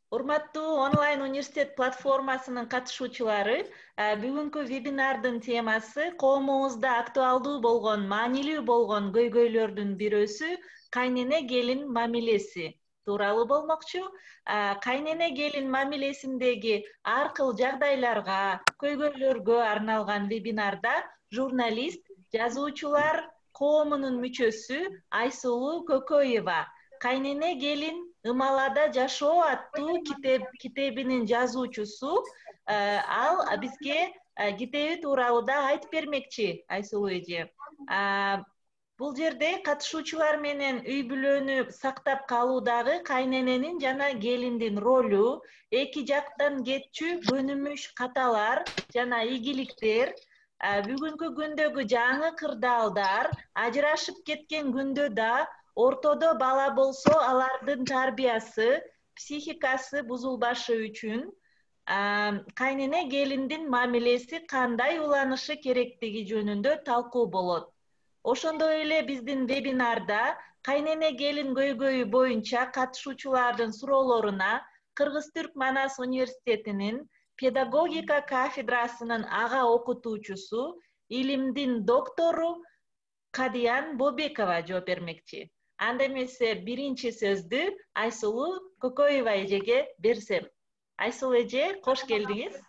Урматтуу онлайн университет платформасынын катышуучулары, бүгүнкү вебинардын темасы коомубузда актуалдуу болгон, маанилүү болгон көйгөйлөрдүн бирөөсү кайнене келин мамилеси тууралуу болмокчу. Кайнене келин мамилесиндеги ар кыл жагдайларга, көйгөйлөргө арналган вебинарда журналист, жазуучулар коомунун мүчөсү Айсулуу Көкөева «Кайнене келин ымалада жашоо» аттуу китебинин жазуучусу. Ал бизге китеби тууралуу да айтып бермекчи, Айсулуу эже. Бул жерде катышуучулар менен үй бүлөнү сактап калуудагы кайнененин жана келиндин ролу, эки жактан кетчү көнүмүш каталар жана ийгиликтер, бүгүнкү күндөгү жаңы кырдаалдар, ажырашып кеткен күндө да ортодо бала болсо алардын тарбиясы, психикасы бузулбашы үчүн кайнене келиндин мамилеси кандай уланышы керектиги жөнүндө талкуу болот. Ошондой эле биздин вебинарда кайнене келин көйгөйү боюнча катышуучулардын суроолоруна Кыргыз-Түрк Манас университетинин педагогика кафедрасынын ага окутуучусу, илимдин доктору Кадыян Бобекова жооп бермекчи. Анда эмесе биринчи сөздү Айсулуу Көкөева эжеге берсем. Айсулуу эже, кош келдиңиз.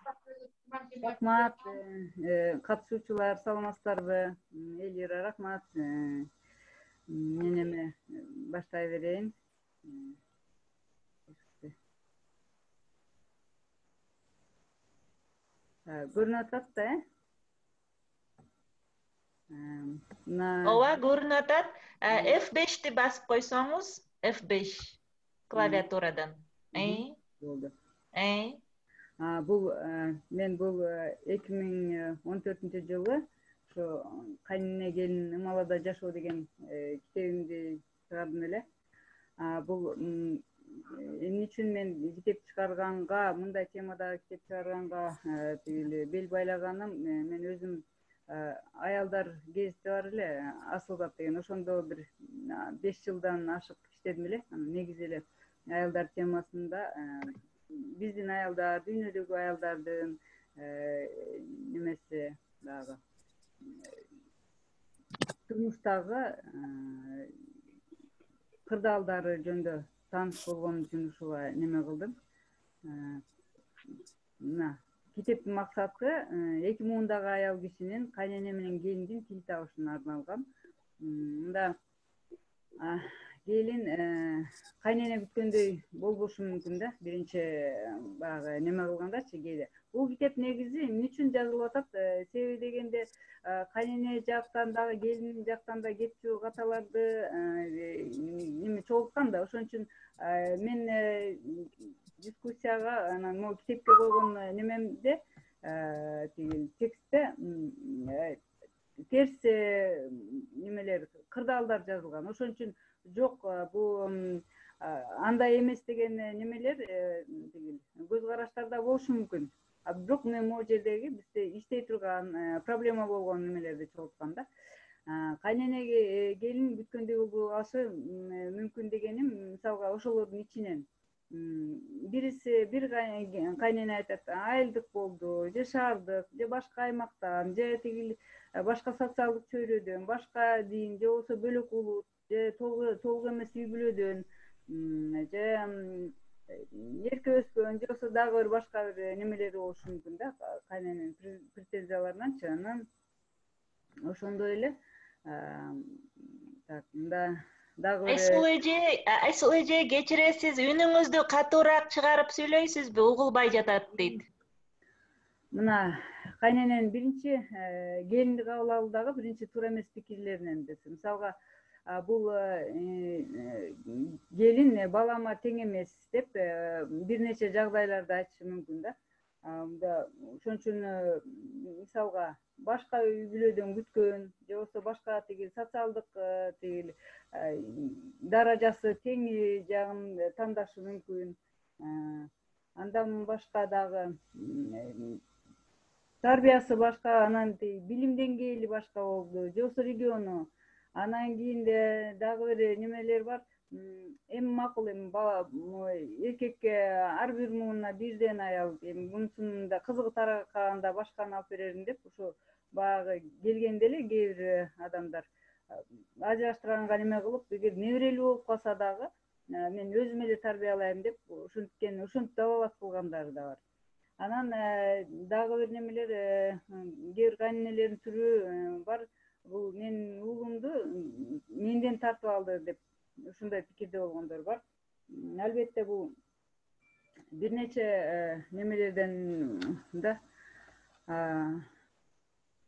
Рахмат, катышуучулар, саламатсыздарбы? Элира, рахмат. Мен эми баштай берейин. Көрүнүп атат да, Ооба, көрүнүп атат. F5'ti басып койсоңуз, F5 клавиатурадан. Болду. Бул мен бул 2014 жылы ошо кайнене келин ымалада жашоо деген китебимди чыгардым эле. Бул эмне үчүн мен китеп чыгарганга, мындай темада китеп чыгарганга бел байлаганым, мен өзүм аялдар гезити бар эле, Асылбап деген, ошондо бир 5 жылдан ашык иштедим эле. Негизи эле аялдар темасында биздин аялдар, дүйнөдөгү аялдардын немеси дагы турмуштагы кырдаалдары жөнүндө тааныш болгон үчүн ушуга неме кылдым. Китептин максаты 2 муундагы аял кишинин кайнене менен келиндин тил табышына арналган. Мында келин кайнене күткөндөй болбошу мүмкүн да, биринчи баягы неме кылгандачы кээде. Бул китеп негизи эмне үчүн жазылып атат? Себеби дегенде кайнене жактан дагы келин жактан да кетчү каталарды неме чогулткан да. Ошон үчүн мен дискуссияга анан могу китепке койгон немемде текстте терс немелер, кырдаалдар жазылган. Ошон үчүн жок, бул андай эмес деген немелер, көз караштарда болушу мүмкүн. Бирок мен могу жердеги бизде иштей турган, проблема болгон немелерди чогулткан да. Кайнене келин күткөндөй болбой калышы мүмкүн дегеним, мисалга ошолордун ичинен бириси, бир кайнене айтат, айылдык болду, же шаардык, же башка аймактан, же тиги башка социалдык чөйрөдөн, башка дин, же болбосо бөлөк улут, же толук эмес үй бүлөдөн, же эрке өскөн, же болбосо дагы бир башка бир немелери болушу мүмкүн да, кайнененин претензияларынанчы. Анан ошондой эле мында Айсулуу эже, кечиресиз, үнүңүздү катуураак чыгарып сүйлөйсүзбү? Угулбай жатат дейт. Мына кайнененин биринчи келинди кабыл алуудагы биринчи туура эмес пикирлеринен бириси. Мисалга бул келин балама тең эмес деп бир нече жагдайларды айтышы мүмкүн да. Ошон үчүн мисалга башка үй бүлөдөн күткөн, же болбосо башка тиги социалдык даражасы тең жагын тандашы мүмкүн. Андан башка дагы тарбиясы башка, анан билим деңгээли башка болду, же болбосо региону. Анан кийин дагы бир немелер бар. эми макул, эми бала эркекке ар бир муунуна бирден аял, эми мунусунун да кызыгы тараганда башканы алып берермин деп ошо баягы келгенде эле кээ бир адамдар ажыраштырганга неме кылып, эгер неберелүү болуп калса дагы мен өзүм эле тарбиялайм деп ошентип далалат кылгандары да бар. Анан дагы бир немелер, кээ бир кайненелердин түрү бар. Бул менин уулумду менден тартып алды деп ушундай пикирде болгондор бар. Албетте бул бир нече немелерден да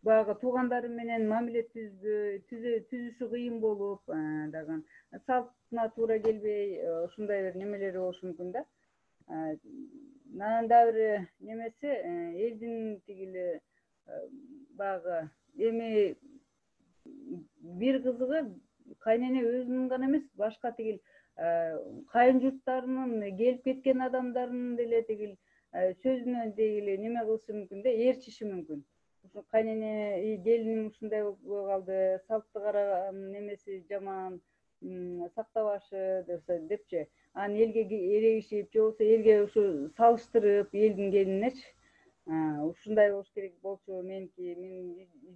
баягы туугандары менен мамиле түзүшү кыйын болуп, дагы салтына туура келбей, ушундай бир немелери болушу мүмкүн да. Анан дагы бир немеси, элдин тигили баягы эми бир кызыгы кайнене өзүнүн гана эмес, башка тигил кайын журттарынын келип кеткен адамдардын деле тигил сөзүнөн тигил неме кылышы мүмкүн да, ээрчиши мүмкүн. Ошо кайнене келиним ушундай болуп калды, салтты караган немеси жаман, сактабашы депчи, анан элге эрегишип, же болбосо элге ушу салыштырып, элдин келининечи ушундай болуш керек болчу, менин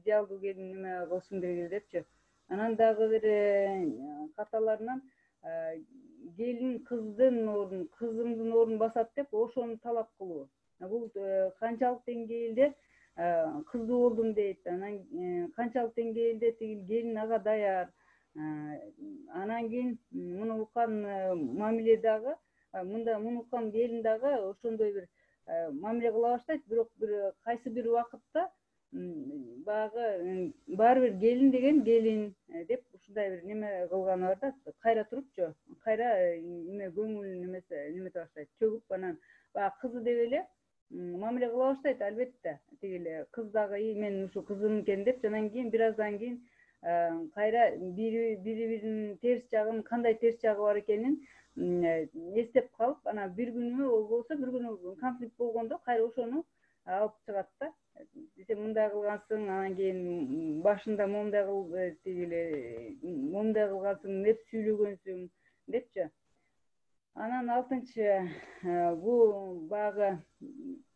идеалдуу келин неме кылышым керек депчи. Анан дагы бир каталарынан келин кызымдын ордун басат деп ошону талап кылуу. Бул канчалык деңгээлде кыздуу болдум дейт, анан канчалык деңгээлде тигил келин ага даяр. Анан кийин муну уккан мамиле дагы, муну уккан келин дагы ошондой бир мамиле кыла баштайт, бирок бир кайсы бир убакытта баягы баары бир келин деген келин деп ушундай бир неме кылганы бар да, кайра турупчу, кайра эме көңүл немете баштайт, чөгүп, анан баягы кызы деп эле мамиле кыла баштайт. Албетте тигил кыз дагы мен ушу кызым экен деп, анан кийин бир аздан кийин кайра бири биринин терс жагын, кандай терс жагы бар экенин эстеп калып, анан бир күнү болбосо бир күнү конфликт болгондо кайра ошону алып чыгат да. Сен мындай кылгансың, анан кийин башында момундай кылгансың, деп сүйлөгөнсүң депчи. Анан 6-нчы бул баягы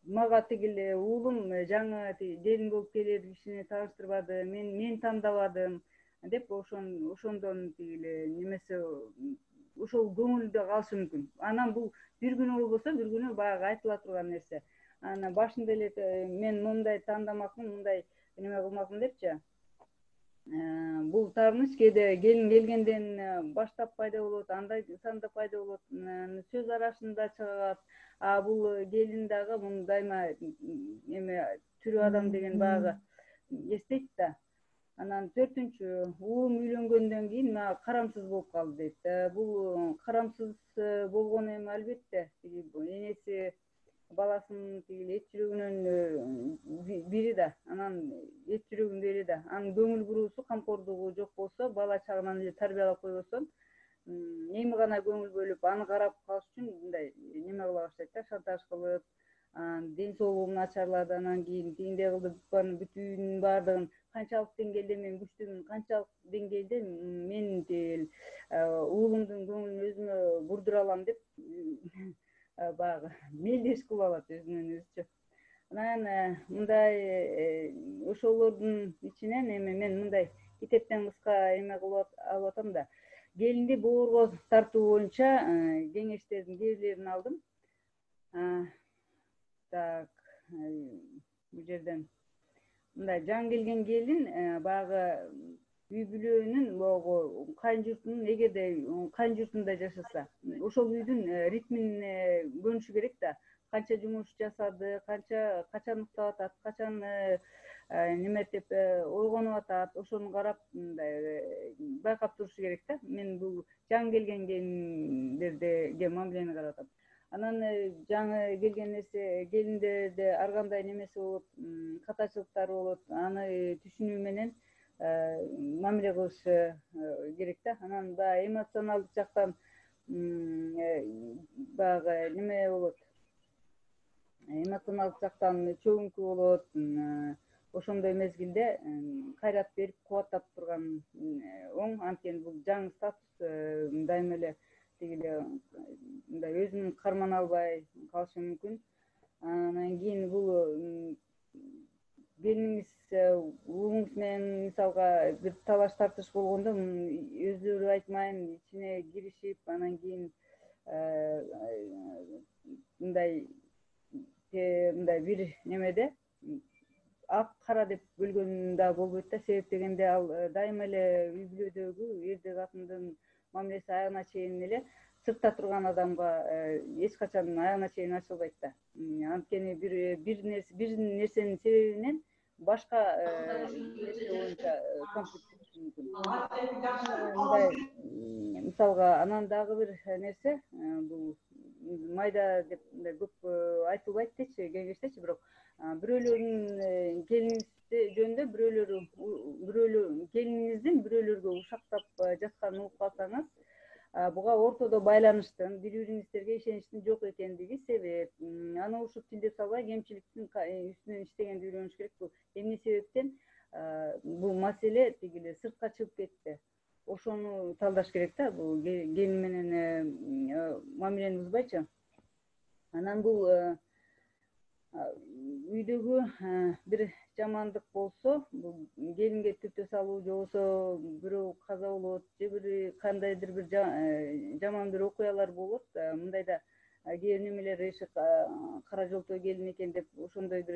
мага тигил уулум жаңы келин болуп келер кишини тааныштырбады, мен тандабадым деп ошондон тигил немеси ошол көңүлдө калышы мүмкүн. Анан бул бир күнү болбосо бир күнү баягы айтыла турган нерсе. Анан башында эле мен мындай тандамакмын, мындай неме кылмакмын депчи. Бул тааныш кээде келин келгенден баштап пайда болот, андай санда пайда болот, сөз арашында чыгат. Бул келин дагы муну дайыма эме түрү адам деген баягы эстейт да. Анан 4-нчү уулум үйлөнгөндөн кийин мага карамсыз болуп калды дейт. Бул карамсыз болгону эми албетте энеси баласынын тигил эч жүрөгүнөн бири да, анан эч жүрөгүнүн бири да. Анын көңүл буруусу, камкордугу жок болсо, бала чагынан эле тарбиялап койбосо, эми гана көңүл бөлүп, аны карап калыш үчүн мындай неме кыла баштайт да, шантаж кылып, ден соолугу начарлады, анан кийин тигиндей кылды, бүтүүнүн баардыгын канчалык деңгээлде мен күчтүүмүн, канчалык деңгээлде мен тигил уулумдун көңүлүн өзүмө бурдура алам деп баягы мелдеш кылып алат өзүнөн өзүчү. Анан мындай ошолордун ичинен эми мен мындай китептен кыска эме кылып алып атам да, келинди боорго тартуу боюнча кеңештердин кээ бирлерин алдым. Так, бул жерден мындай жаңы келген келин баягы үй бүлөнүн могу кайын журтунун, эгерде кайын журтунда жашаса, ошол үйдүн ритмин көнүшү керек да. Канча жумуш жасады, качан уктап атат, качан неметип ойгонуп атат, ошону карап мындай байкап турушу керек да. Мен бул жаңы келген келиндерге мамилени карап атам. Анан жаңы келген келиндерде ар кандай немеси болот, катачылыктары болот, аны түшүнүү менен мамиле кылышы керек да. Анан баягы эмоционалдык жактан баягы неме болот, эмоционалдык жактан чөгүңкү болот. Ошондой мезгилде кайрат берип кубаттап турган оң, анткени бул жаңы статус дайыма эле тигиле мындай өзүн кармана албай калышы мүмкүн. Анан кийин бул келиниңиз уулуңуз менен мисалга бир талаш тартыш болгондо өздөрү айтмайын ичине киришип, анан кийин мындай бир немеде ак кара деп бөлгөн да болбойт да. Себеп дегенде ал дайыма эле үй бүлөдөгү эрди катындын мамилеси аягына чейин эле сыртта турган адамга эч качан аягына чейин ачылбайт да. Анткени бир нерсенин себебинен башка нерсе боюнча конфликт болушу мүмкүн. Мындай мисалга анан дагы бир нерсе бул майда деп мындай көп айтылбайт дечи, кеңештечи, бирок бирөөлөрүн келиниңизди жөнүндө бирөөлөр келиниңиздин бирөөлөргө ушактап жатканын угуп калсаңыз, буга ортодо байланыштын, бири бириңиздерге ишеничтин жок экендиги себеп. Аны ушинтип тилдеп салбай, кемчиликтин үстүнөн иштегенди үйрөнүш керек. Бул эмне себептен бул маселе тигиле сыртка чыгып кетти, ошону талдаш керек да. Бул келин менен мамилени бузбайчы. Анан бул үйдөгү бир жамандык болсо, бул келинге түртө салуу же болбосо бирөө каза болот, же бир кандайдыр бир жаман бир окуялар болот. Мындайда кээ бир немелер эши кара жолтоо келин экен деп ошондой бир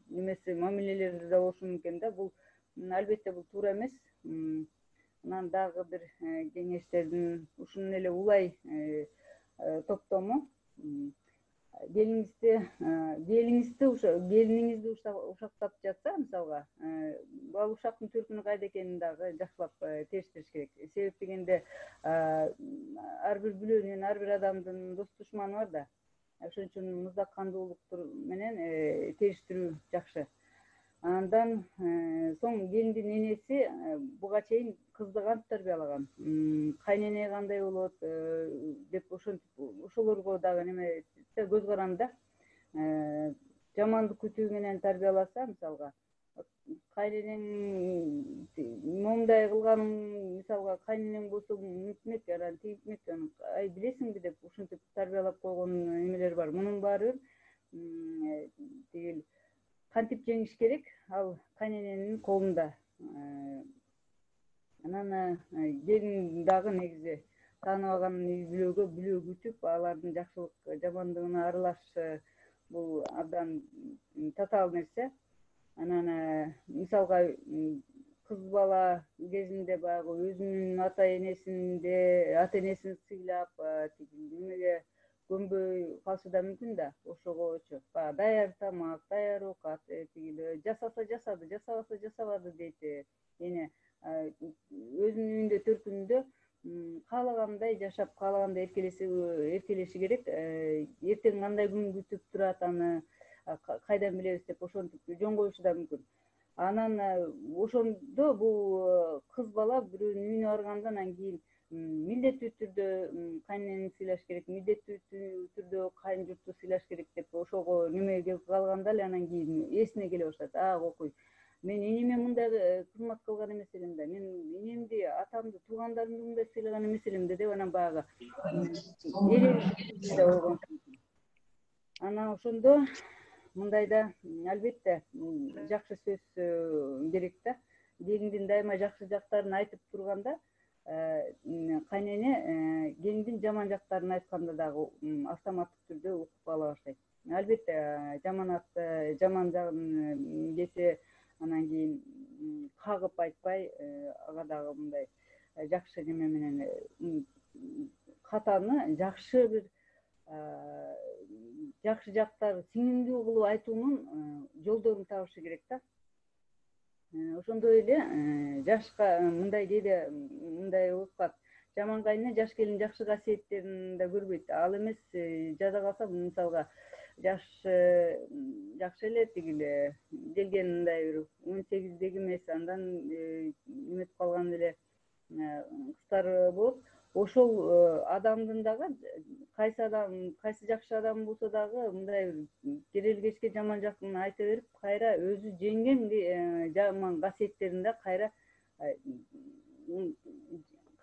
немеси мамилелер да болушу мүмкүн да. Бул албетте бул туура эмес. Анан дагы бир кеңештердин ушунун эле улай топтому келиниңизди ушактап жатса, мисалга ал ушактын төркүнү кайда экенин дагы жакшылап териштириш керек. Себеп дегенде ар бир бүлөнүн, ар бир адамдын дос душманы бар да. Ошон үчүн муздак кандуулук менен териштирүү жакшы. Андан соң келиндин энеси буга чейин кызды кантип тарбиялаган, кайнене кандай болот деп ошолорго дагы неме көз каранды да. Жамандык күтүү менен тарбияласа, мисалга кайненең момундай кылганың, мисалга кайненең болсо мынтмек, анан тигитмек, ай билесиңби деп ушинтип тарбиялап койгон немелер бар. Мунун баары тигил кантип жеңиш керек, ал кайнененин колунда. Анан келин дагы негизи тааныбаган үй бүлөгө бүлө күтүп, алардын жакшылык жамандыгына аралашышы бул абдан татаал нерсе. Анан мисалга кыз бала кезинде баягы өзүнүн ата энесин сыйлап, немеге көнбөй калышы да мүмкүн да. Ошогочу баягы даяр тамак, даяр оокат жасаса жасады, жасабаса жасабады дейт эне. Өзүнүн үйүндө төркүнүндө каалагандай жашап, каалагандай эркелеши керек. Эртең кандай күн күтүп турат, аны кайдан билебиз деп ошентип жөн коюшу да мүмкүн. Анан ошондо бул кыз бала бирөөнүн үйүнө барганда, анан кийин милдеттүү түрдө кайненени сыйлаш керек, милдеттүү түрдө кайын журтту сыйлаш керек деп ошого неме келип калганда эле анан кийин эсине келе баштайт. Окуй, мен энеме мындай кызмат кылган эмес элем да, мен энемди, атамды, туугандарымды мындай сыйлаган эмес элем да деп анан баягы болгон. Анан ошондо мындайда албетте жакшы сөз керек да. Келиндин дайыма жакшы жактарын айтып турганда, кайнене келиндин жаман жактарын айтканда дагы автоматтык түрдө укуп ала баштайт. Албетте жаман жагын десе, анан кийин кагып айтпай, ага дагы мындай жакшы неме менен катаны жакшы бир жакшы жактар сиңимдүү кылып айтуунун жолдорун табышы керек да. Ошондой эле жашка мындай кээде мындай болуп калат. Жаман кайнына жаш келин жакшы касиеттерин да көрбөйт. Ал эмес, жада калса, мисалга жакшы эле тигиле келген мындай бир 18-деги эмес, андан эметип калган эле кыздар болот. Ошол адамдын дагы кайсы жакшы адам болсо дагы мындай керелгечке жаман жактын айта берип, кайра өзү жеңген жаман касиеттерин да кайра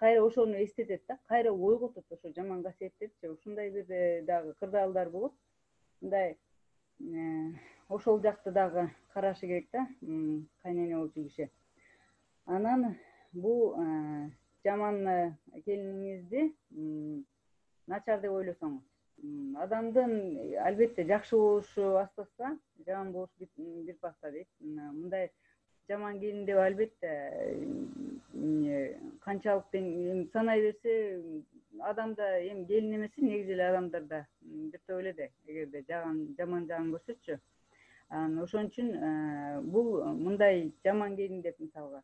кайра ошону эстетет да, кайра ойготот ошо жаман касиеттерчи. Ушундай бир дагы кырдаалдар болот. Мындай ошол жакты дагы карашы керек да, кайнене болчу киши. Анан бул жаман келиниңизди начар деп ойлосоңуз, адамдын албетте жакшы болушу астаса жаман болуш бир бакта дейт. Мындай жаман келин деп албетте канчалык санай берсе адамда эми келин эмес, негизи эле адамдарда бир топ эле да, эгерде жаман жагын көрсөтчү. Ошон үчүн бул мындай жаман келин деп мисалга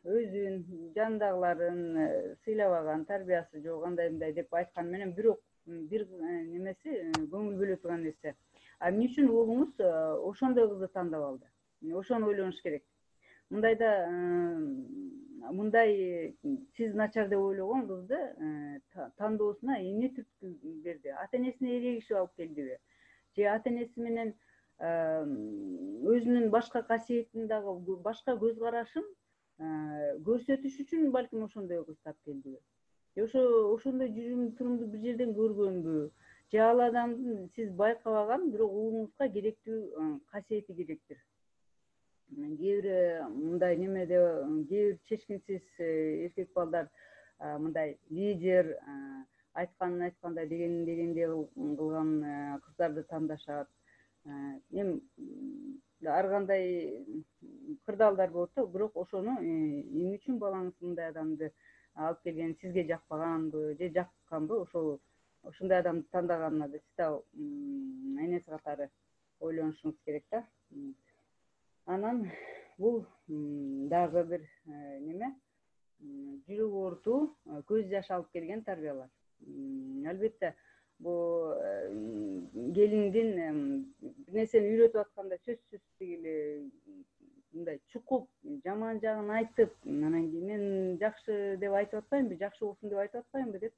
өзүн, жанындагыларын сыйлабаган, тарбиясы жок, андай мындай деп айткан менен бирок бир немеси көңүл бөлө турган нерсе. Эмне үчүн уулуңуз ошондой кызды тандап алды? Ошону ойлонуш керек. Мындайда мындай сиз начар деп ойлогон кызды тандоосуна эмне түрткү берди? Ата-энесине эрегишип алып келдиби? Же ата-энеси менен өзүнүн башка касиетин дагы, башка көз карашын көрсөтүш үчүн балким ошондой кыз таап келдиби? Же ошондой жүрүм турумду бир жерден көргөнбү? Же ал адамдын сиз байкабаган, бирок уулуңузга керектүү касиети керектир. Кээ бир мындай немеде, кээ бир чечкинсиз эркек балдар мындай лидер, айтканын айткандай дегендей кылган кыздарды тандашат. Эми ар кандай кырдаалдар болот да, бирок ошону эмне үчүн балаңыз мындай адамды алып келген, сизге жакпаганбы же жакканбы, ошондой адамды тандаганына да сиз да энеси катары ойлонушуңуз керек да. Анан бул дагы бир неме, жүрөк оорутуу, көз жаш алып келген тарбиялар. Албетте бул келиндин бир нерсени үйрөтүп атканда сөзсүз тигили мындай чукуп жаман жагын айтып, анан кийин мен жакшы деп айтып атпаймынбы, жакшы болсун деп айтып атпаймынбы деп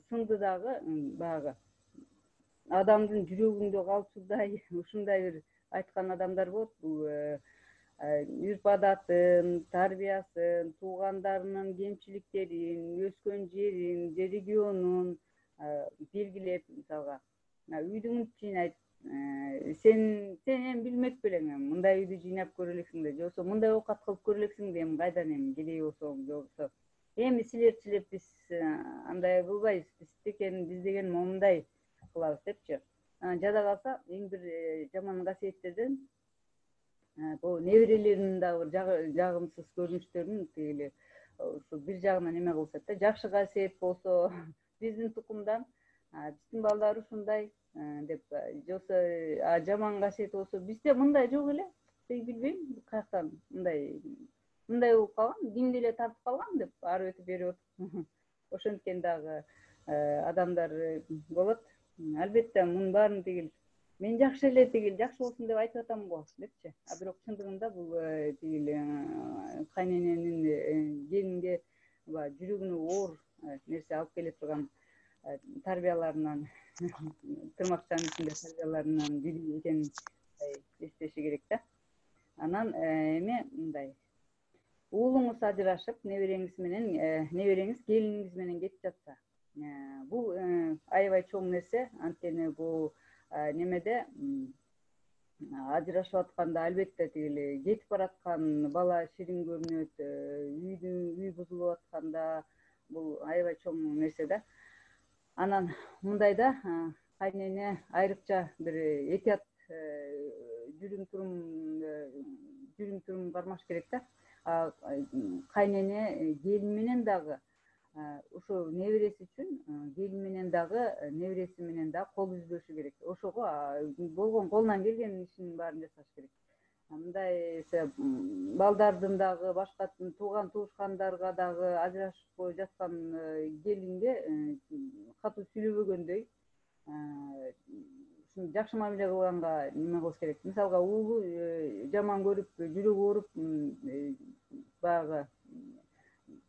сынды дагы баягы адамдын жүрөгүндө калчудай ушундай бир айткан адамдар болот. Бул үрп адатын, тарбиясын, туугандарынын кемчиликтерин, өскөн жерин же регионун белгилеп, мисалга үйдүң жыйнайт, сен эми билмек белең, мындай үйдү жыйнап көрө элексиң да, же болбосо мындай оокат кылып көрө элексиң да, эми кайдан эми кедей болсоң, же болбосо эми силерчилеп биз андай кылбайбыз, биз деген момундай кылабыз депчи. Жада калса эң бир жаман касиеттерден бул неберелеринин дагы бир жагымсыз көрүнүштөрүн тигили ушу бир жагынан эме кылышат да. Жакшы касиет болсо биздин тукумдан, биздин балдар ушундай деп, же болбосо жаман касиет болсо бизде мындай жок эле, билбейм каяктан мындай болуп калган, кимди эле тартып калган деп ары өтүп бери өтүп ошенткен дагы адамдар болот. Албетте мунун баарын тигил мен жакшы эле тигил жакшы болсун деп айтып атам го депчи. Бирок чындыгында бул тигил кайнененин келинге жүрөгүнө оор нерсе алып келе турган тарбияларынан, тырмакчанын ичинде тарбияларынан бири экенин эстеши керек да. Анан эме мындай уулуңуз ажырашып, небереңиз келиниңиз менен кетип жатса, бул аябай чоң нерсе. Анткени бул немеде ажырашып атканда албетте тигили кетип бараткан бала ширин көрүнөт, үй бузулуп атканда бул аябай чоң нерсе да. Анан мындайда кайнене айрыкча бир этият жүрүм турум кармаш керек да. Кайнене келин менен дагы ошо небереси үчүн келин менен дагы небереси менен дагы кол үзбөшү керек. Ошого болгон колунан келген ишинин баарын жасаш керек. Мындай балдардын дагы башка тууган туушкандарга дагы ажырашып жаткан келинге катуу сүйлөбөгөндөй, жакшы мамиле кылганга неме кылыш керек. Мисалга уулу жаман көрүп, жүрөгү ооруп, баягы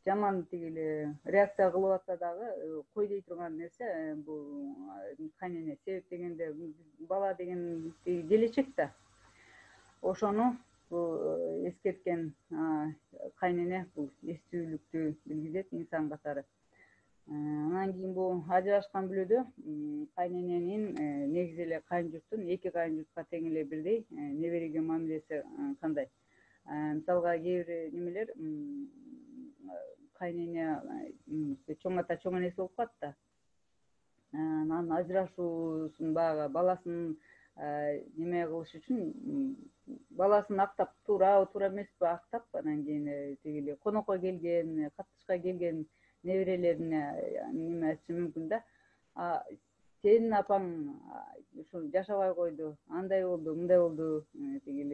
жаман тигили реакция кылып атса дагы кой дей турган нерсе бул кайнене. Себеп дегенде бала деген келечек да. Ошону бул эскерткен кайнене бул эстүүлүктү билгизет инсан катары. Анан кийин бул ажырашкан бүлөдө кайнененин негизи эле кайын журттун эки кайын журтка тең эле бирдей небереге мамилеси кандай. Мисалга кээ бир немелер кайнене чоң ата чоң энеси болуп калат да. Анан ажырашуусун баягы баласын неме кылыш үчүн баласын актап туура эмеспи актап анан кийин тиги конокко келген, каттышка келген неберелерине неме айтышы мүмкүн да. Сенин апаң ушу жашабай койду, андай болду, мындай болду, тиги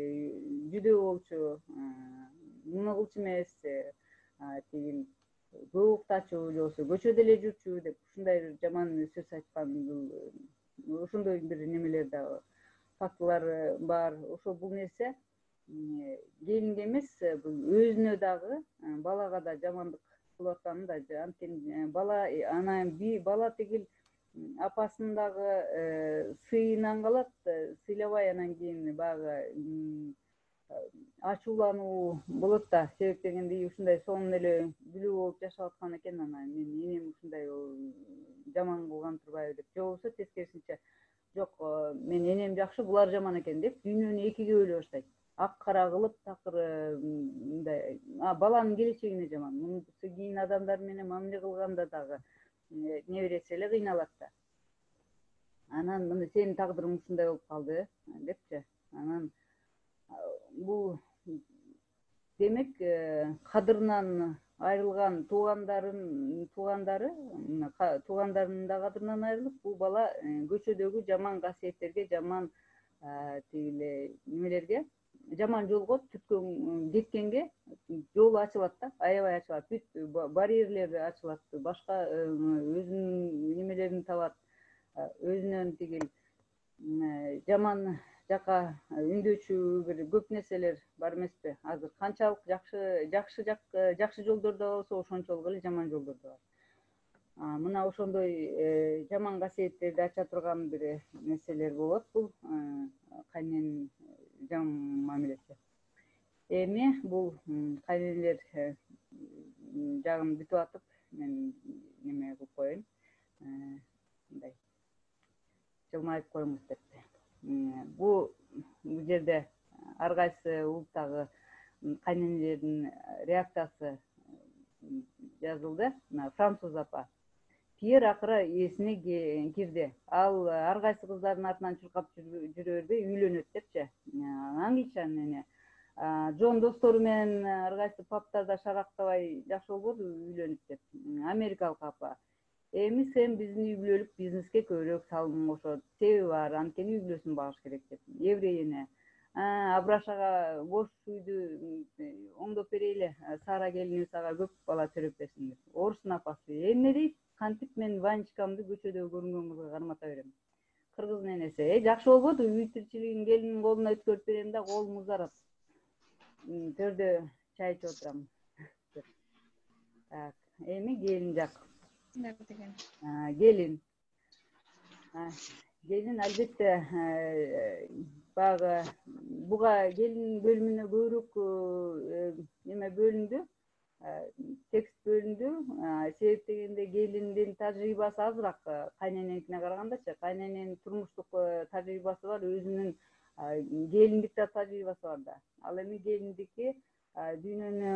жүдөө болчу, муну кылчу эмес, тиги көп уктачу, же болбосо көчөдө эле жүрчү деп ушундай бир жаман сөз айткан, ошондой бир немелер да фактылар бар. Ошо бул нерсе келинге эмес, бул өзүнө дагы, балага да жамандык кылып атканын да, анткени бала анан бала тигил апасын дагы сыйынан калат, сыйлабай анан кийин баягы ачуулануу болот да. Себеп дегенде ушундай сонун эле бүлө болуп жашап аткан экен, анан мен энем ушундай жаман кылган турбайбы деп, же болбосо тескерисинче жок, мен энем жакшы, булар жаман экен деп дүйнөнү экиге бөлө баштайт. Ак кара кылып такыр мындай баланын келечегине жаман. Муну кийин адамдар менен мамиле кылганда дагы небереси эле кыйналат да. Анан мына сенин тагдырың ушундай болуп калды депчи. Анан бул демек кадырынан айрылган туугандары да кадырынан айрылып, бул бала көчөдөгү жаман касиеттерге, жаман тиги немелерге, жаман жолго кеткенге жолу ачылат да, аябай ачылат. Бүт барьерлер ачылат, башка өзүнүн немелерин табат, өзүнөн тиги жаман жака үндөчү бир көп нерселер бар эмеспи? Азыр канчалык жакшы жолдордо болсо, ошончолук эле жаман жолдордо бар. Мына ошондой жаман касиеттерди ача турган бир нерселер болот бул кайнененин жаман мамилеси. Эми бул кайненелер жагын бүтүп атып, мен неме кылып коеюн, мындай жылмайып коюңуз деп. Бул жерде ар кайсы улуттагы кайненелердин реакциясы жазылды. Француз апа Пьер акыры эсине кирди. Ал ар кайсы кыздардын артынан чуркап жүрө бербей үйлөнөт депчи. Аңгычан эне Джон достору менен ар кайсы пабтарда шарактабай жакшы болбоду үйлөнүп деп. Америкалык апа эми сен биздин үй бүлөлүк бизнеске көбүрөөк салым кошот. Себеби бар, анткени үй бүлөсүн багыш керек деп. Еврей эне Абрашага бош үйдү оңдоп берейли, Сара келиниңиз ага көп бала төрөп берсин деп. Орустун апасы эмне дейт? Кантип мен Ванечкамды көчөдө көрүнгөн кызга кармата берем. Кыргыздын энеси жакшы болбоду, үй тирчилигин келиндин колуна өткөрүп берем да, колум музарат. Төрдө чай ичип отурам. Так, эми келин жак. Келин албетте баягы буга келин бөлүмүнө көбүрөөк неме бөлүндү, текст бөлүндү. Себеп дегенде келиндин тажрыйбасы азыраак кайнененикине карагандачы. Кайнененин турмуштук тажрыйбасы бар, өзүнүн келиндик тажрыйбасы бар да. Ал эми келиндики дүйнөнү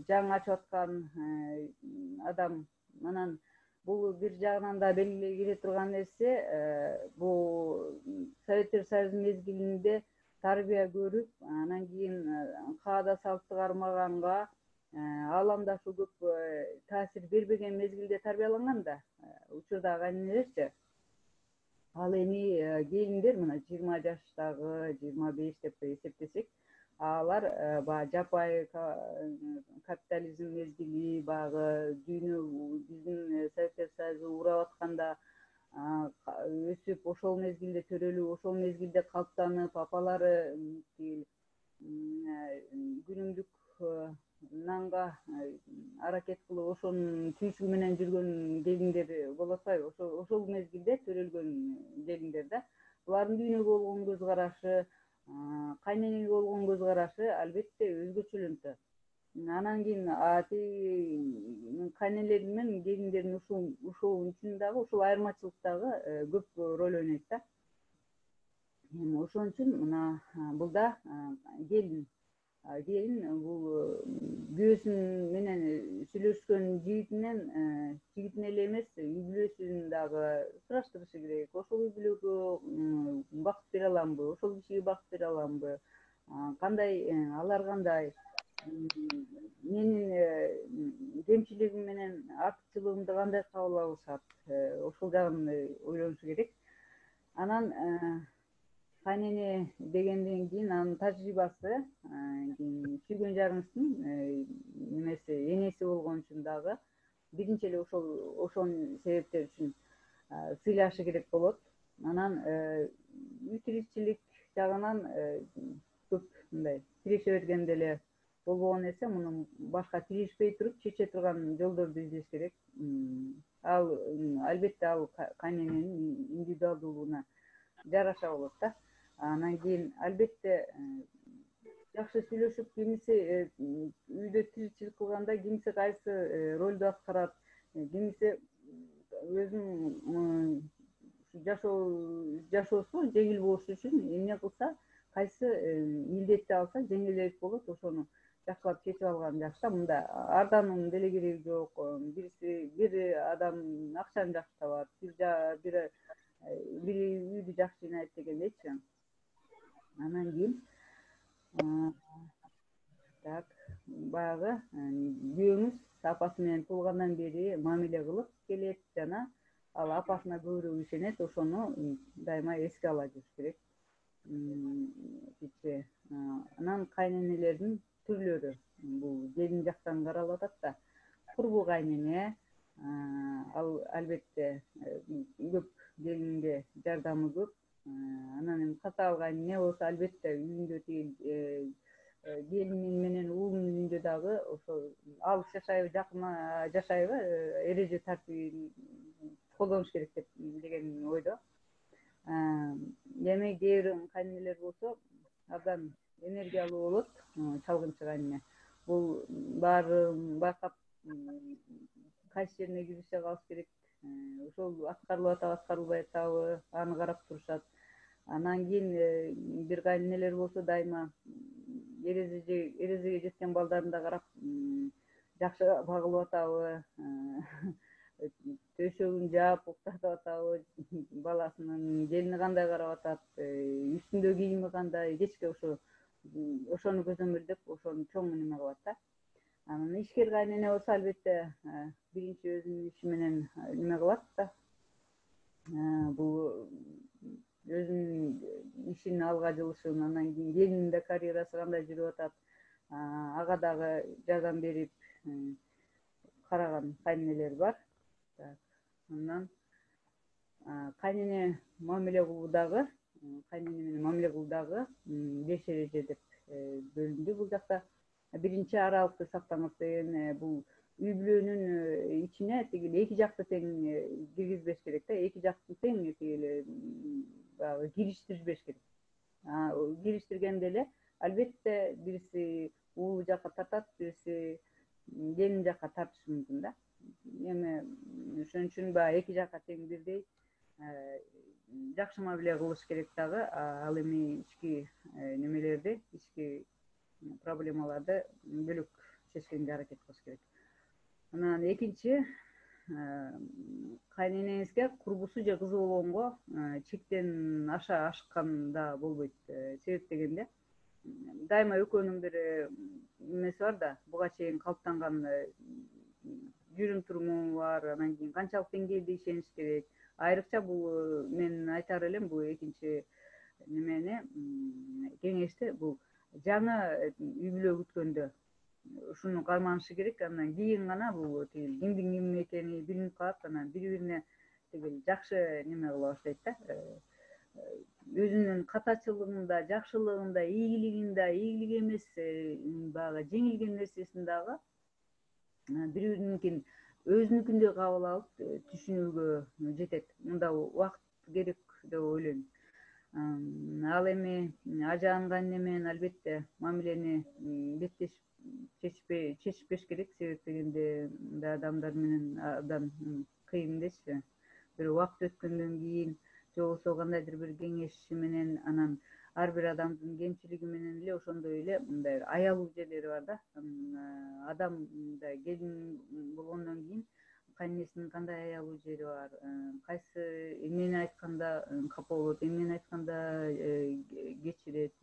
жаңы ачып аткан адам. Анан бул бир жагынан да белгилей келе турган нерсе, бул Советтер Союзунун мезгилинде тарбия көрүп, анан кийин каада салттык кармаганга, ааламдашу көп таасир бербеген мезгилде тарбияланган да, учурдагы кайненелерчи. Ал эми келиндер мына 20 жаштагы, 25 деп эсептесек, алар баягы жапайы капитализм мезгили, баягы дүйнө биздин Советтер Союзу урап атканда өсүп, ошол мезгилде төрөлүп, ошол мезгилде калыптанып, апалары күнүмдүк нанга аракет кылып, ошонун күйчүгү менен жүргөн келиндер болот атпайбы? Ошол мезгилде төрөлгөн келиндер да. Булардын дүйнөгө болгон көз карашы, Кайненеге болгон көз карашы албетте өзгөчөлөнтөт. Анан кийин кайненелер менен келиндердин ушул үчүн дагы ушул айырмачылык дагы көп роль ойнойт да. Ошон үчүн мына бул да келин бул күйөөсү менен сүйлөшкөн жигитин эле эмес, үй бүлөсүн дагы сураштырышы керек. Ошол үй бүлөгө бакыт бере аламбы, ошол кишиге бакыт бере аламбы, кандай алар кандай, менин кемчилигим менен артыкчылыгымды кандай кабыл алышат, ошол жагын ойлонушу керек. Анан кайнене дегенден кийин анын тажрыйбасы, кийин сүйгөн жарыңыздын немеси энеси болгон үчүн дагы биринчи эле ошол себептер үчүн сыйлашы керек болот. Анан үй тиричилик жагынан көп мындай тиреше бергенде эле болбогон нерсе, муну башка тирешпей туруп чече турган жолдорду издеш керек. Ал албетте ал кайнененин индивидуалдуулугуна жараша болот да. Анан кийин албетте жакшы сүйлөшүп, кимиси үйдө тиричилик кылганда кимиси кайсы ролду аткарат, кимиси өзүнүн жашоосу жеңил болуш үчүн эмне кылса, кайсы милдетти алса жеңилирээк болот, ошону жакшылап чечип алган жакшы. Мында арданын деле кереги жок. Бир адам акчаны жакшы табат, бири үйдү жакшы жыйнайт дегендейчи. Анан кийин баягы күйөөңүз апасы менен туулгандан бери мамиле кылып келет жана ал апасына көбүрөөк ишенет, ошону дайыма эске ала жүрүш керек. Анан кайненелердин түрлөрү бул келин жактан каралып атат да. Курбу кайнене, ал албетте көп келинге жардамы көп. Анан эми катаал кайнене болсо албетте үйүндө тиги келини менен уулунун үйүндө дагы ошо алыс жашайбы, жакын жашайбы, эреже тартибин колдонуш керек деген ойдо. Эми кээ бир кайненелер болсо абдан энергиялуу болот, чалгынчы кайнене. Бул баарын байкап кайсы жерине киреше калыш керек, ошол аткарылып атабы, аткарылбай атабы, аны карап турушат. Анан кийин бир кайненелер болсо дайыма эрезеге жеткен балдарын да карап, жакшы багылып атабы, төшөгүн жаап уктатып атабы, баласынын келини кандай карап атат, үстүндө кийими кандай, кечке ошону көзөмөлдөп, ошону чоң неме кылат да. Анан ишкер кайнене болсо албетте биринчи өзүнүн иши менен неме кылат да. Бул өзүнүн ишин алга жылышын, анан кийин келинин да карьерасы кандай жүрүп атат, ага дагы жардам берип караган кайненелер бар. Андан кайнене мамиле менен мамиле кылуу дагы 5 эреже деп бөлүндү бул жакта. Биринчи аралыкты сактаңыз деген, бул үй бүлөнүн ичине тиги эки жакты тең киргизбеш керек да, эки жакты тең тиги баягы кириштирбеш керек. Кириштиргенде эле албетте бириси уулу жакка тартат, бириси келин жакка тартышы мүмкүн да. Эми ошон үчүн баягы эки жакка тең бирдей жакшы мамиле кылыш керек дагы. Ал эми ички немелерди, ички проблемаларды бөлөк чечкенге аракет кылыш керек. Анан экинчи, кайненеңизге курбусу же кызы болгонго чектен аша ашканда болбойт. Себеп дегенде дайыма экөөнүн бир эмеси бар да, буга чейин калыптанган жүрүм туруму бар, анан кийин канчалык деңгээлде ишениш керек. Айрыкча бул мен айтар элем, бул экинчи немени кеңешти, бул жаңы үй бүлө күткөндө ушуну карманышы керек. Андан кийин гана бул кимдин ким экени билинип калат, анан бири-бирине жакшы неме кыла баштайт да. Өзүнүн катачылыгында, жакшылыгында, ийгилик эмес, баягы жеңилген нерсесин дагы бири-биринин өзүнүкүндөй кабыл алып түшүнүүгө жетет. Мында убакыт керек деп ойлойм. Ал эми ажаанган менен албетте мамилени чечишпеш керек, себеп дегенде мындай адамдар менен абдан кыйын эмеспи. Бир убакыт өткөндөн кийин же болбосо кандайдыр бир кеңешиши менен анан ар бир адамдын кемчилиги менен эле ошондой эле мындай аялуу жерлери бар да. Адам мындай келин болгондон кийин кайненесинин кандай аялуу жери бар, кайсы эмнени айтканда капа болот, эмнени айтканда кечирет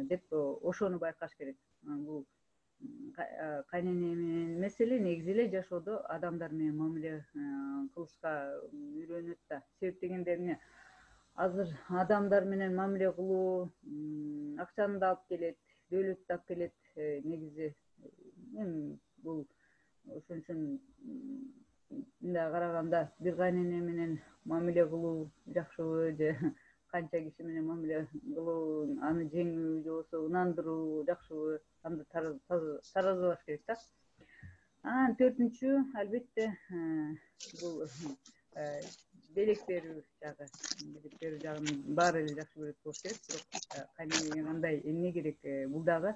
деп ошону байкаш керек. Бул кайнене менен эмес эле, негизи эле жашоодо адамдар менен мамиле кылышка үйрөнөт да. Себеп дегенде эмне, азыр адамдар менен мамиле кылуу акчаны да алып келет, дөөлөттү да алып келет. Негизи эми бул ошон үчүн мындай караганда бир кайнене менен мамиле кылуу жакшыбы, же канча киши менен мамиле кылуу, аны жеңүү же болбосо ынандыруу жакшыбы, аны таразалаш керек да. Анан төртүнчү, албетте бул белек берүү жагын баары эле жакшы көрөт болуш керек. Бирок кайненеге кандай эмне керек, бул дагы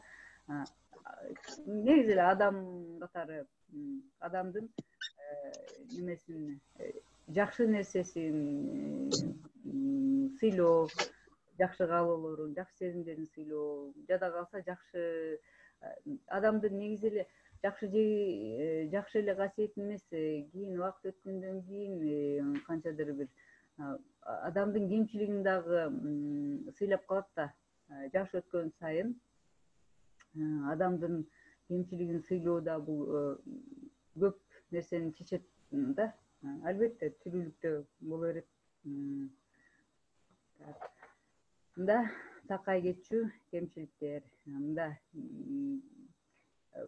негизи эле адам катары адамдын немесин, жакшы нерсесин сыйлоо, жакшы каалоолорун, жакшы сезимдерин сыйлоо, жада калса жакшы адамдын негизи эле жакшы эле касиети эмес, кийин убакыт өткөндөн кийин канчадыр бир адамдын кемчилигин дагы сыйлап калат да. Жаш өткөн сайын адамдын кемчилигин сыйлоо да бул көп нерсени чечет да. Албетте тирүүлүктө боло берет. Мында такай кетчү кемчиликтер. Мында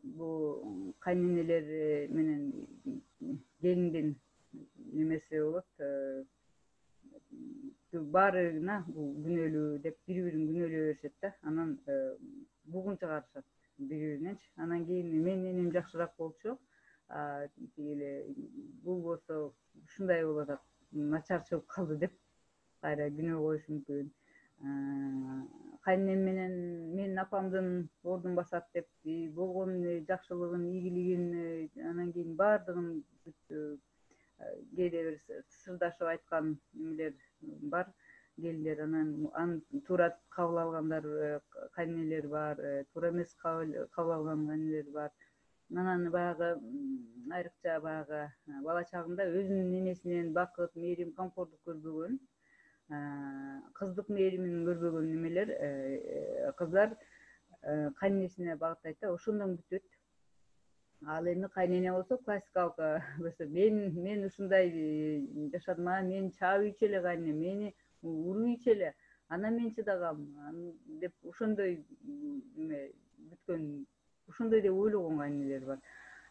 бул кайненелер менен келиндин немеси болот. Баарына бул күнөөлүү деп бири-бирин күнөөлөй беришет да. Анан бугун чыгарышат бири-бириненчи. Анан кийин менин энем жакшыраак болчу, тигиле бул болсо ушундай болуп атат, начар чыгып калды деп кайра күнөө коюшу мүмкүн. Кайненем менен менин апамдын ордун басат деп болгон жакшылыгын, ийгилигин, анан кийин баардыгын кээде бир сырдашып айткан немелер бар, келиндер. Анан аны туура кабыл алгандар кайненелер бар, туура эмес кабыл алган кайненелер бар. Анан баягы айрыкча баягы бала чагында өзүнүн энесинен бакыт, мээрим, камкордук көрбөгөн, кыздык мээримин көрбөгөн немелер, кыздар кайненесине багыттайт да, ошондон бүтөт. Ал эми кайнене болсо классикалык мен ушундай жашадым, мени чаап ийчү эле кайненем, мени уруп ийчү эле, анан мен чыдагам деп ошондой эме бүткөн, ошондой деп ойлогон кайненелер бар.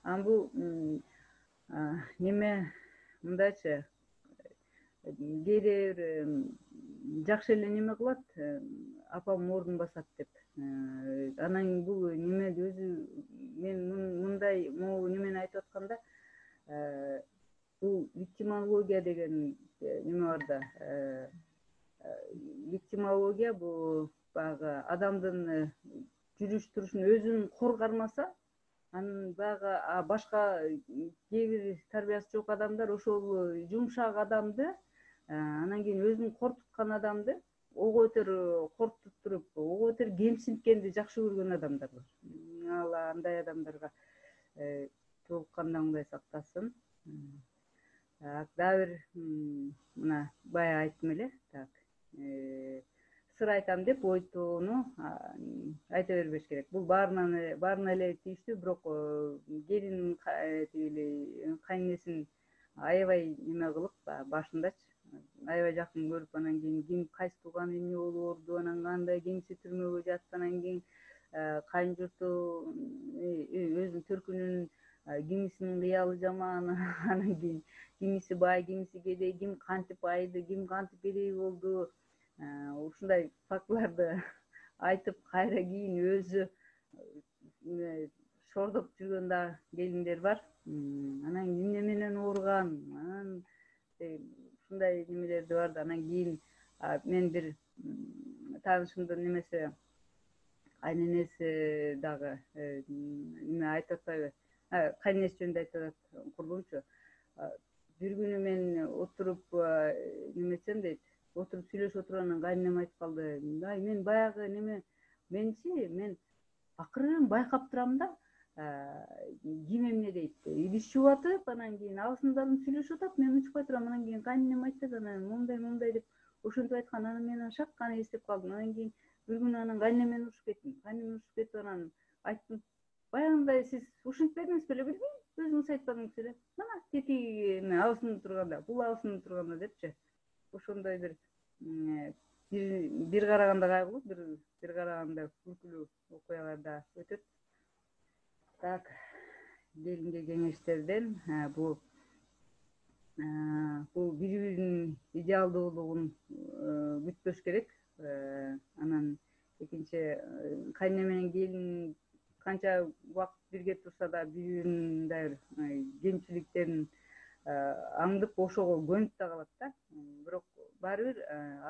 Анан бул неме мындайчы, кээде бир жакшы эле неме кылат, апам ордун басат деп. Анан бул неме өзү мен мындай могу немени айтып атканда, бул виктимология деген неме бар да. Виктимология бул баягы адамдын жүрүш турушун өзүн коргармаса, анан баягы башка кээ бир тарбиясы жок адамдар ошол жумшак адамды, анан кийин өзүн кортуткан адамды ого бетер коркутуп туруп, ого бетер кемсинткенди жакшы көргөн адамдар бар. Алла андай адамдарга толукканда мындай сактасын. Дагы бир мына бая айттым эле, сыр айтам деп ойтоону айта бербеш керек. Бул баарына эле тийиштүү, бирок келин тигили кайненесин аябай неме кылып, башындачы аябай жакын көрүп, анан кийин ким кайсы тууганы эмне болуп орду, анан кандай кеңсе түрмөгө жатты, анан кийин кайын журту өзүнүн төркүнүн кимисинин кыялы жаман, анан кийин кимиси бай, кимиси кедей, ким кантип айды, ким кантип кедей болду, ушундай фактыларды айтып, кайра кийин өзү шордоп жүргөн да келиндер бар. Анан эмне менен ооруган, анан ушундай немелер да бар да. Анан кийин мен бир таанышымдын немеси кайненеси дагы неме айтып атпайбы, кайненеси жөнүндө айтып атат курбумчу. Бир күнү мен отуруп немесем дейт, отуруп сүйлөшүп отургандан кайненем айтып калды, ай мен баягы неме мен акырын байкап турам да, ким эмне дейт, идиш жууп атып, анан кийин абысындарым сүйлөшүп атат, мен унчукпай турам, анан кийин кайненем айтты, анан мындай деп ошентип айткан, анан мен шак гана эстеп калдым. Анан кийин бир күнү анан кайненем менен урушуп кеттим, анан айттым, баягындай сиз ушинтпедиңиз беле, билбейм, өзүңүз айтпадыңыз беле, мына тетиги абысынын турганда, бул абысынын турганда депчи. Ошондой бир караганда кайгылуу, бир караганда күлкүлүү окуялар да өтөт. Так, келинге кеңештерден бул бири-биринин идеалдуулугун күтпөш керек. Анан экинчи, кайнене менен келин канча убакыт бирге турса да бири-биринин мындай кемчиликтерин аңдып ошого көнүп да калат да. Бирок баары бир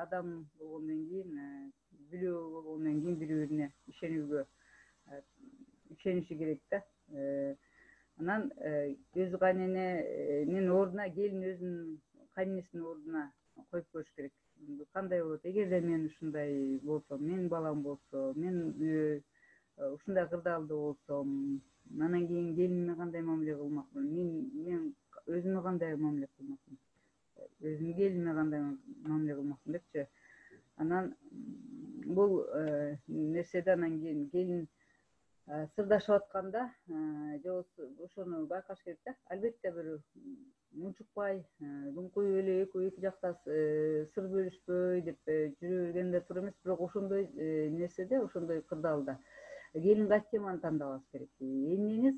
адам болгондон кийин, билүү болгондон кийин бири-бирине ишениши керек да. Анан өзү кайнененин ордуна келин өзүнүн кайненесинин ордуна коюп көрүш керек. Кандай болот эгерде мен ушундай болсом, менин балам болсо, мен ушундай кырдаалдуу болсом, анан кийин келиниме кандай мамиле кылмакмын, мен өзүмө кандай мамиле кылмакмын, өзүм келиниме кандай мамиле кылмакмын депчи. Анан бул нерседе анан кийин келин сырдашып атканда же болбосо ошону байкаш керек да. Албетте бир унчукпай, дуңкуюп эле экөө эки жактас сыр бөлүшпөй деп жүрө берген да туура эмес. Бирок ошондой нерседе, ошондой кырдаалда келин кайсы теманы тандабаш керек. Эмнени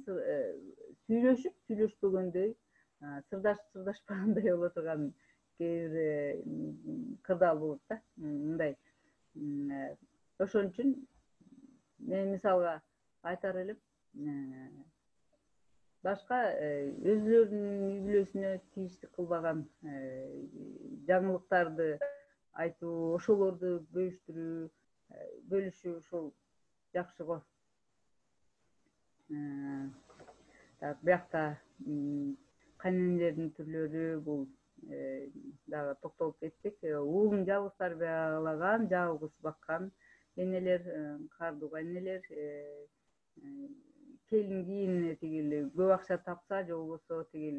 сүйлөшүп-сүйлөшпөгөндөй, сырдашпагандай боло турган кээ бир кырдаал болот да. Мындай. Ошон үчүн мен мисалга айтар элем, башка өзүлөрүнүн үй бүлөсүнө тийиштик кылбаган жаңылыктарды айтуу, ошолорду бөлүшүү ушул жакшы го. Так, биякта кайненелердин түрлөрү бул дагы токтолуп кеттик. Уулун жалгыз тарбиялаган, жалгыз баккан энелер, кардуу кайненелер, келин кийин тигил көп акча тапса, же болбосо тигил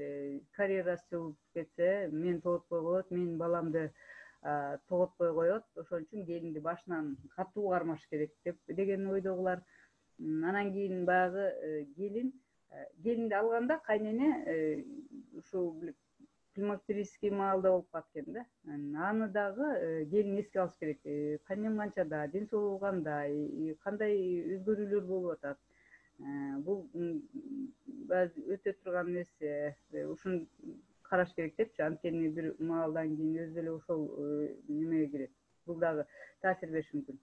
карьерасы жылып кетсе, мен тоготпой коет, менин баламды тоготпой коет, ошон үчүн келинди башынан катуу кармаш керек деген ойдогулар. Анан кийин баягы келинди алганда кайнене ушул климактерийский маалда болуп калат экен да. Аны дагы келин эске алыш керек. Кайненем канчада, ден соолугу кандай өзгөрүүлөр болуп атат. Бул өтө турган нерсе. Ушуну караш керек депчи. Анткени бир маалдан кийин өзү эле ошол немеге кирет. Бул дагы таасир бериши мүмкүн.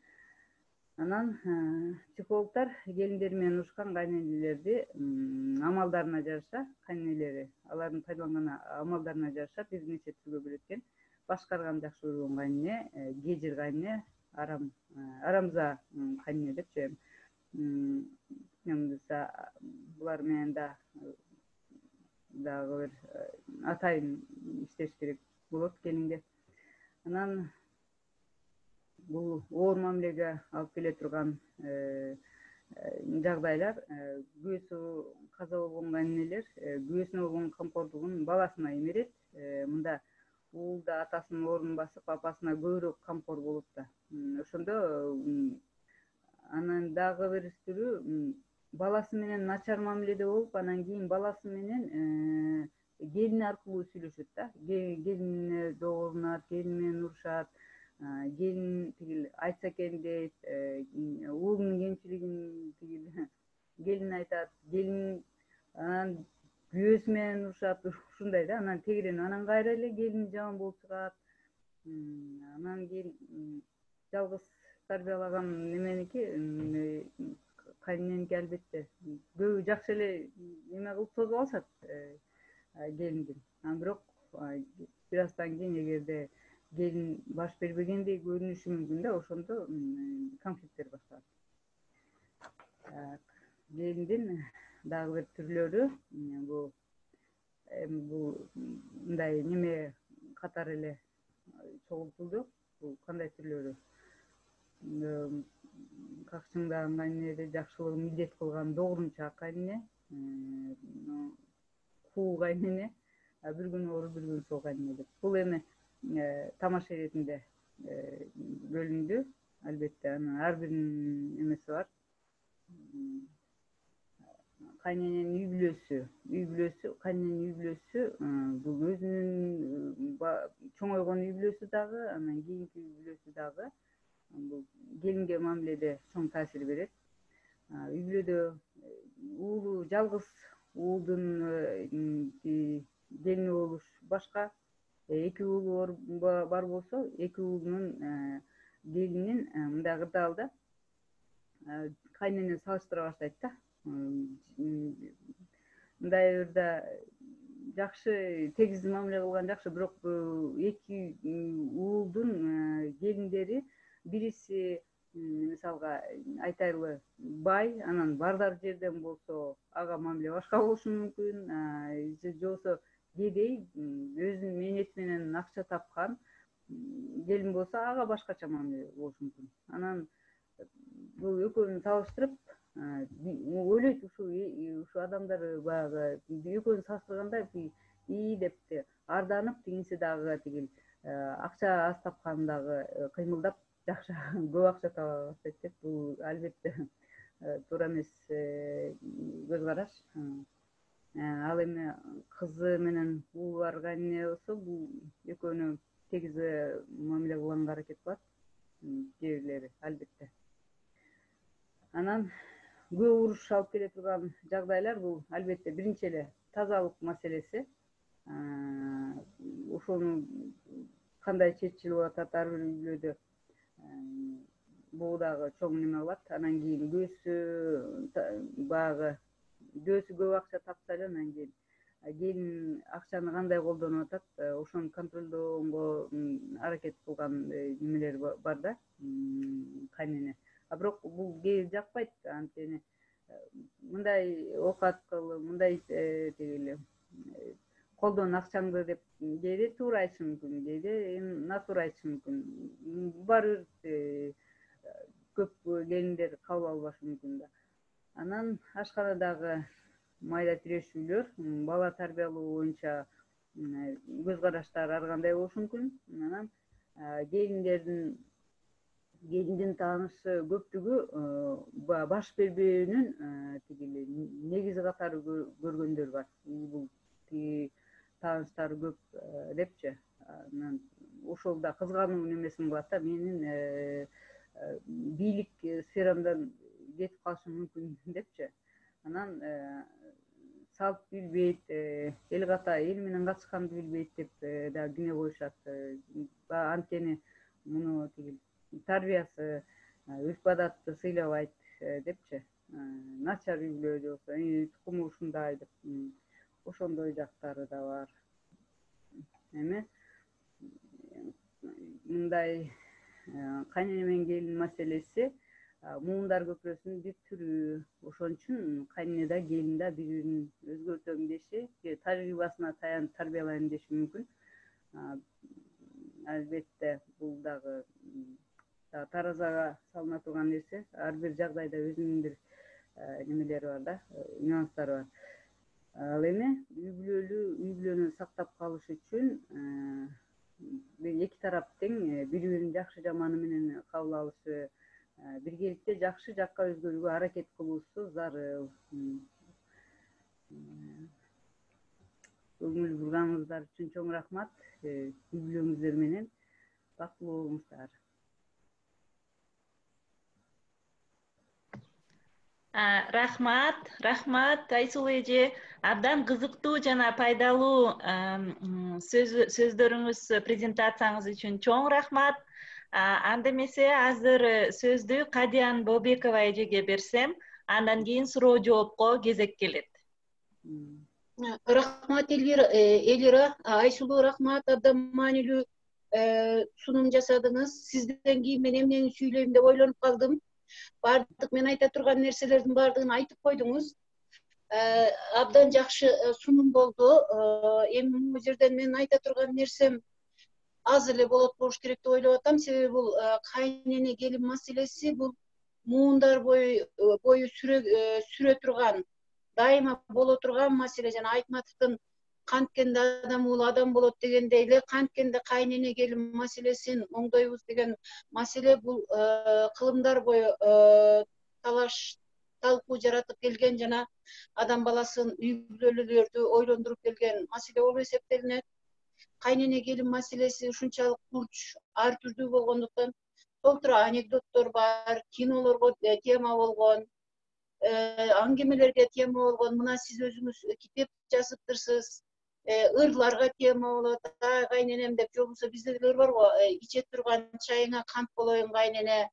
Анан психологдор келиндери менен урушкан кайненелерди амалдарына жараша, кайненелери алардын пайдаланган амалдарына жараша бир нече түргө бөлөт экен. Башкарган жакшы көргөн кайнене, кежир кайнене, арамза кайнене депчи. Булар менен дагы бир атайын иштеш керек болот келинге. Анан бул оор мамилеге алып келе турган жагдайлар, күйөөсү каза болгон кайненелер күйөөсүнө болгон камкордугун баласына эмерет. Мында уул да атасынын ордун басып, апасына көбүрөөк камкор болот да. Ошондо анан дагы бир түрү баласы менен начар мамиледе болуп, анан кийин баласы менен келини аркылуу сүйлөшөт да. Келинине догорунат, келини менен урушат. Келин тигил айтса экен дейт, уулунун кемчилигин тигил келин айтат, келин анан күйөөсү менен урушат, ушундай да. Анан тегерен анан кайра эле келин жаман болуп чыгат. Анан кийин жалгыз тарбиялаган неменики, кайнененики албетте көбү жакшы эле неме кылып тосуп алышат келиндин. Бирок бир аздан кийин эгерде келин баш бербегендей көрүнүш жүрүшү мүмкүн да, ошондо конфликттер башталат. Келиндин дагы бир түрлөрү бул мындай неме катары эле чогултулду. Бул кандай түрлөрү? Какчыңдаган кайнене, жакшылыгын милдет кылган догурунчак кайнене, куу кайнене, бир күн оор бир күн соо кайнене деп. Бул эми тамаша иретинде бөлүндү. Албетте анын ар биринин эмеси бар. Кайнененин үй бүлөсү, кайнененин үй бүлөсү бул өзүнүн чоңойгон үй бүлөсү дагы, анан кийинки үй бүлөсү дагы бул келинге мамиледе чоң таасир берет. Үй бүлөдө жалгыз уулдун келини болуш башка. Эки уулу бар болсо, эки уулунун келинин мындай кырдаалда кайнене салыштыра баштайт да. Мындай бирде жакшы тегиз мамиле кылган жакшы, бирок эки уулдун келиндери бириси мисалга айтайлы бай, анан бардар жерден болсо ага мамиле башка болушу мүмкүн, же болбосо кедей, өзүнүн мээнети менен акча тапкан келин болсо ага башкача мамиле болушу мүмкүн. Анан бул экөөнүн салыштырып ойлойт, ушу адамдар баягы экөөнү салыштырганда ии депти арданып, тигинси дагы тигил акча аз тапкан дагы кыймылдап жакшы көп акча таба баштайт деп. Бул албетте туура эмес көз караш. Ал эми кызы менен уулу бар кайнене болсо, бул экөөнү тегиз мамиле кылганга аракет кылат кээ бирлери, албетте. Анан көп уруш алып келе турган жагдайлар бул албетте биринчи эле тазалык маселеси. Ошону кандай чечилип атат ар бир үй бүлөдө, бул дагы чоң неме кылат. Анан кийин баягы дөсү көп акча тапса эле, анан кийин келин акчаны кандай колдонуп атат, ошону контролдоого аракет кылган немелер бар да, кайнене. Бирок бул кээ жакпайт. Анткени мындай оокат кыл, мындай тигил колдон акчаңды деп кээде туура айтышы мүмкүн, кээде натура айтышы мүмкүн. Баары бир көп келиндер кабыл албашы мүмкүн да. Анан ашканадагы майда тирешүүлөр, бала тарбиялоо боюнча көз караштар ар кандай болушу мүмкүн. Анан келиндин таанышы көптүгү баш бербөөнүн тигили негизи катары көргөндөр бар. Бул тааныштары көп депчи. Анан ошол да кызгануу немесин кылат да, менин бийлик сферамдан кетип калышым мүмкүн депчи. Анан салт билбейт, эл менен катышканды билбейт деп да күнөө коюшат. Анткени муну тигил тарбиясы, үрп адатты сыйлабайт депчи. Начар үй бүлө болсо, тукуму ушундай деп, ошондой жактары да бар. Эми мындай кайнене менен келин маселеси муундар көпүрөсүнүн бир түрү. Ошон үчүн кайнене да келин да бири-бирин өзгөртөм деши, тажрыйбасына таянып тарбиялайм деши мүмкүн. Албетте бул дагы таразага салына турган нерсе. Ар бир жагдайда өзүнүн бир немелери бар да, нюанстары бар. Ал эми үй бүлөнү сактап калыш үчүн эки тарап тең бири-бирин жакшы жаманы менен кабыл алышы, биргеликте жакшы жакка өзгөрүүгө аракет кылуусу зарыл. Көңүл бурганыңыздар үчүн чоң рахмат. Үй бүлөңүздөр менен бактылуу болуңуздар. Рахмат Айсулуу эже. Абдан кызыктуу жана пайдалуу сөздөрүңүз, презентацияңыз үчүн чоң рахмат. Анда эмесе азыр сөздү Кадиян Бобекова эжеге берсем, андан кийин суроо жоопко кезек келет. Рахмат Элира, Айсулуу рахмат, абдан маанилүү sunum жасадыңыз. Сизден кийин мен эмнени сүйлөйм деп ойлонуп калдым. Бардык мен айта турган нерселердин бардыгын айтып койдуңуз. Абдан жакшы sunum болду. Эми бул жерден мен айта турган нерсем аз эле болуш керек деп ойлоп атам. Себеби бул кайнене келин маселеси бул муундар бою сүрө турган, дайыма боло турган маселе. Жана Айтматовдун канткенде адам уул адам болот дегендей эле канткенде кайнене келин маселесин оңдойбуз деген маселе бул кылымдар бою талаш талкуу жаратып келген жана адам баласын үй бүлөлөрдү ойлондуруп келген маселе болуп эсептелинет. Кайнене келин маселеси ушунчалык бурч ар түрдүү болгондуктан сол тура анекдоттор бар, кинолорго тема болгон, аңгемелерге тема болгон. Мына сиз өзүңүз китеп жазыптырсыз, ырларга тема болот. Кайненем деп, же болбосо биздегилер барго, иче турган чайыңа кант болоюн кайнене,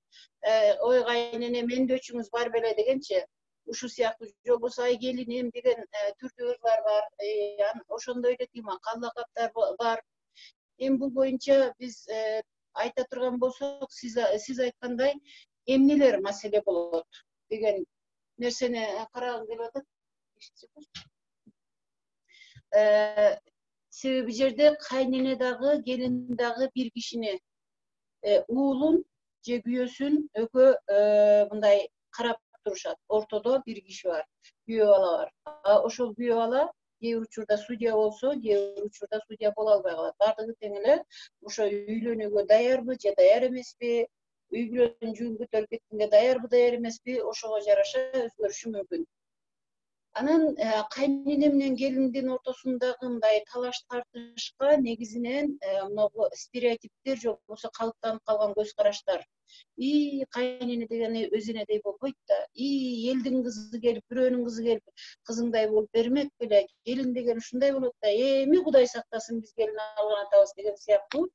ой кайнене мендөөчүңүз бар беле дегенчи. Ушул сыяктуу, же болбосо ай келиним деген түрдүү ырлар бар. Ошондой эле каллакаптар бар. Эми бул боюнча биз айта турган болсок, сиз айткандай эмнелер маселе болот деген нерсени карагым келип атат. Себеби жерде кайнене дагы, келин дагы бир кишини, уулун же күйөөсүн экөө мындай карап турушат. Ортодо бир киши бар, күйөө бала бар. Ошол күйөө бала кээ бир учурда судья болсо, кээ бир учурда судья боло албай калат. Бардыгы тең эле ошо үйлөнүүгө даярбы же даяр эмеспи, үй бүлөнүн жүгүн көтөрүп кеткенге даярбы, даяр эмеспи, ошого жараша өзгөрүшү мүмкүн. Анан кайнене менен келиндин ортосундагы мындай талаш тартышка негизинен могу стереотиптер же болбосо калыптанып калган көз караштар. Кайнене деген өзүнөдөй болбойт да. Элдин кызы келип, бирөөнүн кызы келип, кызыңдай болуп бермек беле. Келин деген ушундай болот да. Эми Кудай сактасын, биз келин алган атабыз деген сыяктуу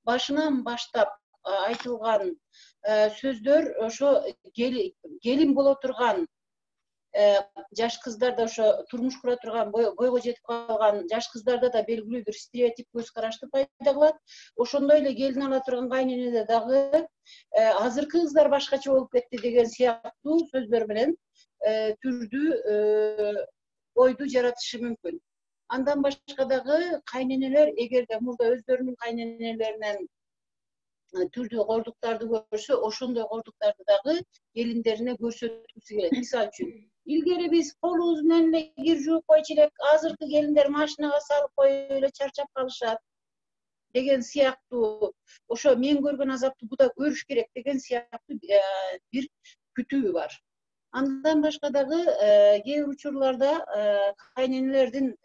башынан баштап айтылган сөздөр ошо келин боло турган жаш кыздарда, ошо турмуш кура турган, бойго жетип калган жаш кыздарда да белгилүү бир стереотип көз карашты пайда кылат. Ошондой эле келин ала турган кайненеде дагы азыркы кыздар башкача болуп кетти деген сыяктуу сөздөр менен түрдүү ойду жаратышы мүмкүн. Андан башка дагы кайненелер эгерде мурда өздөрүнүн кайненелеринен түрдүү кордуктарды көрсө, ошондой кордуктарды дагы келиндерине көрсөткүсү келет. Мисалы үчүн, илгери биз колубуз менен эле кир жууп койчу элек, азыркы келиндер машинага салып коюп эле чарчап калышат деген сыяктуу, ошо мен көргөн азапты бу да көрүш керек деген сыяктуу бир күтүү бар. Андан башка дагы кээ бир учурларда кайненелердин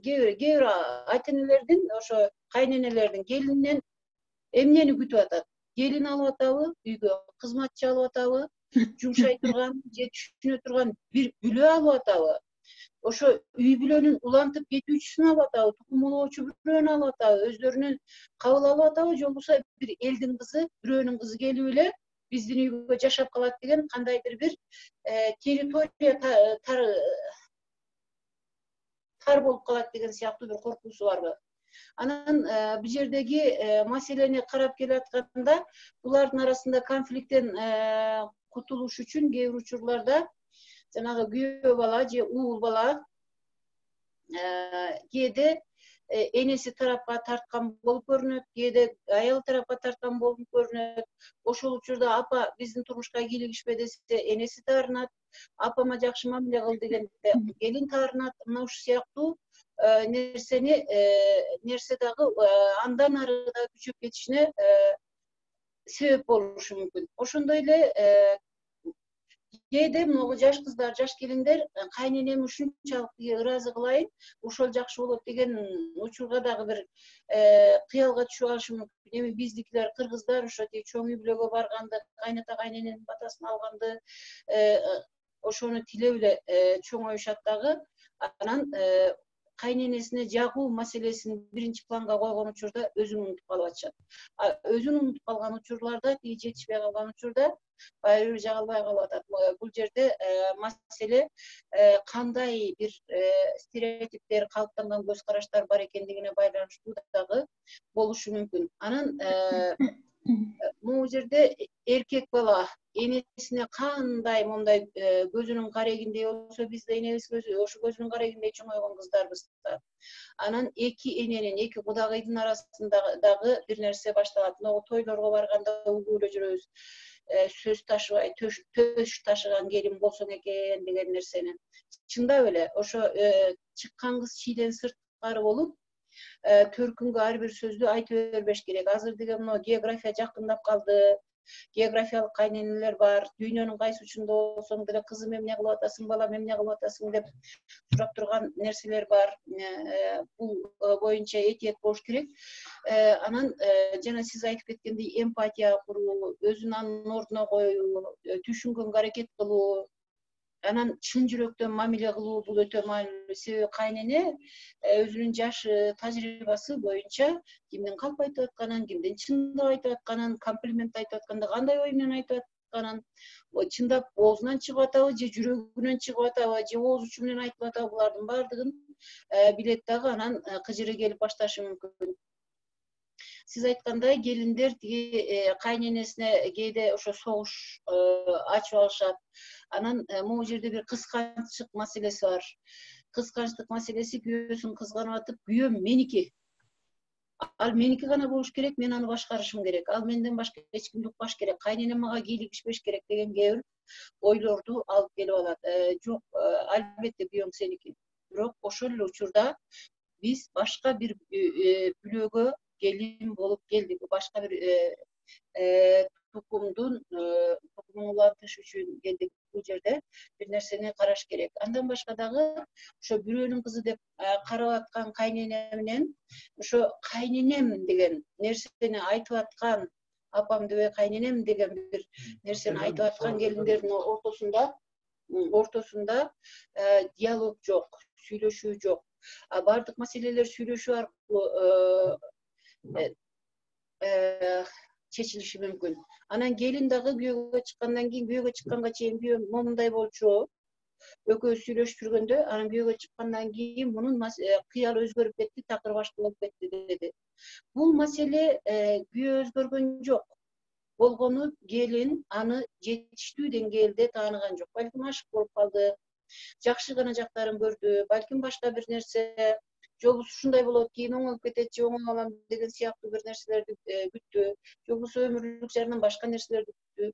кээ бир ата-энелердин, ошо кайненелердин келининен эмнени күтүп атат? Келин алып атабы, үйгө кызматчы алып атабы, жумшай турган же түшүнө турган бир бүлө алып атабы? Ошо үй бүлөнүн улантып кетүүчүсүн алып атабы, тукумулоочу бирөөнү алып атабы, өздөрүнөн кабыл алып атабы, же болбосо бир элдин кызы, бирөөнүн кызы келип эле биздин үйгө жашап калат деген кандайдыр бир территория тар болуп калат деген сыяктуу бир коркуусу барбы? Анан бул жердеги маселени карап келатканда, булардын арасында конфликттен кутулуш үчүн кээ бир учурларда жанагы күйөө бала же уул бала кээде энеси тарапка тарткан болуп көрүнөт, кээде аял тарапка тарткан болуп көрүнөт. Ошол учурда апа биздин турмушка кийлигишпе десе, энеси таарынат. Апама жакшы мамиле кыл дегенде келин таарынат. Мына ушул сыяктуу нерсе дагы андан ары да күчөп кетишине себеп болушу мүмкүн. Ошондой эле кээде могу жаш кыздар, жаш келиндер кайненеми ушунчалык ыраазы кылайын, ошол жакшы болот деген учурга дагы бир кыялга түшүп алышы мүмкүн. Эми биздикилер кыргыздар ошо чоң үй бүлөгө барганды, кайната кайнененин батасын алганды ошону тилеп эле чоңоюшат дагы. Анан кайненесине жагуу маселесин биринчи планга койгон учурда өзүн унутуп калып атышат. Өзүн унутуп калган учурларда, тиги жетишпей калган учурда баары бир жага албай калып атат. Бул жерде маселе кандай бир стереотиптер, калыптанган көз караштар бар экендигине байланыштуу дагы болушу мүмкүн. Анан могу жерде эркек бала энесине кандай момундай көзүнүн карегиндей болсо, биз да энебиз ошо көзүнүн карегиндей чоңойгон кыздарбыз да. Анан эки эненин, эки кудагыйдын арасында дагы бир нерсе башталат. Могу тойлорго барганда угуп эле жүрөбүз. Сөз ташыбай, төш ташыган келин болсоң экен деген нерсени. Чындап эле ошо чыккан кыз чийден сырткары болуп, төркүнгө ар бир сөздү айтып бербеш керек. Азыр деген мына география жакындап калды. Географиялык кайненелер бар. Дүйнөнүн кайсы учунда болсоң деле кызым эмне кылып атасың, балам эмне кылып атасың деп сурап турган нерселер бар. Бул боюнча этиет болуш керек. Анан жана сиз айтып кеткендей эмпатия куруу, өзүн анын ордуна коюу, түшүнгөнгө аракет кылуу, анан чын жүрөктөн мамиле кылуу бул өтө маанилүү. Себеби кайнене өзүнүн жашы, тажрыйбасы боюнча кимдин калп айтып атканын, кимдин чындап айтып атканын, комплимент айтып атканда кандай ой менен айтып атканын, чындап оозунан чыгып атабы же жүрөгүнөн чыгып атабы же ооз учу менен айтып атабы, булардын баардыгын билет дагы, анан кыжыры келип башташы мүмкүн. Сиз айткандай келиндер тиги кайненесине кээде ошо согуш ачып алышат. Анан могу жерде бир кысканчтык маселеси бар. Кысканчтык маселеси, күйөөсүн кызганып атып, күйөөм меники. Ал меники гана болуш керек, мен аны башкарышым керек. Ал менден башка эч кимди укпаш керек. Кайненем мага кийлигишпеш керек деген кээ бир ойлорду алып келип алат. Жок, албетте күйөөң сеники. Бирок ошол эле учурда биз башка бир бүлөгө келин болуп келдик. Башка бир тукумдун улантыш үчүн келдик. Бул жерде бир нерсени караш керек. Андан башка дагы ошо бирөөнүн кызы деп карап аткан кайнене менен ошо кайненем деген нерсени айтып аткан, апам дебей кайненем деген бир нерсени айтып аткан келиндердин ортосунда диалог жок, сүйлөшүү жок. Бардык маселелер сүйлөшүү аркылуу чечилиши мүмкүн. Анан келин дагы күйөөгө чыккандан кийин, күйөөгө чыкканга чейин күйөөм момундай болчу, экөөбүз сүйлөшүп жүргөндө, анан күйөөгө чыккандан кийин мунун кыялы өзгөрүп кетти, такыр башка болуп кетти деди. Бул маселе күйөө өзгөргөн жок. Болгону келин аны жетиштүү деңгээлде тааныган жок. Балким ашык болуп калды, жакшы гана жактарын көрдү, балким башка бир нерсе, же болбосо ушундай болот, кийин оңоюп кетет же оңой калам деген сыяктуу бир нерселерди күттү, же болбосо өмүрлүк жарынан башка нерселерди күттү.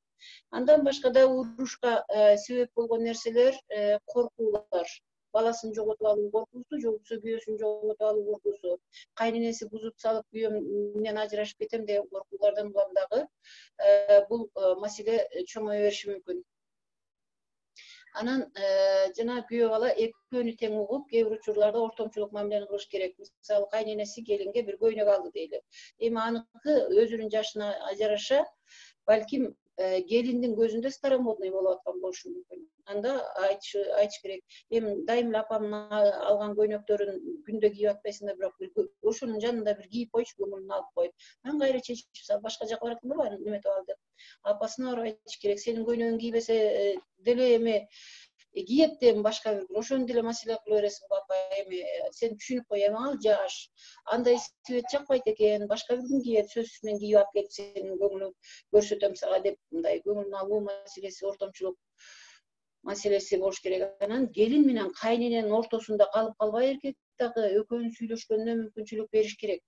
Андан башка да урушка себеп болгон нерселер коркуулар. Баласын жоготуп алуу коркуусу, же болбосо күйөөсүн жоготуп алуу коркуусу, кайненеси бузуп салып күйөөм менен ажырашып кетем деген коркуулардан улам дагы бул маселе чоңое бериши мүмкүн. Анан жана күйөө бала экөөнү тең угуп, кээ бир учурларда ортомчулук мамилени кылыш керек. Мисалы кайненеси келинге бир көйнөк алды дейли. Эми аныкы өзүнүн жашына жараша балким келиндин көзүндө старомодный болуп аткан болушу мүмкүн. Анда айтыш керек. Эми дайым эле апамдын алган көйнөктөрүн күндө кийип атпайсың да, бирок ошонун жанында бир кийип койчу, көңүлүн алып кой. Анан кайра чечип сал, башка жака баратсың да, неметип ал деп. Апасына барып айтыш керек. Сенин көйнөгүң кийбесе деле эми кийет да, эми башка бир ошону деле маселе кыла бересиң го апа, эми сен түшүнүп кой, эми ал жаш. Андай свет жакпайт экен, башка бир күн кийет, сөзсүз мен кийип алып келип сенин көңүлүң көрсөтөм сага деп, мындай көңүлүн алуу маселеси, ортомчулук маселеси болуш керек. Анан келин менен кайнененин ортосунда калып калбай, эркек дагы экөөнүн сүйлөшкөнүнө мүмкүнчүлүк бериш керек.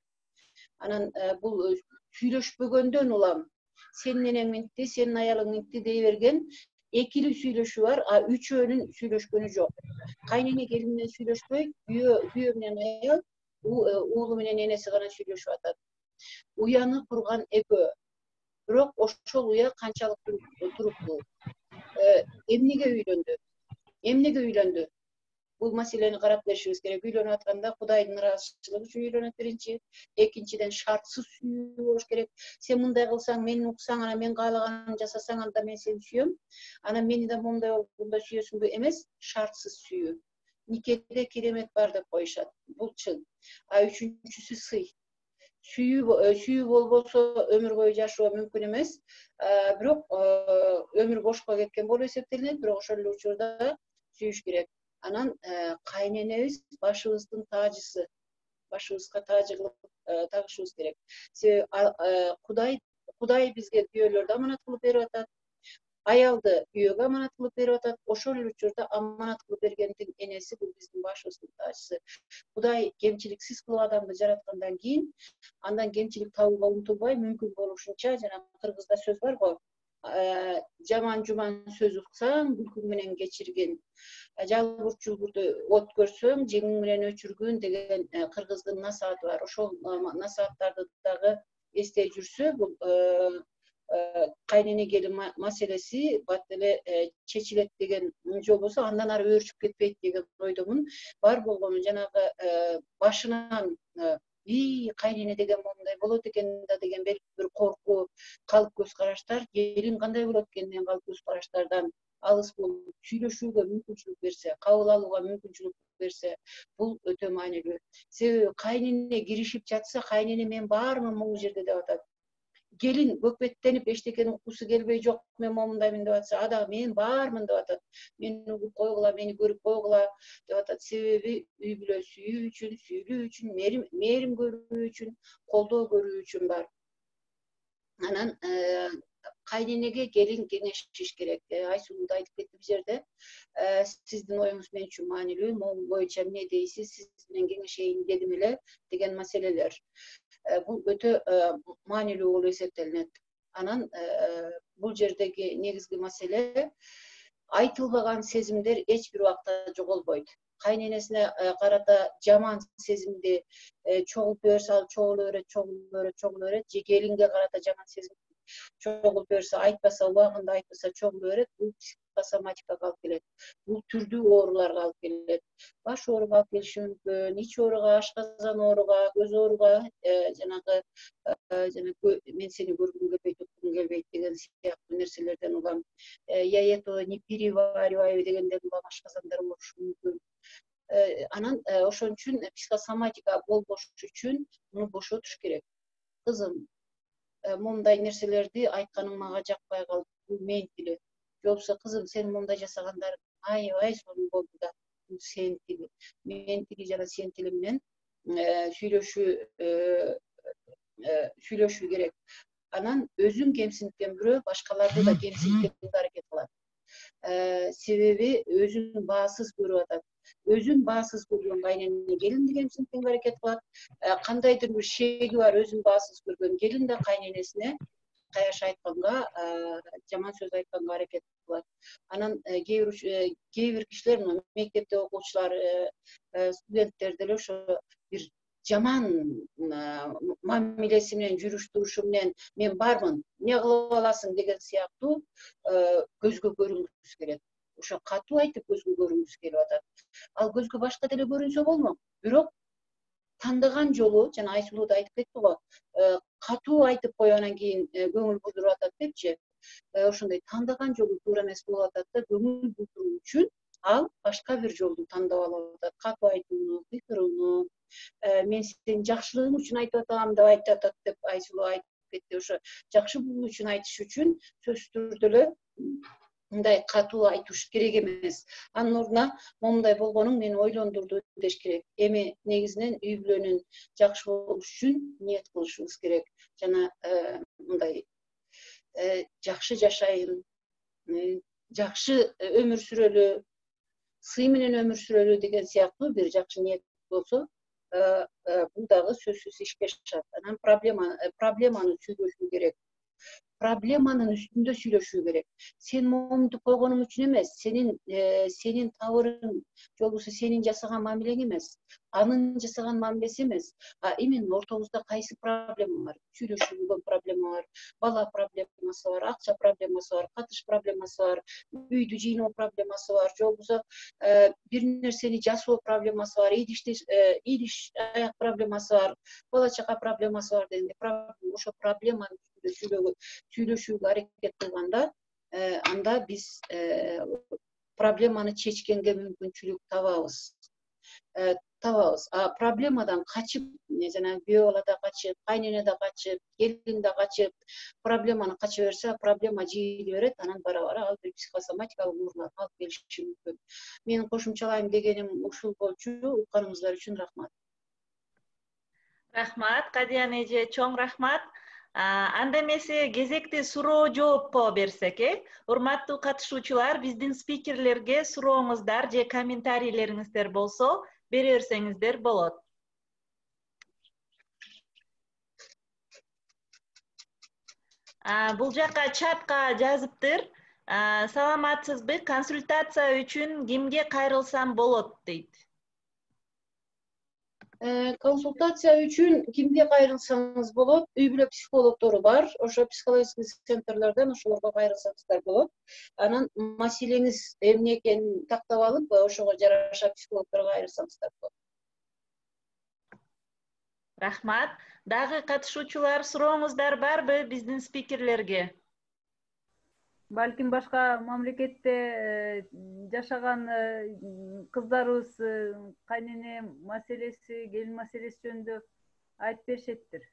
Анан бул сүйлөшпөгөндөн улам сенин энең минтти, сенин аялың минтти дей берген экилүү сүйлөшүү бар, үчөөнүн сүйлөшкөнү жок. Кайнене келин менен сүйлөшпөйт, күйөө менен аял, уулу менен энеси гана сүйлөшүп атат. Уяны курган экөө. Бирок ошол уя канчалык туруктуу? Эмнеге үйлөндү? Бул маселени карап беришибиз керек. Үйлөнүп атканда Кудайдын ыраазычылыгы үчүн үйлөнөт биринчи. Экинчиден шартсыз сүйүү болуш керек. Сен мындай кылсаң, мени уксаң, анан мен каалаганымды жасасаң, анда мен сени сүйөм. Анан мени да момундай болгондо сүйөсүңбү? Эмес, шартсыз сүйүү. Nikede keremet var dep koyuşat. Bul çın. Üçüncüsü sый. Сүйүү болбосо өмүр бою жашоо мүмкүн эмес. Бирок өмүр бошко кеткен болуп эсептелинет, бирок ошол эле учурда сүйүш керек. Анан кайненебиз башыбыздын таажысы. Башыбызга таажы кылып тагышыбыз керек. Себеби Кудай бизге күйөөлөрдү аманат кылып берип атат. Аялды күйөөгө аманат кылып берип атат. Ошол эле учурда аманат кылып бергендин энеси бул биздин башыбыздын таажысы. Кудай кемчиликсиз кылып адамды жараткандан кийин, андан кемчилик табууга умтулбай, мүмкүн болушунча, жана кыргызда сөз бар го, жаман жуман сөз уксаң, күлкүң менен кечиргин, жалбырт жулбурду от көрсөң, жеңиң менен өчүргүн деген кыргыздын насааты бар. Ошол насааттарды дагы эстей жүрсө, бул кайнене келин маселеси бат эле чечилет деген жобосу андан ары өөрчүп кетпейт деген ойдомун. Бар болгону жанагы башынан кайнене деген момундай болот экен да деген белгилүү бир коркуу, калп көз караштар, келин кандай болот экен деген калп көз караштардан алыс болуп, сүйлөшүүгө мүмкүнчүлүк берсе, кабыл алууга мүмкүнчүлүк берсе, бул өтө маанилүү. Себеби кайнене киришип жатса, кайнене мен баармын могу жерде деп атат. Gelin gökbеттенип эчтекени уккусу келбей, жок мен момундаймын деп атса, ада мен баармын деп атат. Мени угуп койгула, мени көрүп койгула деп атат. Себеби үй бүлө сүйүү үчүн, сүйлөө үчүн, мээрим көрүү үчүн, колдоо көрүү үчүн бар. Анан кайненеге келин кеңешиш керек. Айсулуу да айтып кетти бул жерде. Сиздин оюңуз мен үчүн маанилүү, могу боюнча эмне дейсиз, сиз менен кеңешейин дедим эле деген маселелер. Бул өтө маанилүү болуп эсептелинет. Анан бул жердеги негизги маселе айтылбаган сезимдер эч бир убакта жоголбойт. Кайненесине карата жаман сезимди чогултуп берсе, ал чогулуп берет, же келинге карата жаман сезим чогултуп берсе, айтпаса, убагында айтпаса чогулуп берет. Бул психосоматикага алып келет. Бул түрдүү ооруларга алып келет. Баш ооруга алып келиши мүмкүн, ич ооруга, ашказан ооруга, көз ооруга, жанагы мен сени көргүм келбейт, өткүм келбейт деген сыяктуу нерселерден улам. Я это не перевариваю дегенден улам ашказандар оорушу мүмкүн. Анан ошон үчүн психосоматика болбош үчүн муну бошотуш керек. Кызым, момундай нерселерди айтканың мага жакпай калды, бул мен тили. Жоксо кызым, сен момундай жасагандарың аябай сонун болду да, бул сен тили. Мен тили жана сен тили менен сүйлөшүү керек. Анан өзүң кемсинткен бирөө башкаларды да кемсинткенге аракет кылат. Себеби өзүн баасыз көрүп атат. Өзүн баасыз көргөн кайнене келинди кемсинткенге аракет кылат. Кандайдыр бир шеги бар өзүн баасыз көргөн келин да кайненесине каяш айтканга, жаман сөз айтканга аракет кылат. Анан кээ бир кишилер, мектепте окуучулар, студенттер деле ошо бир жаман мамилеси менен, жүрүш турушу менен мен бармын, эмне кылып аласың деген сыяктуу көзгө көрүнгүсү келет. Ошо катуу айтып көзгө көрүнгүсү келип атат. Ал көзгө башка деле көрүнсө болмок. Бирок тандаган жолу, жана Айсулуу да айтып кетти го, катуу айтып коюп анан кийин көңүл бурдуруп атат депчи. Ошондой тандаган жолу туура эмес болуп атат да, көңүл бурдуруу үчүн ал башка бир жолду тандап алып атат. Катуу айтууну, кыйкырууну, мен сенин жакшылыгың үчүн айтып атам деп айтып атат деп Айсулуу айтып кетти. Ошо жакшы болуу үчүн айтыш үчүн сөзсүз түрдө эле мындай катуу айтыш керек эмес. Анын ордуна момундай болгонуң мени ойлондурду деш керек. Эми негизинен үй бүлөнүн жакшы болуш үчүн ниет кылышыбыз керек. Жана мындай жакшы жашайын, жакшы өмүр сүрөлү, сый менен өмүр сүрөлү деген сыяктуу бир жакшы ниет болсо, бул дагы сөзсүз ишке ашат. Анан проблеманы сүйлөшүү керек. Проблеманын үстүндө сүйлөшүү керек. Сен момунтуп койгонуң үчүн эмес, сенин табырың, же болбосо сенин жасаган мамилең эмес, анын жасаган мамилеси эмес. Именно ортобузда кайсы проблема бар? Сүйлөшүүгө проблема бар, бала проблемасы бар, акча проблемасы бар, катыш проблемасы бар, үйдү жыйноо проблемасы бар, же болбосо бир нерсени жасоо проблемасы бар, идиш аяк проблемасы бар, бала чака проблемасы бар дегенде, ошо проблеманы сүйлөшүүгө аракет кылганда, анда биз проблеманы чечкенге мүмкүнчүлүк табабыз. табабыз. Проблемадан качып, жана күйөө бала да качып, кайнене да качып, келин да качып, проблеманы кача берсе, проблема жийиле берет, анан бара бара ал бир психосоматикалык ооруларга алып келиши мүмкүн. Менин кошумчалайм дегеним ушул болчу. Укканыңыздар үчүн рахмат. Рахмат, Кадиян эже, чоң рахмат. Анда эмесе кезекти суроо жоопко берсек, урматтуу катышуучулар, биздин спикерлерге сурооңуздар же комментарийлериңиздер болсо бере берсеңиздер болот. Бул жака чатка жазыптыр. Саламатсызбы? Консультация үчүн кимге кайрылсам болот дейт. Консультация үчүн кимге кайрылсаңыз болот? Үй бүлө психологдору бар. Ошо психологический центрлерден ошолорго кайрылсаңыздар болот. Анан маселеңиз эмне экенин тактап алып, ошого жараша психологдорго кайрылсаңыздар болот. Рахмат. Дагы катышуучулар сурооңуздар барбы биздин спикерлерге? Балким башка мамлекетте жашаган кыздарыбыз кайнене маселеси, келин маселеси жөнүндө айтып беришеттир.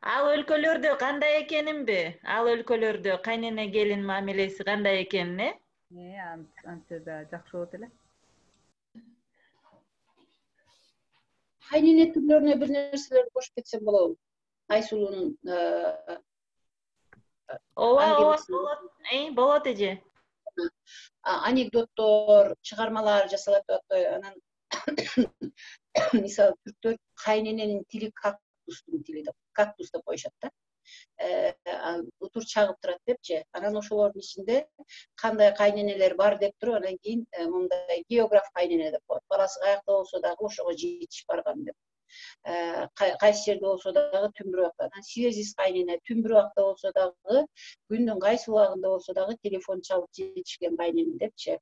Ал өлкөлөрдө кандай экенинби? Ал өлкөлөрдө кайнене келин мамилеси кандай экенин, Антса да жакшы болот эле. Кайнене түрлөрүнө бир нерселерди кошуп кетсем болобу? Айсулуунун Ооба, болот эже. Анекдоттор, чыгармалар жасалат деп атпайбы? Анан мисалы түрктөр кайнененин тили кактустун тили деп, кактус деп коюшат да. Утур чагып турат депчи. Анан ошолордун ичинде кандай кайненелер бар деп туруп, анан кийин мындай географ кайнене деп коет. Баласы каякта болсо дагы ошого жетишип барган деп. Кайсы жерде болсо дагы түн бир убакта. Анан связист кайнене түн бир убакта болсо дагы, күндүн кайсы убагында болсо дагы телефон чалып жетишкен кайнене депчи.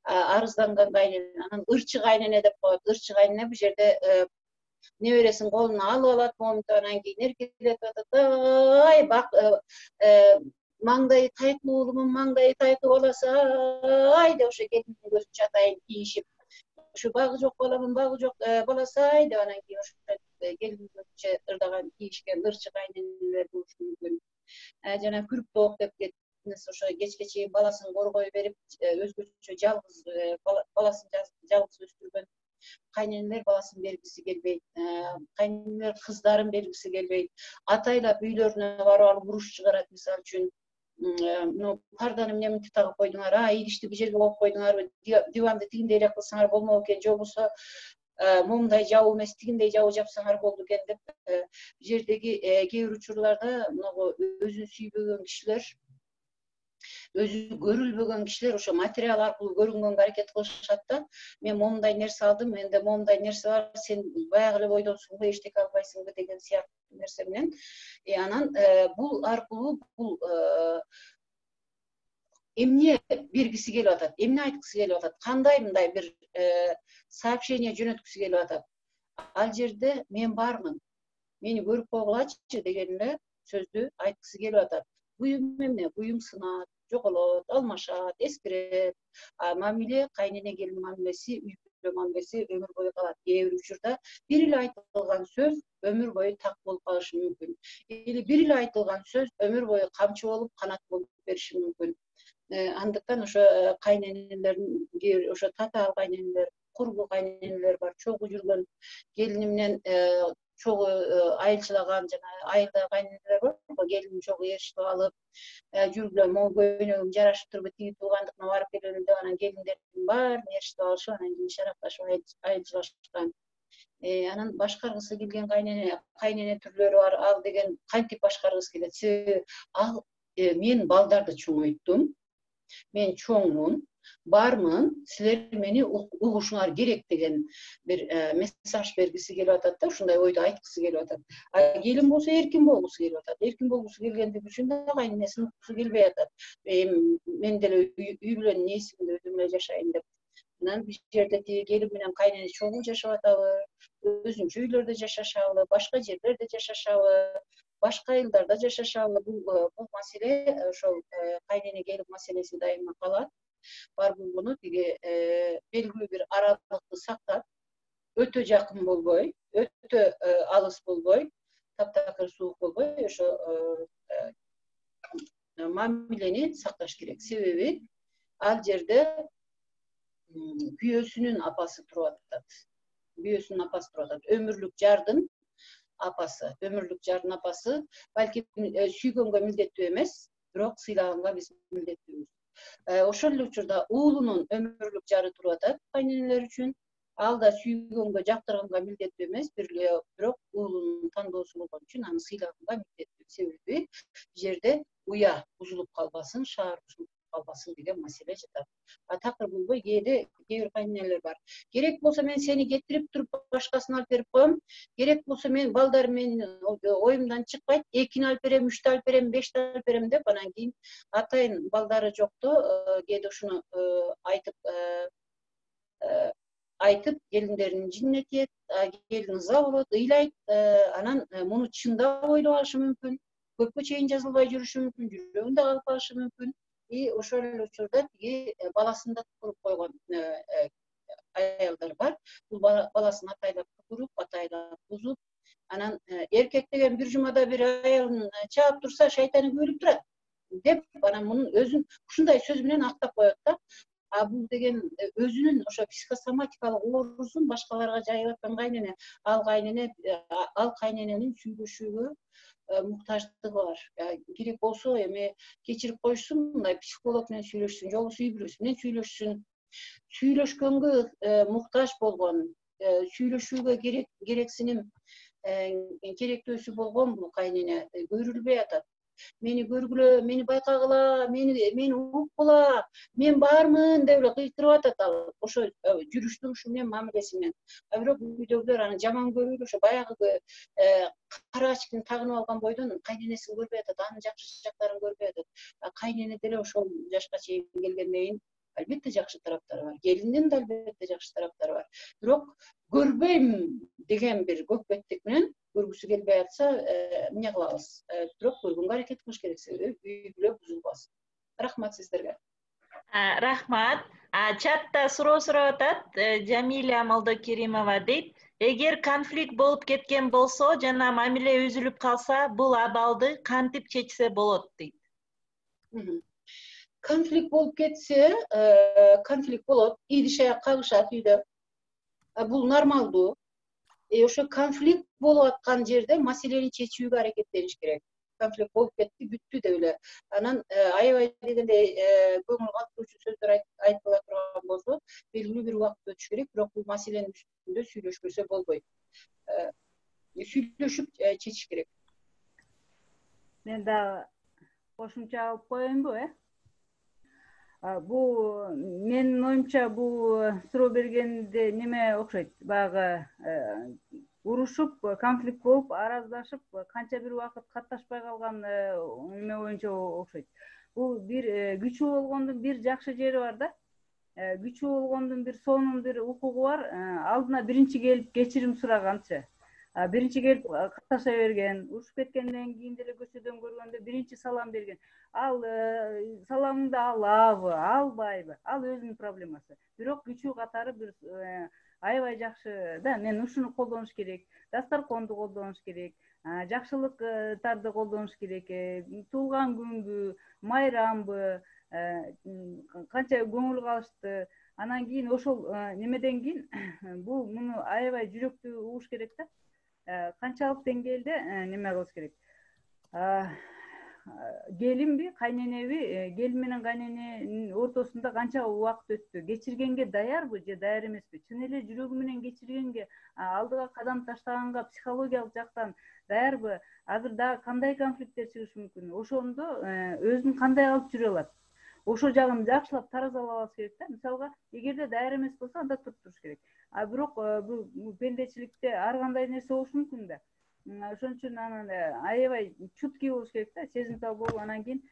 Арызданган кайнене, анан ырчы кайнене деп коет. Ырчы кайнене бул жерде небересин колуна алып алат, момунтип анан кийин эркелетип атат. Ай, маңдайы тайкылуумун, маңдайы тайкы баласы, ай деп ошо келиндин көзүн чатайын кийишип, ошо багы жок баламын, багы жок баласы, ай деп анан кийин ошо келиндин көзүнчө ырдаган кийишкен ырчы кайненелер болушу мүмкүн. Жана күрүктөк деп кеттиңиз, ошо кечке чейин баласын коргой берип, өзгөчө жалгыз баласын жалгыз өстүргөн кайненелер баласын бергиси келбейт, кайненелер кыздарын бергиси келбейт, атайлап үйлөрүнө барып алып уруш чыгарат. Мисалы үчүн, парданы эмне тагып койдуңар, идишти бул жерге коюп койдуңарбы, диванды тигиндей эле кылсаңар болмок экен, же болбосо момундай жабуу эмес, тигиндей жабуу жапсаңар болду экен деп, бул жердеги кээ бир учурларда могу өзүн сүйбөгөн кишилер, өзү көрүлбөгөн кишилер ошо материал аркылуу көрүнгөнгө аракет кылышат да. Мен момундай нерсе алдым, менде момундай нерсе бар, сен баягы эле бойдонсуңбу, эчтеке албайсыңбы деген сыяктуу нерсе менен. Анан бул аркылуу бул эмне бергиси келип атат, эмне айткысы келип атат, кандай мындай бир сообщение жөнөткүсү келип атат. Ал жерде мен бармын, мени көрүп койгулачы деген эле сөздү айткысы келип атат. Буюм эмне? Буюм сынат, жоголот, алмашат, эскирет. Мамиле, кайнене келин мамилеси, үй бүлө мамилеси өмүр бою калат. Кээ бир учурда бир эле айтылган сөз өмүр бою так болуп калышы мүмкүн. Или бир эле айтылган сөз өмүр бою камчы болуп, канат болуп бериши мүмкүн. Андыктан ошо кайненелердин, ошо татаал кайненелер, курбу кайненелер бар, чогуу жүргөн келини менен чогуу айылчылаган жана айылда кайненелер бар, келинин чогуу ээрчитип алып, жүргүлө, могу көйнөгүм жарашып турбу, тиги туугандыкына барып келелим деп, анан келиндердин баарын ээрчитип алышып, анан кийин шаракташып айылчылашкан. Анан башкаргысы келген кайнене түрлөрү бар. Ал деген кантип башкаргысы келет? Себеби ал мен балдарды чоңойттум, мен чоңмун, бармын, силер мени угушуңар керек деген бир мессаж бергиси келип атат да, ушундай ойду айткысы келип атат. Келин болсо эркин болгусу келип атат. Эркин болгусу келгендиги үчүн да кайненесин уккусу келбей атат. Мен деле үй бүлөнүн ээсимин өзүм эле жашайын деп. Анан бул жерде тиги келин менен кайнене чогуу жашап атабы, өзүнчө үйлөрдө жашашабы, башка жерлерде жашашабы, башка айылдарда жашашабы, бул маселе ошол кайнене келип маселеси дайыма калат. Бар болгону тиги белгилүү бир аралыкты сактап, өтө жакын болбой, өтө алыс болбой, таптакыр суук болбой, ошо мамилени сакташ керек. Себеби ал жерде күйөөсүнүн апасы туруп атат. Өмүрлүк жардын апасы, балким сүйгөнгө милдеттүү эмес, бирок сыйлаганга биз милдеттүүбүз. Ошол эле учурда уулунун өмүрлүк жары туруп атат кайненелер үчүн. Ал да сүйгөнгө, жактырганга милдеттүү эмес, бирок уулунун тандоосу болгон үчүн аны сыйлаганга милдеттүү. Себеби жерде уя бузулуп калбасын, шаар бузулуп калбасын деген маселе жатат. Такыр болбой кээ бир кайненелер бар. Керек болсо мен сени кетирип туруп башкасын алып берип коем. Керек болсо мен балдарым менин оюмдан чыкпайт, 2-ни алып берем, 3-тү алып берем, 5-ти алып берем деп анан кийин атайын балдары жокто кээде ушуну айтып келиндеринин жинине тиет, келин ыза болот, ыйлайт, анан муну чындап ойлоп алышы мүмкүн, көпкө чейин жазылбай жүрүшү мүмкүн, жүрөгүндө калып калышы мүмкүн. Ошол эле учурда тиги баласын да туруп койгон аялдар бар. Бул баласын атайлап туруп, атайлап бузуп, анан эркек деген бир жумада бир аялын чаап турса, шайтаны күбөлүп турат деп, анан мунун өзүн ушундай сөз менен актап коет да. Бул деген өзүнүн ошо психосоматикалык оорусун башкаларга жайып аткан кайнене. Ал кайнененин сүйлөшүүгө муктаждыгы бар. Керек болсо эми кечирип коюшсун, мындай психолог менен сүйлөшсүн, жолбосо үй бүлөсү менен сүйлөшсүн. Сүйлөшкөнгө муктаж болгон, сүйлөшүүгө керексиним керектөөсү болгон бул кайнене көрүлбөй атат. Мени көргүлө, мени байкагыла, мени уккула, мен бармын деп эле кыйкырып атат ал. Ошо жүрүш турушу менен, мамилеси менен. Бирок үйдөгүлөр аны жаман көрүп, ошо баягы кара ачкыны тагынып алган бойдон кайненесин көрбөй атат, анын жакшы жактарын көрбөй атат. Кайнене деле ошол жашка чейин келгенден кийин албетте жакшы тараптары бар. Келиндин да албетте жакшы тараптары бар. Бирок көрбөйм деген бир көкбеттик менен көргүсү келбей атса, эмне кылабыз? Бирок көргөнгө аракет кылыш керек, себеби үй бүлө бузулбасын. Рахмат сиздерге. Рахмат. Чатта суроо сурап атат. Жамиля Молдокеримова дейт: эгер конфликт болуп кеткен болсо жана мамиле үзүлүп калса, бул абалды кантип чечсе болот дейт. Конфликт болуп кетсе, конфликт болот, идиш-аяк кагышат үйдө. Бул нормалдуу. Ошо конфликт болуп аткан жерде маселени чечүүгө аракеттениш керек. Конфликт болуп кетти, бүттү деп эле. Анан аябай дегенде көңүл калтыруучу сөздөр айтыла турган болсо, белгилүү бир убакыт өтүш керек, бирок бул маселенин үстүндө сүйлөшпөсө болбойт. Сүйлөшүп чечиш керек. Мен дагы кошумча алып коеюнбу, Бул менин оюмча бул суроо бергенде неме окшойт. Баягы урушуп, конфликт болуп, араздашып, канча бир убакыт катташпай калган неме боюнча окшойт. Бул бир күчүү болгондун бир жакшы жери бар да. Күчүү болгондун бир сонун бир укугу бар. Алдына биринчи келип кечирим сураганчы. Биринчи келип катташа берген, урушуп кеткенден кийин деле көчөдөн көргөндө биринчи салам берген. Ал саламыңды алабы, албайбы? Ал өзүнүн проблемасы. Бирок күчүү катары бир аябай жакшы да. Мен ушуну колдонуш керек, дасторконду колдонуш керек, жакшылыктарды колдонуш керек, туулган күнгү, майрамбы, канча көңүл калышты. Анан кийин ошол немеден кийин муну аябай жүрөктүү угуш керек да. Канчалык деңгээлде неме кылыш керек? Келинби, кайненеби, келин менен кайнененин ортосунда канча убакыт өттү? Кечиргенге даярбы же даяр эмеспи? Чын эле жүрөгү менен кечиргенге, алдыга кадам таштаганга психологиялык жактан даярбы? Азыр дагы кандай конфликттер чыгышы мүмкүн? Ошондо өзүн кандай алып жүрө алат? Ошол жагын жакшылап таразалап алыш керек да. Мисалга, эгерде даяр эмес болсо, анда туруп туруш керек. Бирок бул пендечиликте ар кандай нерсе болушу мүмкүн да. Ошон үчүн анан аябай чуткий болуш керек да, сезимтал болуп, анан кийин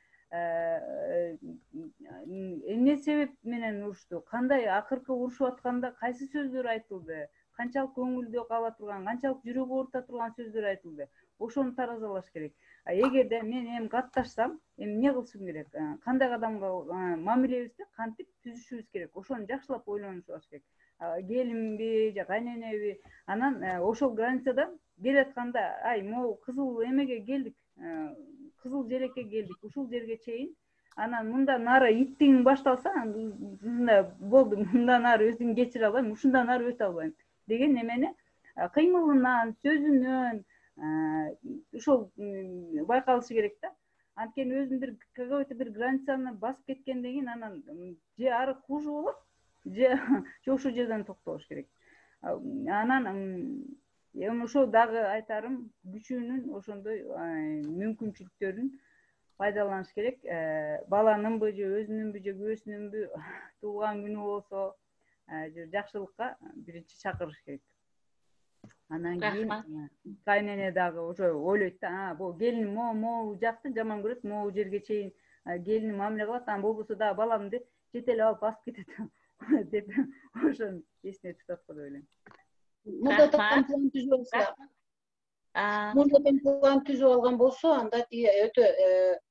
эмне себеп менен урушту, кандай акыркы урушуп атканда кайсы сөздөр айтылды, канчалык көңүлдө кала турган, канчалык жүрөгү оорута турган сөздөр айтылды. ошону таразалаш керек. Эгерде мен эми катташсам, эми эмне кылышым керек? Кандай адамга мамилебизди кантип түзүшүбүз керек? Ошону жакшылап ойлонушубуз керек. Келинби же кайненеби? Анан ошол границадан келатканда, ай, могу кызыл эмеге келдик, кызыл желекке келдик, ушул жерге чейин. Анан мындан нары иттигиң башталса, ушундай болду, мындан ары өзүңдү кечире албайм, ушундан ары өтө албайм деген эмени кыймылынан, сөзүнөн ошол байкалышы керек да. Анткени өзүң бир какой-то бир границаны басып кеткенден кийин анан же ары хуже болот, же ошол жерден токтолуш керек. Анан эми ошол дагы айтарым, күчүнүн ошондой мүмкүнчүлүктөрүн пайдаланыш керек. Баланынбы же өзүнүнбү же күйөөсүнүнбү туулган күнү болсо жакшылыкка биринчи чакырыш керек. Анан кийин кайнене дагы ошо ойлойт да, бул келиним могу жакты жаман көрөт, могу жерге чейин келини мамиле кылат, анан болбосо дагы баламды жетелеп алып басып кетет деп ошону эсине тутат го деп ойлойм. Мурда план түзүп алса, план түзүп алган болсо, анда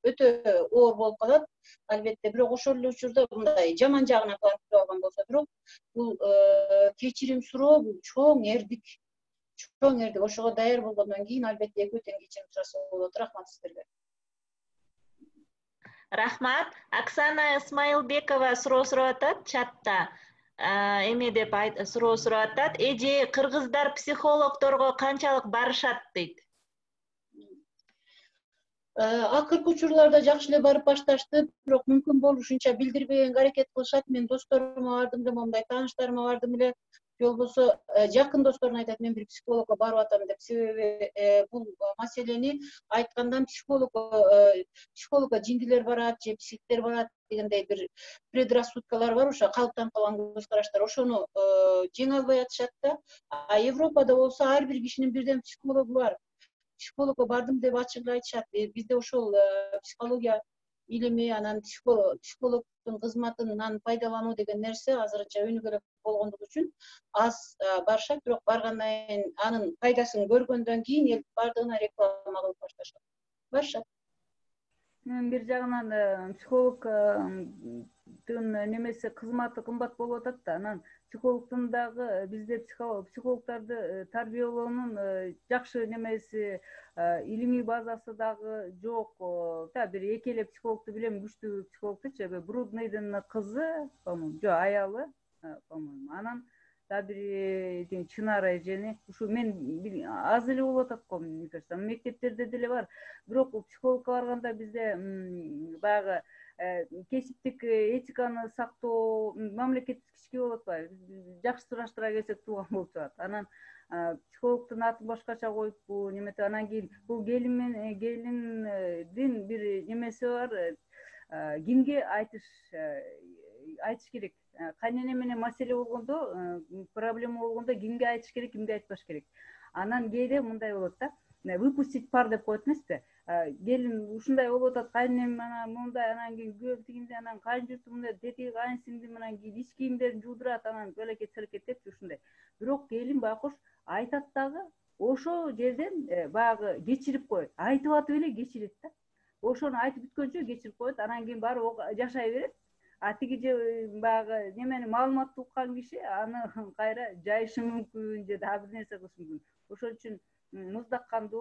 өтө оор болуп калат. Албетте, бирок ошол эле учурда мындай жаман жагына план түзүп алган болсо, бирок бул кечирим суроо, бул чоң эрдик. Ошого даяр болгондон кийин албетте экөө тең кечирим сураса болот. Рахмат сиздерге. Рахмат. Оксана Исмаилбекова суроо сурап атат чатта. Эме деп суроо сурап атат. Эже кыргыздар психологдорго канчалык барышат дейт. Акыркы учурларда жакшы эле барып башташты, бирок мүмкүн болушунча билдирбегенге аракет кылышат. Мен досторума бардым эле, момундай тааныштарыма бардым эле. Же болбосо жакын досторуна айтат, мен бир психологко барып атам деп. Себеби бул маселени айткандан психологко жиндилер барат же психтер барат дегендей бир предрассудкалар бар, ошо калыптанып калган көз караштар. Ошону жеңе албай атышат да. А Европада болсо ар бир кишинин бирден психологу бар. Психологко бардым деп ачык эле айтышат. Бизде ошол психология илими, анан психологдун кызматынан пайдалануу деген нерсе азырынча өнүгө болгондугу үчүн аз барышат, бирок баргандан кийин анын пайдасын көргөндөн кийин эл бардыгына реклама кылып башташат. Барышат. Мен бир жагынан психологдун немеси кызматы кымбат болуп атат да, анан психологдун дагы бизде психологдорду тарбиялоонун жакшы немеси, илимий базасы дагы жок. Бир эки эле психологду билем, күчтүү психологдучу, Брудныйдын кызы, по-моему, жок, аялы, по-моему. Анан да бир Чынара эжени, ушу мен аз эле болуп атат го, мне кажется. Мектептерде деле бар. Бирок психологко барганда бизде баягы кесиптик этиканы сактоо, мамлекеттик ишке болуп атпайбы? Жакшы сураштыра келсек тууган болуп чыгат. Анан психологдун атын башкача коюппу, неметип, анан кийин бул келиндин бир немеси бар, кимге айтыш керек. Кайнене менен маселе болгондо, проблема болгондо кимге айтыш керек, кимге айтпаш керек. Анан кээде мындай болот да, выпустить пар деп коет эмеспи? Келин ушундай болуп атат, кайненем анан мындай, анан кийин күйөөм тигиндей, анан кайынжуртум мындай, тетиги кайынсиңдим, анан кийин ич кийимдерин жуудурат, анан бөлекет селекет депчи ушундай. Бирок келин байкуш айтат дагы, ошол жерден баягы кечирип коет. Айтып атып эле кечирет да. Ошону айтып бүткөнчө кечирип коет, анан кийин барып жашай берет. Тиги же баягы немени маалыматты уккан киши аны кайра жайышы мүмкүн же дагы бир нерсе кылышы мүмкүн. Ошол үчүн муздакканду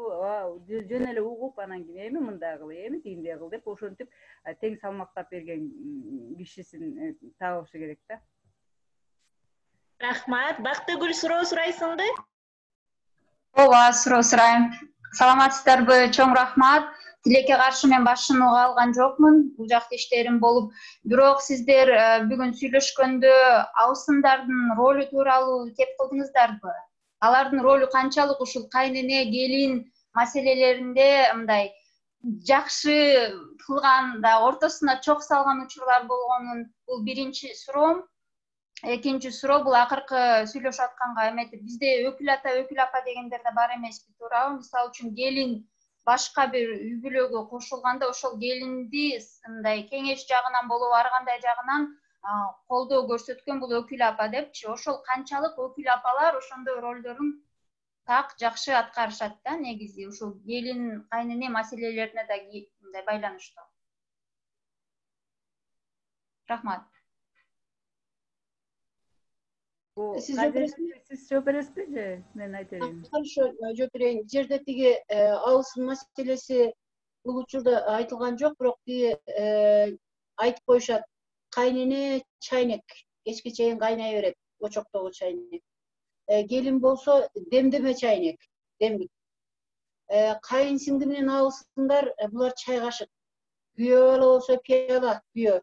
жөн эле угуп, анан кийин эми мындай кыл, эми тигиндей кыл деп ошентип тең салмактап берген кишисин табышы керек да. Рахмат. Бактыгүл суроо сурайсыңбы? Ооба, суроо сурайм. Саламатсыздарбы? Чоң рахмат. Тилекке каршы мен башын уга алган жокмун. Бул жакта иштерим болуп, бирок сиздер бүгүн сүйлөшкөндө абысындардын ролу тууралуу кеп кылдыңыздарбы? Алардын ролу канчалык ушул кайнене, келин маселелеринде мындай жакшы кылган да ортосуна чок салган учурлар болгонун бул биринчи суроом. Экинчи суроо бул акыркы сүйлөшүп атканга эметип, бизде өкүл ата, өкүл апа дегендер да бар эмеспи, туурабы? Мисалы үчүн келин башка бир үй бүлөгө кошулганда ошол келинди мындай кеңеш жагынан болобу, ар кандай жагынан колдоо көрсөткөн бул өкүл апа депчи. Ошол канчалык өкүл апалар ошондой ролдорун так жакшы аткарышат да негизи ушул келин кайнене маселелерине да мындай байланыштуу. Рахмат. Сиз жооп бересизби? Сиз жооп бересизби же мен айта берейинби? Хорошо, жооп берейин. Бул жерде тиги абысын маселеси бул учурда айтылган жок, бирок тиги айтып коюшат. Кайнене чайнек кечке чейин кайнай берет, очоктогу чайнек. Келин болсо демдеме чайнек, демдик. Кайын сиңди менен абысындар булар чай кашык. Күйөө бала болсо пияла, күйөө.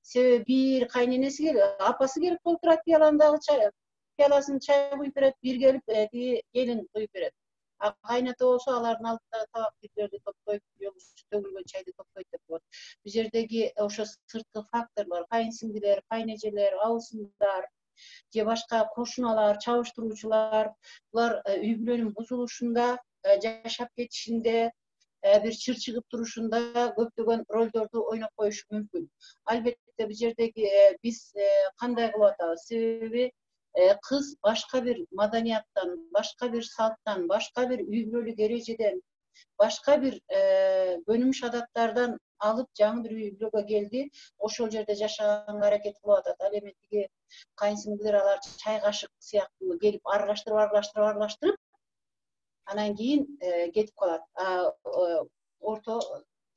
Себеби бир кайненеси келип, апасы келип толтурат пияландагы чай, пияласын чай куюп берет, бир келип тиги келин куюп берет. Кайната болсо алардын алдындагы табак тирлерди топтойт, төгүлгөн чайды топтойт деп коет. Бул жердеги ошо сырткы факторлор, кайын сиңдилер, кайнежелер, абысындар же башка кошуналар, чабыштыруучулар, булар үй бүлөнүн бузулушунда, жашап кетишинде, бир чыр чыгып турушунда көптөгөн ролдорду ойноп коюшу мүмкүн. Албетте бул жердеги биз кандай кылып атабыз? Себеби кыз башка бир маданияттан, башка бир салттан, башка бир үй бүлөлүк эрежеден, башка бир көнүмүш адаттардан алып жаңы бир үй бүлөгө келди. Ошол жерде жашаганга аракет кылып атат. Ал эми тиги кайынсиңдилер алар чай кашык сыяктуу келип аралаштырып анан кийин кетип калат. Орто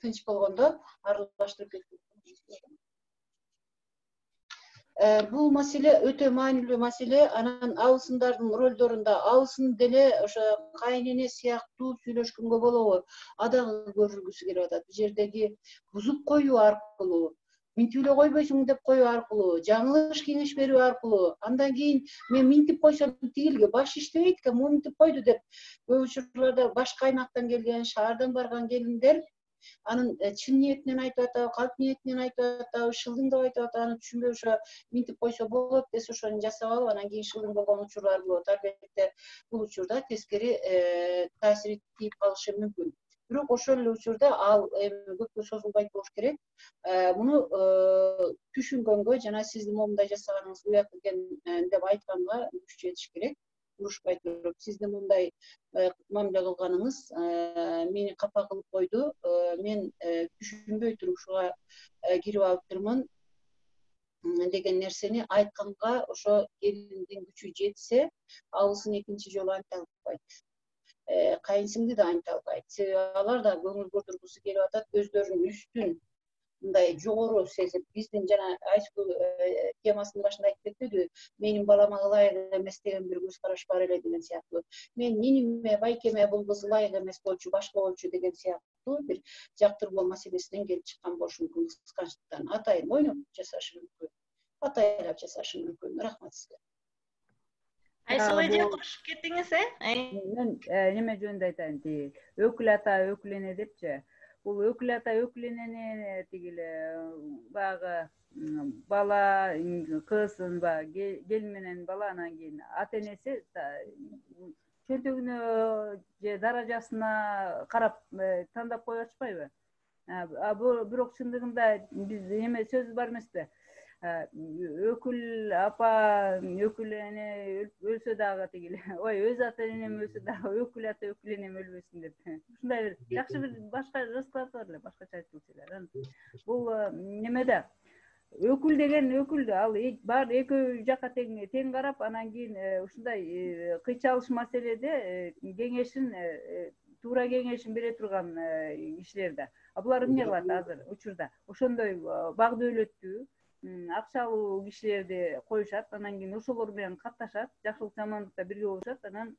тынч болгондо аралаштырып кетип. Бул маселе өтө маанилүү маселе. Анан абысындардын ролдорунда абысын деле ошо кайнене сыяктуу сүйлөшкөнгө болобу? Адагы көрүлгүсү келип атат. Бул жердеги бузуп коюу аркылуу, минтип эле койбойсуң деп коюу аркылуу, жаңылыш кеңеш берүү аркылуу, андан кийин мен минтип койсом тигилге баш иштебейт экен, минтип койду деп көп учурларда башка аймактан келген, шаардан барган келиндер анын чын ниетинен айтып атабы, калп ниетинен айтып атабы, шылдыңдап айтып атабы, аны түшүнбөй ошо минтип койсо болот десе ошону жасап алып, анан кийин шылдың болгон учурлар болот. Албетте бул учурда тескери таасир тийип калышы мүмкүн. Бирок ошол эле учурда ал эми көпкө созулбайт болуш керек. Муну түшүнгөнгө жана сиздин момундай жасаганыңыз уят экен деп айтканга күч жетиш керек. Урушпай туруп, сиздин мындай мамиле кылганыңыз мени капа кылып койду. Мен түшүнбөй туруп ушуга кирип алыптырмын деген нерсени айтканга ошо келиндин күчү жетсе, абысын экинчи жолу анта албайт. Кайынсиңди да анта албайт. Себеби алар да көңүл бурдургусу келип атат, өздөрүнүн үстүн мындай жогору сезип, биздин жана Айсгүл темасынын башында айтып кетпедиби? Менин балама ылайык эмес деген бир көз караш бар эле деген сыяктуу. Мен ниниме, байкеме бул кыз ылайык эмес болчу, башка болчу деген сыяктуу бир жактырбоо маселесинен келип чыккан болушу мүмкүн кысканчтыктан. Атайын ойноп жасашы мүмкүн. Атайлап жасашы мүмкүн. Рахмат сизге. Айсыл эже кошуп кетиңиз, Мен неме жөнүндө айтайын, тиги өкүл ата, өкүл эне депчи. Бул өкүл ата, өкүл энени тигиле баягы бала, кызын келин менен бала анан кийин ата энеси чөнтөгүнө же даражасына карап тандап коюп атышпайбы? Бирок чындыгында биз эме сөз бар эмеспи? Өкүл апа, өкүл эне өлсө дагы тигиле, ой, өз ата энем өлсө дагы өкүл ата, өкүл энем өлбөсүн деп. Ушундай бир жакшы бир башка расклад бар эле, башкача айтылсалар. Бул немеде өкүл деген өкүл, ал бар экөө жакка тең карап, анан кийин ушундай кыйчалыш маселеде кеңешин, туура кеңешин бере турган кишилер да. Булар эмне кылат азыр учурда? Ошондой баг дөөлөттүү, акчалуу кишилерди коюшат, анан кийин ошолор менен катташат, жакшылык жамандыкта бирге болушат, анан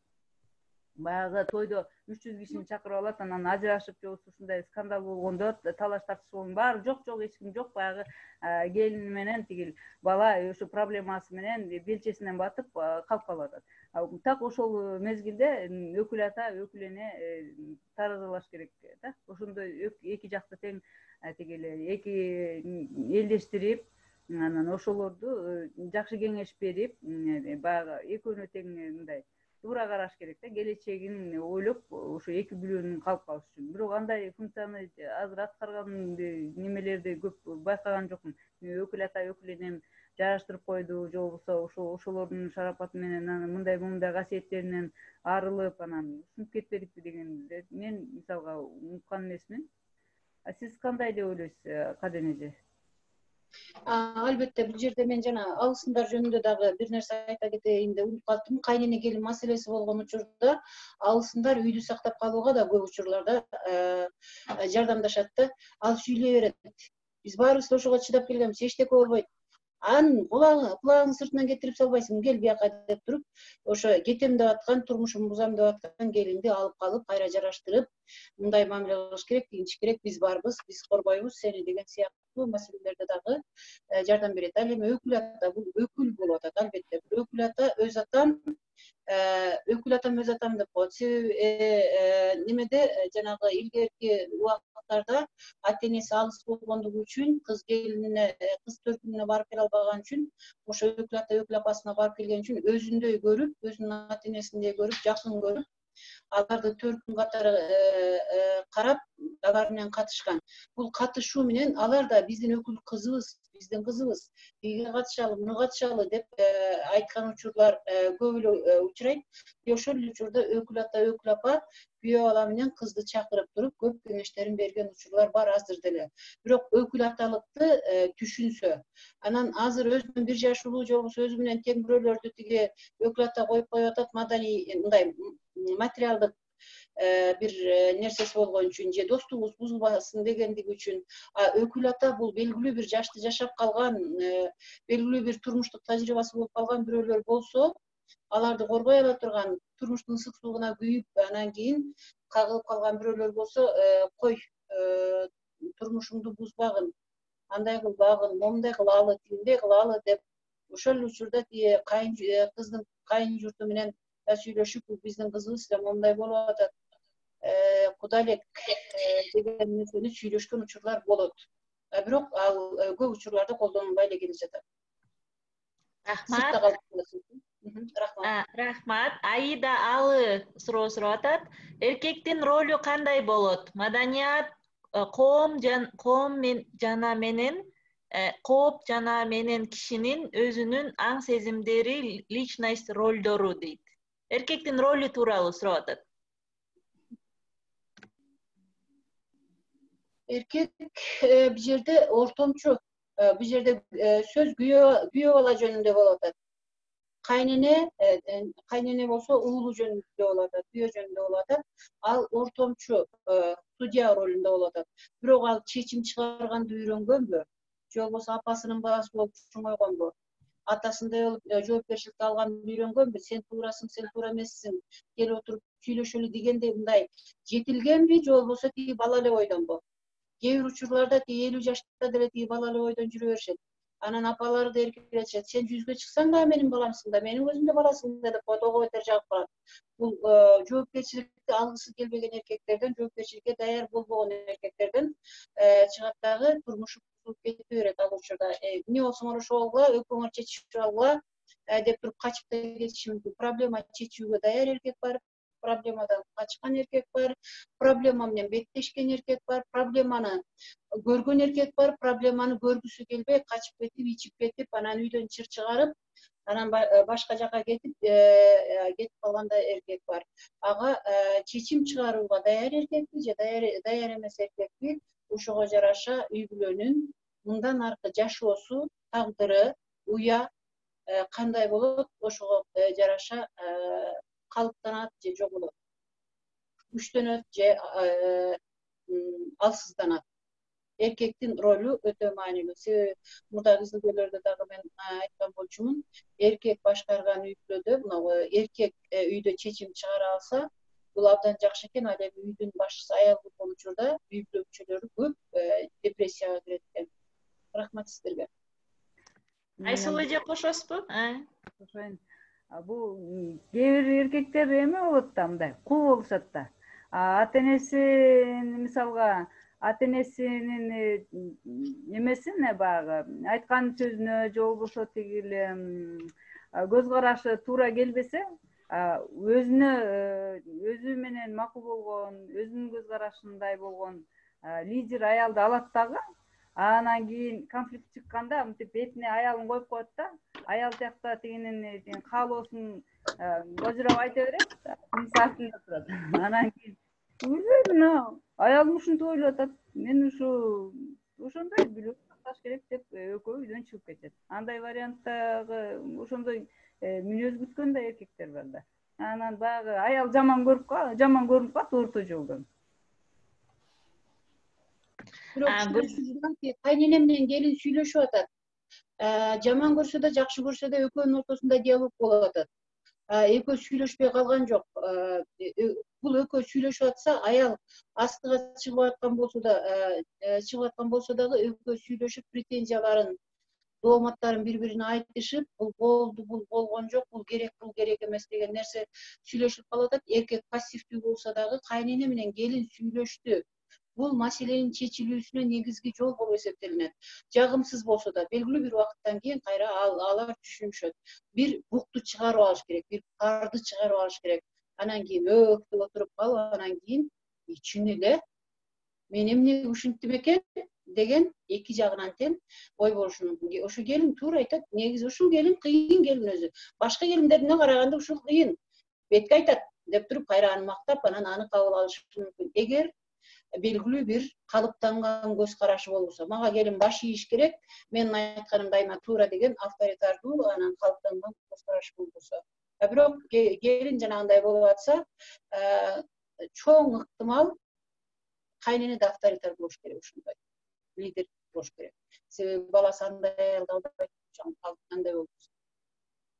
баягы тойдо 300 кишини чакырып алат, анан ажырашып же ушундай скандал болгондо, талаш тартыш болгондо баары жок эч ким жок, баягы келин менен тигил бала ошо проблемасы менен белчесинен батып калып калып атат. Так ошол мезгилде өкүл ата, өкүл эне таразалаш керек да. Ошондой эки жакты тең тигил эки элдештирип, анан ошолорду жакшы кеңеш берип, баягы экөөнө тең мындай туура караш керек да, келечегин ойлоп ошо эки бүлөнүн калып калышы үчүн. Бирок андай функцияны азыр аткарган немелерди көп байкаган жокмун. Өкүл ата, өкүл энем жараштырып койду, же болбосо ошолордун шарапаты менен анан мындай касиеттеринен арылып, анан ушинтип кетпедикпи дегенди мен мисалга унуткан эмесмин. Сиз кандай деп ойлойсуз, Каден эже? Албетте, бул жерде мен жана алысындар жөнүндө дагы бир нерсе айта кетейин деп унутуп калдым. Кайнене келин маселеси болгон учурда алысындар үйдү сактап калууга да көп учурларда жардамдашат да. Ал сүйлөй берет. Биз баарыбыз да ошого чыдап келгенбиз, эчтеке болбойт. Кулагың сыртынан кетирип салбайсың, кел бияка деп туруп, ошо кетем деп аткан, турмушумду бузам деп аткан келинди алып калып, кайра жараштырып, мындай мамиле кылыш керек, тигинчи керек, биз барбыз, биз коргойбуз сени деген сыяктуу маселелерде дагы жардам берет. Ал эми өкүл ата, бул өкүл болуп атат, албетте. Өкүл ата өз атам, өкүл атам өз атам деп коет. Себеби немеде жанагы илгерки убакыттарда ата энеси алыс болгондугу үчүн кыз келинине, кыз төркүнүнө барып келе албаган үчүн, ошо өкүл ата, өкүл апасына барып келген үчүн өзүндөй көрүп, өзүнүн ата энесиндей көрүп, жакын көрүп, аларды төркүн катары карап, алар менен катышкан. Бул катышуу менен алар да биздин өкүл кызыбыз, биздин кызыбыз, тиге катышалы, муну катышалы деп айткан учурлар көп эле учурайт. Ошол эле учурда өкүл ата, өкүл апа күйөө бала менен кызды чакырып туруп, көп кеңештерин берген учурлар бар азыр деле. Бирок өкүл аталыкты түшүнсө, анан азыр өзүнөн 1 жаш улуу же болбосо өзү менен тең бирөөлөрдү тиге өкүл ата коюп атат, маданий мындай материалдык бир нерсеси болгон үчүн же достугубуз бузулбасын дегендиги үчүн, өкүл ата бул белгилүү бир жашты жашап калган, белгилүү бир турмуштук тажрыйбасы болуп калган бирөөлөр болсо, аларды коргой ала турган, турмуштун ысык суугуна күйүп, анан кийин кагылып калган бирөөлөр болсо, кой, турмушуңду бузбагын, андай кылбагын, момундай кылалы, тигиндей кылалы деп, ошол эле учурда тиги кыздын кайын журту менен сүйлөшүп, бул биздин кызыбыз эле момундай болуп атат, куда элек деген нерсени сүйлөшкөн учурлар болот. Бирок ал көп учурларда колдонулбай эле келе жатат. Рахмат. Рахмат. Аида Алы суроо сурап атат. Эркектин ролу кандай болот? Маданият, коом жана менен кишинин өзүнүн аң сезимдери, личность ролдору дейт. Эркектин ролу тууралуу сурап атат. Эркек бул жерде ортомчу, бул жерде сөз күйөө бала жөнүндө болуп атат. Кайнене болсо уулу жөнүндө болуп атат, күйөө жөнүндө болуп атат. Ал ортомчу, судья ролунда болуп атат. Бирок ал чечим чыгарганды үйрөнгөнбү? Же болбосо апасынын баласы болуп чоңойгонбу? Атасындай болуп жоопкерчиликти алганды үйрөнгөнбү? Сен туурасың, сен туура эмессиң, кел отуруп сүйлөшөлү дегендей мындай жетилгенби, же болбосо тиги бала эле ойдонбу? Кээ бир учурларда тиги 50 жашта деле тиги бала эле ойдон жүрө беришет. Анан апалары да эркелетишет. Сен жүзгө чыксаң да менин баламсың да, менин көзүмдө баласың да деп коет, ого бетер жагып калат. Бул жоопкерчиликти алгысы келбеген эркектерден, жоопкерчиликке даяр болбогон эркектерден чыгат дагы турмушу бузулуп кете берет ал учурда. Эмне болсоңор ошо болгула, өкүңөр чечишип алгыла деп туруп качып да кетиши мүмкүн. Проблема чечүүгө даяр эркек бар, проблемадан качкан эркек бар, проблема менен беттешкен эркек бар, проблеманы көргөн эркек бар, проблеманы көргүсү келбей качып кетип, ичип кетип, анан үйдөн чыр чыгарып, анан башка жака кетип калгандай эркек бар. Ага чечим чыгарууга даяр эркекпи же даяр эмес эркекпи, ошого жараша үй бүлөнүн мындан аркы жашоосу, тагдыры, уя кандай болот, ошого жараша калыптанат же жоголот, күчтөнөт же алсызданат. Эркектин ролу өтө маанилүү. Себеби мурдагы изилдөөлөрдө дагы мен айткан болчумун, эркек башкарган үй бүлөдө, мына эркек үйдө чечим чыгара алса, бул абдан жакшы экен. Ал эми үйдүн башчысы аял болгон учурда үй бүлө мүчөлөрү көп депрессияга кирет экен. Рахмат сиздерге. Айсул эже кошосузбу? Кошоюн. Бул кээ бир эркектер эме болот да, мындай кул болушат да. Ата энесин мисалга, ата энесинин эмесин баягы айткан сөзүнө же болбосо тиги эле көз карашы туура келбесе, өзү менен макул болгон, өзүнүн көз карашындай болгон лидер аялды алат дагы. Анан кийин конфликт чыкканда мынтип бетине аялын коюп коет да, аял тиякта тигинин каалоосун божурап айта берет, тынысы артында турат. Анан кийин ойлойм, аялым ушинтип ойлоп атат, мен ошондой билүү сакташ керек деп экөө үйдөн чыгып кетет. Андай варианттагы ошондой мүнөз күткөн да эркектер бар да. Анан баягы аял жаман көрүнүп калат орто жолдон. Кайнене менен келин сүйлөшүп атат. Жаман көрсө да, жакшы көрсө да экөөнүн ортосунда диалог болуп атат. Экөө сүйлөшпөй калган жок. Бул экөө сүйлөшүп атса, аял астыга чыгып аткан болсо дагы экөө сүйлөшүп претензияларын, дооматтарын бири-бирине айтышып, бул болду, бул болгон жок, бул керек эмес деген нерсе сүйлөшүп калып атат. Эркек пассивдүү болсо дагы кайнене менен келин сүйлөштү. Бул маселенин чечилүүсүнө негизги жол болуп эсептелинет. Жагымсыз болсо да белгилүү бир убакыттан кийин кайра алар түшүнүшөт. Бир букту чыгарып алыш керек, бир парды чыгарып алыш керек. Анан кийин өктүп отуруп калып, анан кийин чын эле мен эмне ушинттим экен деген эки жагынан тең ой болушу мүмкүн. Ошо келин туура айтат. Негизи ушул келин кыйын келин өзү. Башка келиндерине караганда ушул кыйын. Бетке айтат деп туруп кайра аны мактап, анан аны кабыл алышы мүмкүн. Эгер белгилүү бир калыптанган көз карашы болбосо, мага келин баш ийиш керек, менин айтканым дайыма туура деген авторитардуу, анан калыптанган көз карашы болбосо. Бирок келин жанагындай болуп атса, чоң ыктымал кайнене да авторитар болуш керек, ушундай лидер болуш керек. Себеби баласы андай аялды албайт, андай болбосо.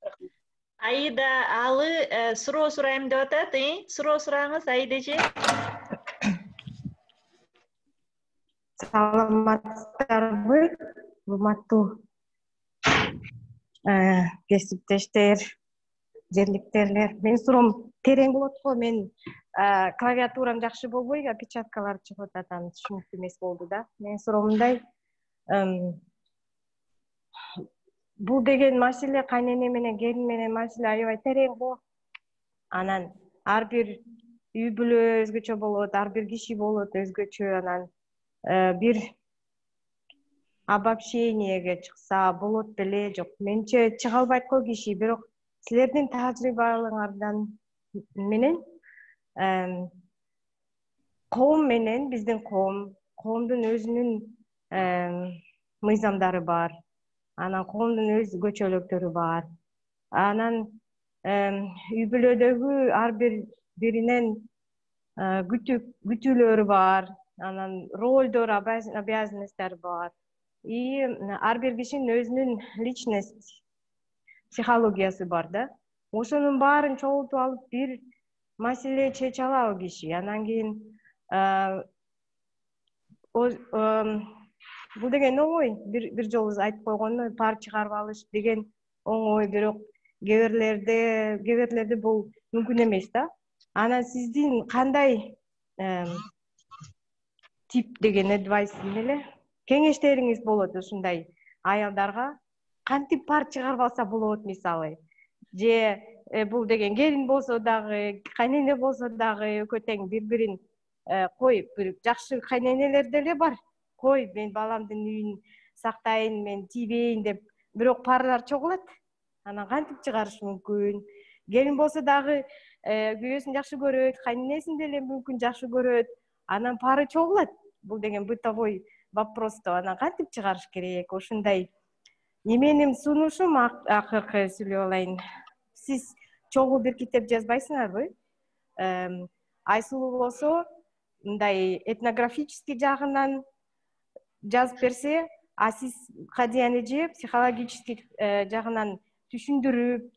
Рахмат. Аида Алы суроо сурайм деп атат. Суроо сураңыз, Аидажи. Саламатсыздарбы, урматтуу кесиптештер, жерликтерлер. Менин суроом терең болот го. Мен клавиатурам жакшы болбой, опечаткалар чыгып атат, аны түшүнүктүү эмес болду да. Менин суроом мындай, бул деген маселе кайнене менен келин менен маселе аябай терең го. Анан ар бир үй бүлө өзгөчө болот, ар бир киши болот өзгөчө. Анан бир обобщениеге чыкса болот беле, жок. Менче чыга албайт го киши, бирок силердин тажрыйбаларыңардан менен коом менен биздин коомдун өзүнүн мыйзамдары бар. Анан коомдун өзгөчөлүктөрү бар. Анан үй бүлөдөгү ар биринен күтүүлөрү бар. Анан ролдор, обязанностьтары бар. И ар бир кишинин өзүнүн личность, психологиясы бар да. Ошонун баарын чогултуп алып бир маселе чече алабы киши. Анан кийин бул деген оңой, бир жолу айтып койгону пар чыгарып алыш деген оңой, бирок кээ бирлерде бул мүмкүн эмес да. Анан сиздин кандай тип деген адвайс эле кеңештериңиз болот ушундай аялдарга? Кантип пар чыгарып алса болот мисалы? Же бул деген келин болсо дагы, кайнене болсо дагы экөө тең бири-бирин кой, бир жакшы кайненелер деле бар. Кой, мен баламдын үйүн сактайын, мен тийбейин деп, бирок парлар чогулат. Анан кантип чыгарыш мүмкүн? Келин болсо дагы күйөөсүн жакшы көрөт, кайненесин деле мүмкүн жакшы көрөт. Анан пары чогулат. Бул деген бытовой вопрос да. Анан кантип чыгарыш керек? Ушундай менин сунушум акыркы сүйлөп алайын. Сиз чогуу бир китеп жазбайсыңарбы? Айсулуу болсо мындай этнографический жагынан жазып берсе, а сиз Кадиян эже психологический жагынан түшүндүрүп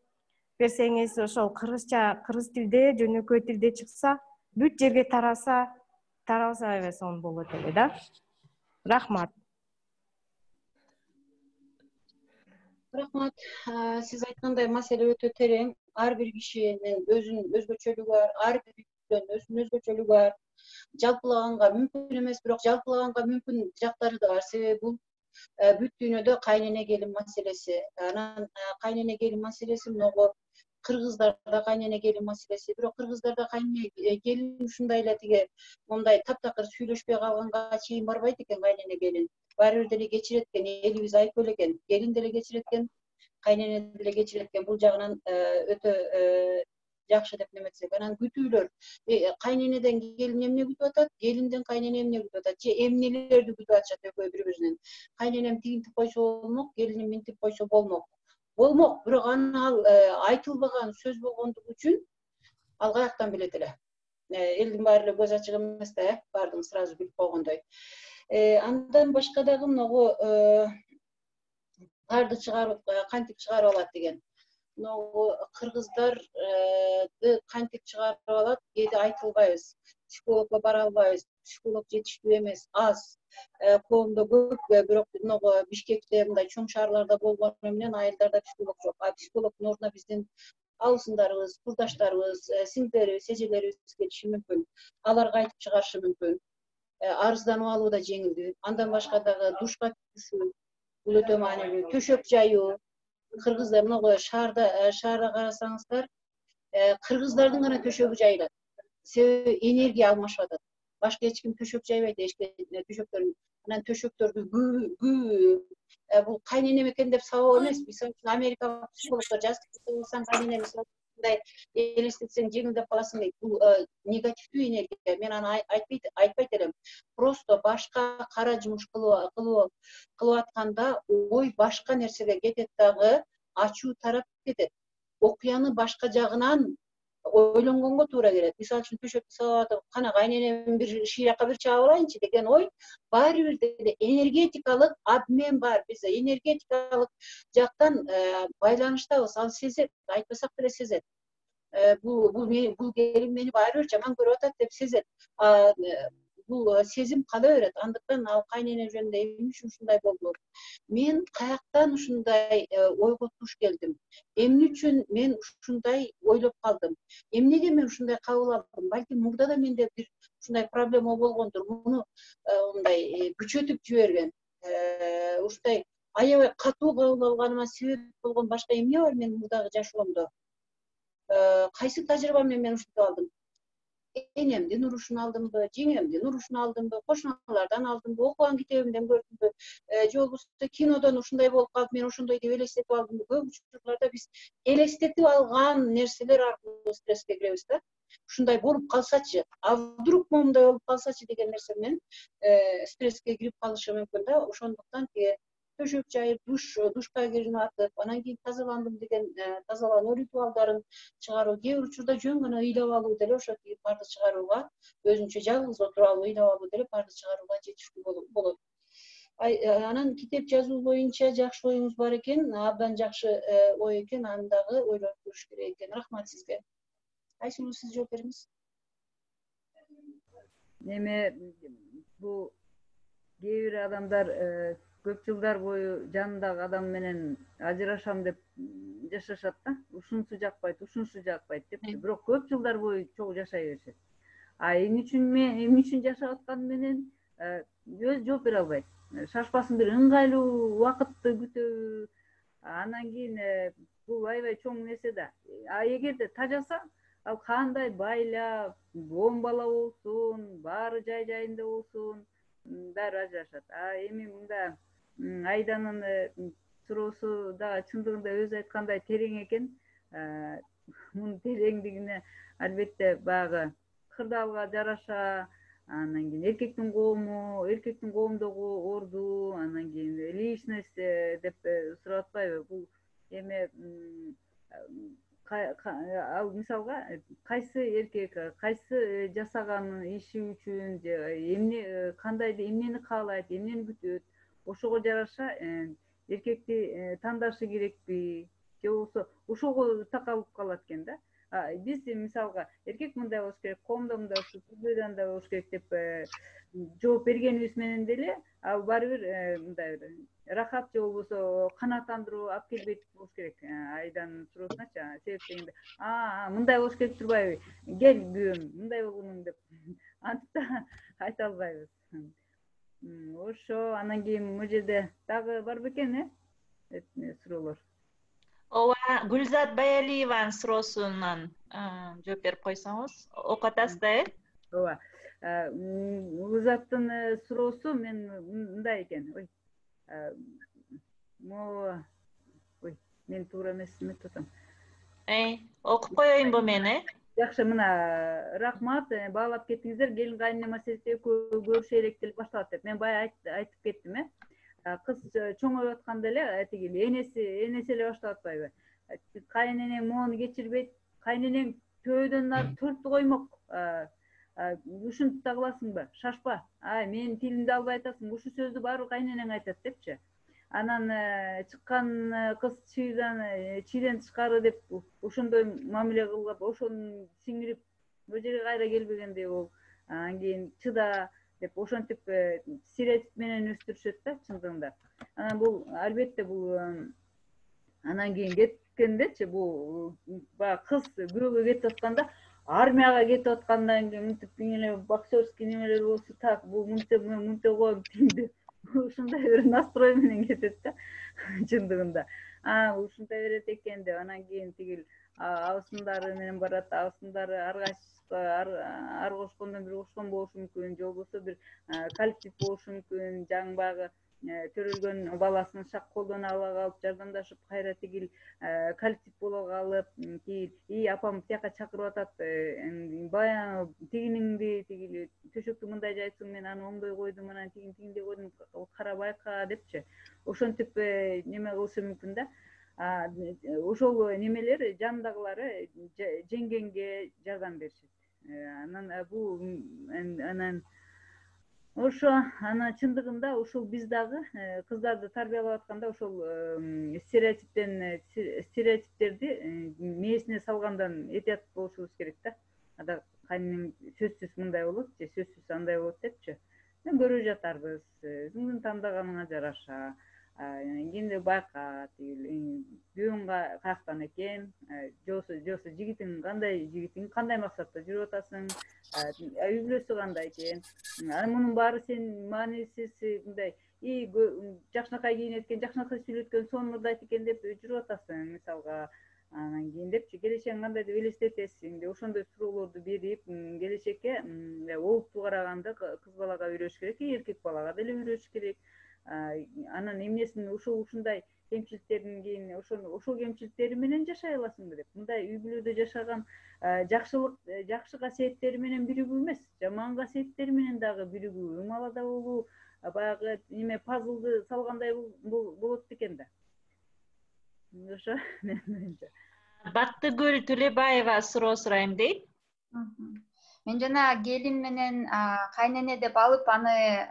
берсеңиз, ошол кыргызча, кыргыз тилде, жөнөкөй тилде чыкса, бүт жерге таралса аябай сонун болот эле да. Рахмат. Рахмат. Сиз айткандай маселе өтө терең. Ар бир кишинин өзүнүн өзгөчөлүгү бар, ар бир өзүнүн өзгөчөлүгү бар. Жалпылаганга мүмкүн эмес, бирок жалпылаганга мүмкүн жактары да бар. Себеби бул бүт дүйнөдө кайнене келин маселеси. Анан кайнене келин маселеси многу кыргыздарда кайнене келин маселеси, бирок кыргыздарда кайнене келин ушундай эле тиги мындай таптакыр сүйлөшпөй калганга чейин барбайт экен кайнене келин. Баары бир деле кечирет экен, элибиз айкөл экен, келин деле кечирет экен, кайнене деле кечирет экен. Бул жагынан өтө жакшы деп неметсек. Анан күтүүлөр, кайненеден келин эмне күтүп атат, келинден кайнене эмне күтүп атат, же эмнелерди күтүп атышат экөө бири-биринен. Кайненем тигинтип койсо болмок, келиним минтип койсо болмок. Болмок, бирок аны айтылбаган сөз болгондугу үчүн ал каяктан билет эле. Элдин баары эле көз ачык эмес да, баардыгын сразу билип койгондой. Андан башка дагы могу парды чыгарып, кантип чыгарып алат деген. Могу кыргыздарды кантип чыгарып алат, кээде айтылбайбыз. Психологко бара албайбыз. Психолог жетиштүү эмес, аз. Коомдо көп, бирок могу Бишкекте мындай чоң шаарларда болгону менен айылдарда психолог жок. Психологдун ордуна биздин алысындарыбыз, курдаштарыбыз, сиңдилерибиз, эжелерибиз келиши мүмкүн. Аларга айтып чыгарышы мүмкүн. Арызданып алуу да жеңилдүү. Андан башка дагы душка түшүү, бул өтө маанилүү. Төшөк жайуу. Кыргыздар могу шаарда карасаңыздар, кыргыздардын гана төшөгү жайылат. Себеби энергия алмашып атат. Башка эч ким төшөк жайбайт, төшөктөрүн. Анан төшөктөрдү бул кайненем экен деп сабоо эмес. Мисалы үчүн Америкалык психологдор жазсаң кайненем мындай элестетсең жеңилдеп каласың дейт. Бул негативдүү энергия. Мен аны айтпайт элем. Просто башка кара жумуш кылып атканда ой башка нерсеге кетет дагы, ачуу тарап кетет. Окуяны башка жагынан ойлонгонго туура келет. Мисалы үчүн төшөктү сабап атып, кана кайненем бир шияка бир чаап алайынчы деген ой баары бир деле энергетикалык обмен бар. Биз энергетикалык жактан байланыштабыз. Ал сезет, айтпасак деле сезет. Бул келин мени баары бир жаман көрүп атат деп сезет. Бул сезим кала берет. Андыктан ал кайнене жөнүндө эмне үчүн ушундай болду? Мен каяктан ушундай ойго туш келдим? Эмне үчүн мен ушундай ойлоп калдым? Эмнеге мен ушундай кабыл алдым? Балким мурда да менде бир ушундай проблема болгондур. Муну мындай күчөтүп жиберген. Ушундай аябай катуу кабыл алганыма себеп болгон башка эмне бар менин мурдагы жашоомдо? Кайсы тажрыйба менен мен ушинтип алдым? Энемдин урушун алдымбы, жеңемдин урушун алдымбы, кошуналардан алдымбы, окуган китебимден көрдүмбү, же болбосо кинодон ушундай болуп калып, мен ошондой деп элестетип алдымбы? Көп учурларда биз элестетип алган нерселер аркылуу стресске киребиз да. Ушундай болуп калсачы, а вдруг момундай болуп калсачы деген нерсе менен стресске кирип калышы мүмкүн да. Ошондуктан төшөк жайып, душка кирип атып, анан кийин тазаландым деген тазалануу ритуалдарын чыгаруу, кээ бир учурда жөн гана ыйлап алуу деле ошо парды чыгарууга, өзүнчө жалгыз отуруп алып ыйлап алуу деле парды чыгарууга жетиштүү болот. Анан китеп жазуу боюнча жакшы оюңуз бар экен, абдан жакшы ой экен, аны дагы ойлонуп көрүш керек экен. Рахмат сизге. Айсулуу, сиз жооп бериңиз. Эме бул кээ бир адамдар көп жылдар бою жанындагы адам менен ажырашам деп жашашат да. Ушунусу жакпайт, ушунусу жакпайт деп. Бирок көп жылдар бою чогуу жашай беришет. Эмне үчүн жашап атканы менен өзү жооп бере албайт. Шашпасын, бир ыңгайлуу убакытты күтөбү. Анан кийин бул аябай чоң нерсе да. Эгерде тажаса, ал кандай байлап, 10 бала болсун, баары жай-жайында болсун, баары ажырашат. Эми мында Айданын суроосу да чындыгында өзү айткандай терең экен. Мунун тереңдигине албетте баягы кырдаалга жараша, анан кийин эркектин коомдогу орду, анан кийин личность деп сурап атпайбы? Бул эме ал мисалга кайсы эркек кайсы жасаган иши үчүн же эмне эмнени каалайт, эмнени күтөт, ошого жараша эркекти тандашы керекпи, же болбосо ошого такалып калат экен да. Биз мисалга эркек мындай болуш керек, коомдо мындай болуш керек, түрдө андай болуш керек деп жооп бергенибиз менен деле ал баары бир мындай бир рахат же болбосо канааттандыруу алып келбейт болуш керек. Айданын суроосуначы себеп дегенде мындай болуш керек турбайбы, кел күйөөм мындай болгунуң деп антип да айта албайбыз. Ошо анан кийин бул жерде дагы бар бекен суроолор? Ооба, Гүлзат Баялиеванын суроосунан жооп берип койсоңуз, окуп атасыз да, э? ооба. Гүлзаттын суроосу мындай экен. Ой. Ой, мен туура эмес эметип атам. Окуп коеюнбу мен, э? Жакшы, мына рахмат, баалап кеттиңиздер. Келин кайнене маселеси көрүшө электелип башталат деп. Мен бая айтып кеттим, э? Кыз чоңоюп атканда эле тиги энеси эле баштап атпайбы? Кайненең моуну кечирбейт, кайненең төбөдөн ары төрттү коймок. Ушинтип да кыласыңбы? Шашпа. Менин тилимди албай атасың. Ушу сөздү баары кайненең айтат депчи. Анан чыккан кыз чийден тышкары деп ошондой мамиле кылып, ошону сиңирип, бул жерге кайра келбегенде ол анан кийин чыда деп ошентип стереотип менен өстүрүшөт да чындыгында. Анан бул албетте бул анан кийин кеткендечи бул баягы кыз күйөөгө кетип атканда, армияга кетип аткандан кийин мынтип эле боксерский немелер болсо, так бул мынтип коем тиңди. Ушундай бир настрой менен кетет да чындыгында. Ушундай берет экен деп анан кийин тигил абысындары менен барат, абысындары ар кошкондон бир кошкон болушу мүмкүн, же болбосо бир коллектив болушу мүмкүн, жаңбагы төрөлгөн баласын шак колдон ала калып, жардамдашып, кайра тигил коллектив боло калып, кийин апам тияка чакырып атат, баягы тигиниңди тигил төшөктү мындай жайсың, мен аны оңдой койдум, анан тигиндей койдум, кара байка депчи. Ошентип неме кылышы мүмкүн да. Ошол немелер жандагылары жеңгенге жардам беришет. Анан бул анан ошо чындыгында ушул биз дагы кыздарды тарбиялап атканда ошол стереотиптерди мээсине салгандан этият болушубуз керек да. Ада кайненең сөзсүз мындай болот же сөзсүз андай болот депчи. Мен көрүп жатарбыз, өзүңдүн тандыганыңа жараша, кийинде байка тигил күйөөң каяктан экен, жосу жигитиң кандай максатта жүрүп атасың, үй бүлөсү кандай экен. Мунун баары сенин маанисиси мындай жакшынакай кийинет экен, жакшынакай сүйлөт экен, сонун ырдайт экен деп жүрүп атасың мисалга. Анан кийин депчи келечегиң кандай деп элестетесиң деп ошондой суроолорду берип, келечекке олуттуу караганды кыз балага үйрөтүш керек, эркек балага деле үйрөтүш керек. Анан эмнесин ушундай кемчиликтердин кийин ошол кемчиликтери менен жашай аласыңбы деп. Мындай үй бүлөдө жашаган жакшы касиеттери менен биригүү эмес, жаман касиеттери менен дагы биригүү, умалада болуу, баягы неме пазлды салгандай болот экен да. Ошо менимче. Бактыгүл Төлөбаева суроо сурайм дейт. Мен жана келин менен кайнене деп алып аны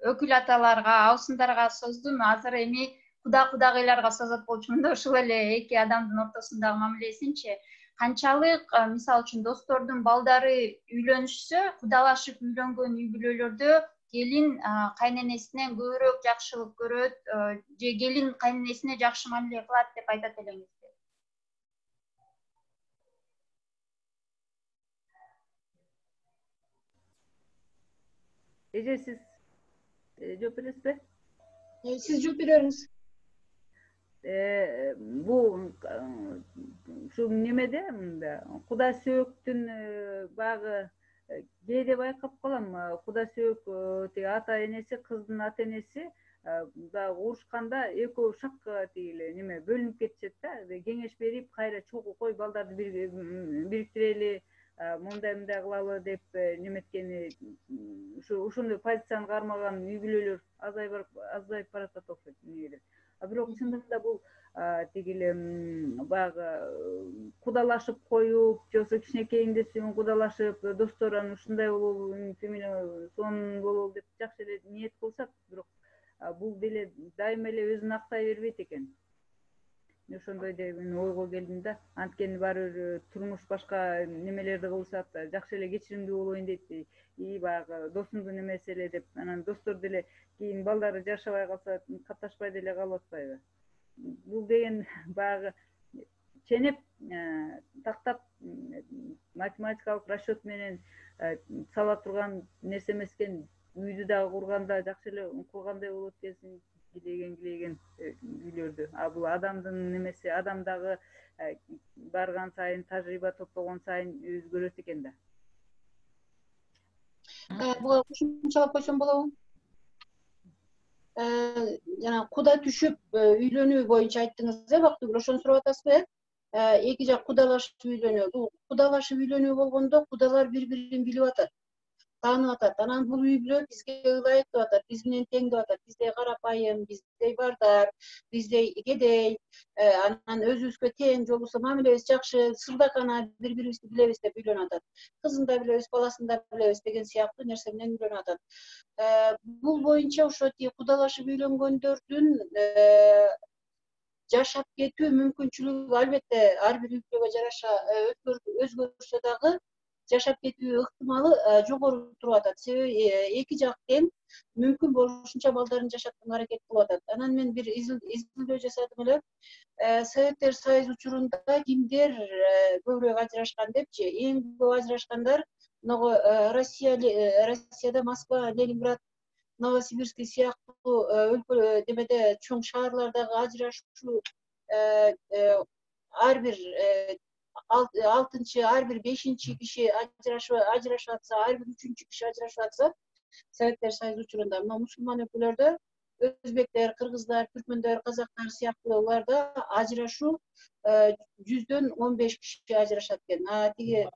өкүл аталарга, абысындарга создум. Азыр эми кудагыйларга созот болчумун да, ошол эле эки адамдын ортосундагы мамилесинчи. Канчалык мисалы үчүн достордун балдары үйлөнүшсө, кудалашып үйлөнгөн үй бүлөлөрдө келин кайненесинен көбүрөөк жакшылык көрөт, же келин кайненесине жакшы мамиле кылат деп айтат элеңизби? Эже сиз жооп бересизби? Сиз жооп бериңиз. Бул ушул немеде куда сөөктүн баягы кээде байкап калам, куда сөөк тиги ата энеси, кыздын ата энеси дагы урушканда экөө шак тигил неме бөлүнүп кетишет да, кеңеш берип, кайра чогуу кой балдарды бириктирели, мындай кылалы деп неметкени, ошондой позицияны кармаган үй бүлөлөр азайып баратат окшойт негелер. Бирок чындыгында бул тигил баягы кудалашып коюп, же болбосо кичинекейиңдесиң кудалашып, достор анан ушундай болобу, сонун болобу деп жакшы эле ниет кылышат, бирок бул деле дайыма эле өзүн актай бербейт экен. Ошондой деп мен ойго келдим да. Анткени баары бир турмуш башка немелерди кылышат, жакшы эле кечиримдүү болоюн дейт, баягы досумдун эмеси эле деп. Анан достор деле кийин балдары жашабай калса катташпай деле калып атпайбы? Бул деген баягы ченеп, тактап, математикалык расчет менен сала турган нерсе эмес экен. Үйдү дагы курганда жакшы эле кургандай болот экенсиң. килеген үйлөрдү. Бул адамдын немеси, адамдагы барган сайын, тажрыйба топлогон сайын өзгөрөт экен да. Буга кошумчалап койсом болобу? Жана куда түшүп үйлөнүү боюнча айттыңыз, Бактыгүл, ошону сурап атасызбы? Эки жак кудалашып үйлөнүү. Бул кудалашып үйлөнүү болгондо кудалар бири-бирин билип атат, таанып атат. Анан бул үй бүлө бизге ылайык деп атат, биз менен тең деп атат. Биздей карапайым, биздей бардар, биздей кедей, анан өзүбүзгө тең, же болбосо мамилебиз жакшы, сырдакана бири-бирибизди билебиз деп үйлөнүп атат. Кызын да билебиз, баласын да билебиз деген сыяктуу нерсе менен үйлөнүп атат. Бул боюнча ошо кудалашып үйлөнгөндөрдүн жашап кетүү мүмкүнчүлүгү албетте ар бир үй бүлөгө жараша өзгөрүшө дагы жашап кетүү ыктымалы жогору туруп атат. Себеби эки жак тең мүмкүн болушунча балдарын жашатканга аракет кылып атат. Анан мен бир изилдөө жасадым эле. Советтер Союзу учурунда кимдер көбүрөөк ажырашкан депчи, эң көп ажырашкандар могу Россияда Москва, Ленинград, Новосибирский сыяктуу демеде чоң шаарлардагы ажырашуу ар бир 6-чы, ар бир 5-чи киши ажырашып атса, ар бир 3-чү киши ажырашып атса, Советтер Союзу учурунда мына мусулман өлкөлөрдө өзбектер, кыргыздар, түркмөндөр, казактар сыяктууларда ажырашуу 100дөн 15 киши ажырашат экен. Тиги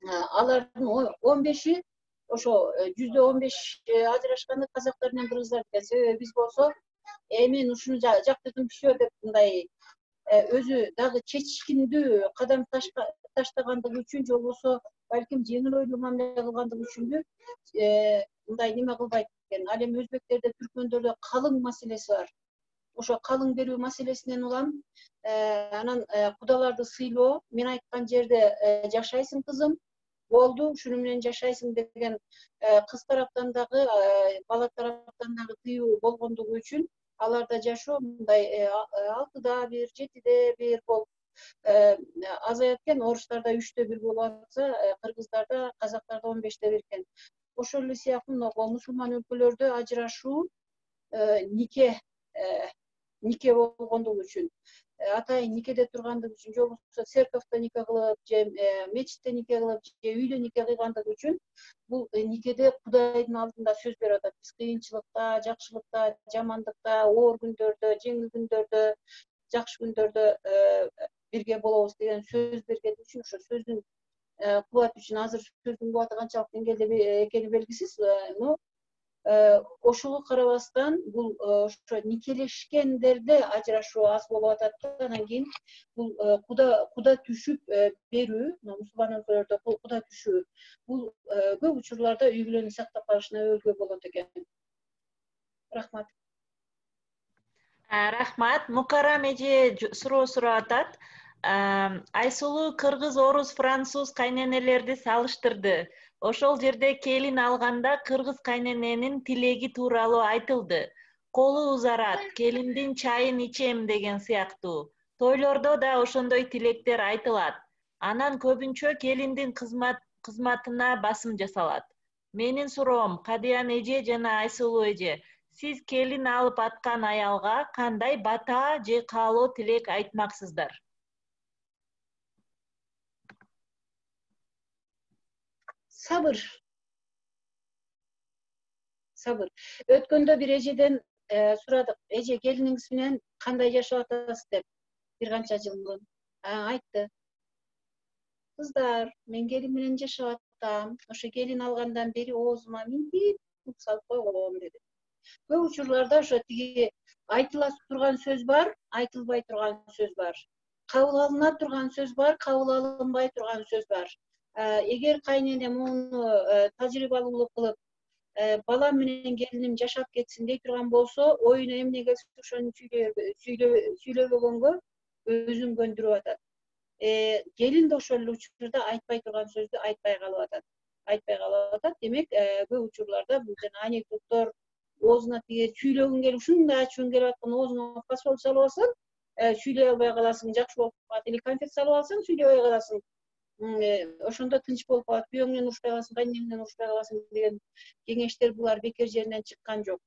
алардын 15и ошо 100-15 ажырашканы казактар менен кыргыздар экен. Себеби биз болсо мен ушуну жактырдым бишөө деп мындай өзү дагы чечкиндүү кадам таштагандыгы үчүн, же болбосо балким жеңил ойлуу мамиле кылгандыгы үчүнбү мындай неме кылбайт экен. Ал эми өзбектерде, түркмөндөрдө калың маселеси бар. Ошо калың берүү маселесинен улам анан кудаларды сыйлоо, мен айткан жерде жашайсың кызым, болду, ушуну менен жашайсың деген кыз тараптан дагы, бала тараптан дагы тыюу болгондугу үчүн аларда жашоо мындай 6да 1, 7де 1 болуп азаят экен. Орустарда 3дө 1 болуп атса, кыргыздарда, казактарда 15де 1 экен. Ошол эле сыяктуу мусулман өлкөлөрдө ажырашуу нике болгондугу үчүн, атайын никеде тургандыгы үчүн, же болбосо церковдо нике кылып, же мечитте нике кылып, же үйдө нике кылгандыгы үчүн бул никеде Кудайдын алдында сөз берип атат. Биз кыйынчылыкта, жакшылыкта, жамандыкта, оор күндөрдө, жеңил күндөрдө, жакшы күндөрдө бирге болобуз деген сөз берген үчүн, ошо сөздүн кубаты үчүн азыр сөздүн кубаты канчалык деңгээлде экени белгисиз. Ошого карабастан бул ошо никелешкендерде ажырашуу аз болуп атат да. Анан кийин бул куда түшүп берүү, мусулман өлкөлөрдө куда түшүү бул көп учурларда үй бүлөнү сактап калышына өбөлгө болот экен. Рахмат. Рахмат. Мукаррам эже суроо сурап атат. Айсулуу кыргыз, орус, француз кайненелерди салыштырды. Ошол жерде келин алганда кыргыз кайнененин тилеги тууралуу айтылды. Колу узарат, келиндин чайын ичем деген сыяктуу. Тойлордо да ошондой тилектер айтылат. Анан көбүнчө келиндин кызматына басым жасалат. Менин суроом, Кадыян эже жана Айсулуу эже, сиз келин алып аткан аялга кандай бата же каалоо тилек айтмаксыздар? Sabır. Өткөндө бир эжеден сурадык, эже келиниңиз менен кандай жашап атасыз деп, бир канча жыл мурун. Айтты. Кыздар, мен келин менен жашап атам. Ошо келин алгандан бери оозума минтип салып койгом деди. Көп учурларда ошо тиги айтыла турган сөз бар, айтылбай турган сөз бар. Кабыл алына турган сөз бар, кабыл алынбай турган сөз бар. Эгер кайнене муну тажрыйбалуулук кылып, балам менен келиним жашап кетсин дей турган болсо, оюна эмне келсе ошону сүйлөбөгөнгө өзүн көндүрүп атат. Келин да ошол эле учурда айтпай турган сөздү айтпай калып атат. Демек, көп учурларда бул жана анекдоттор, оозуна тиги сүйлөгүң келип, ушундай ачууң келип аткан, оозуңа фасоль салып алсаң, сүйлөй албай каласың, жакшы болуп калат. Или конфет салып алсаң, сүйлөбөй каласың. Ошондо тынч болуп калат, күйөөңдөн урушпай каласың, кайнеңден урушпай каласың деген кеңештер булар бекер жеринен чыккан жок.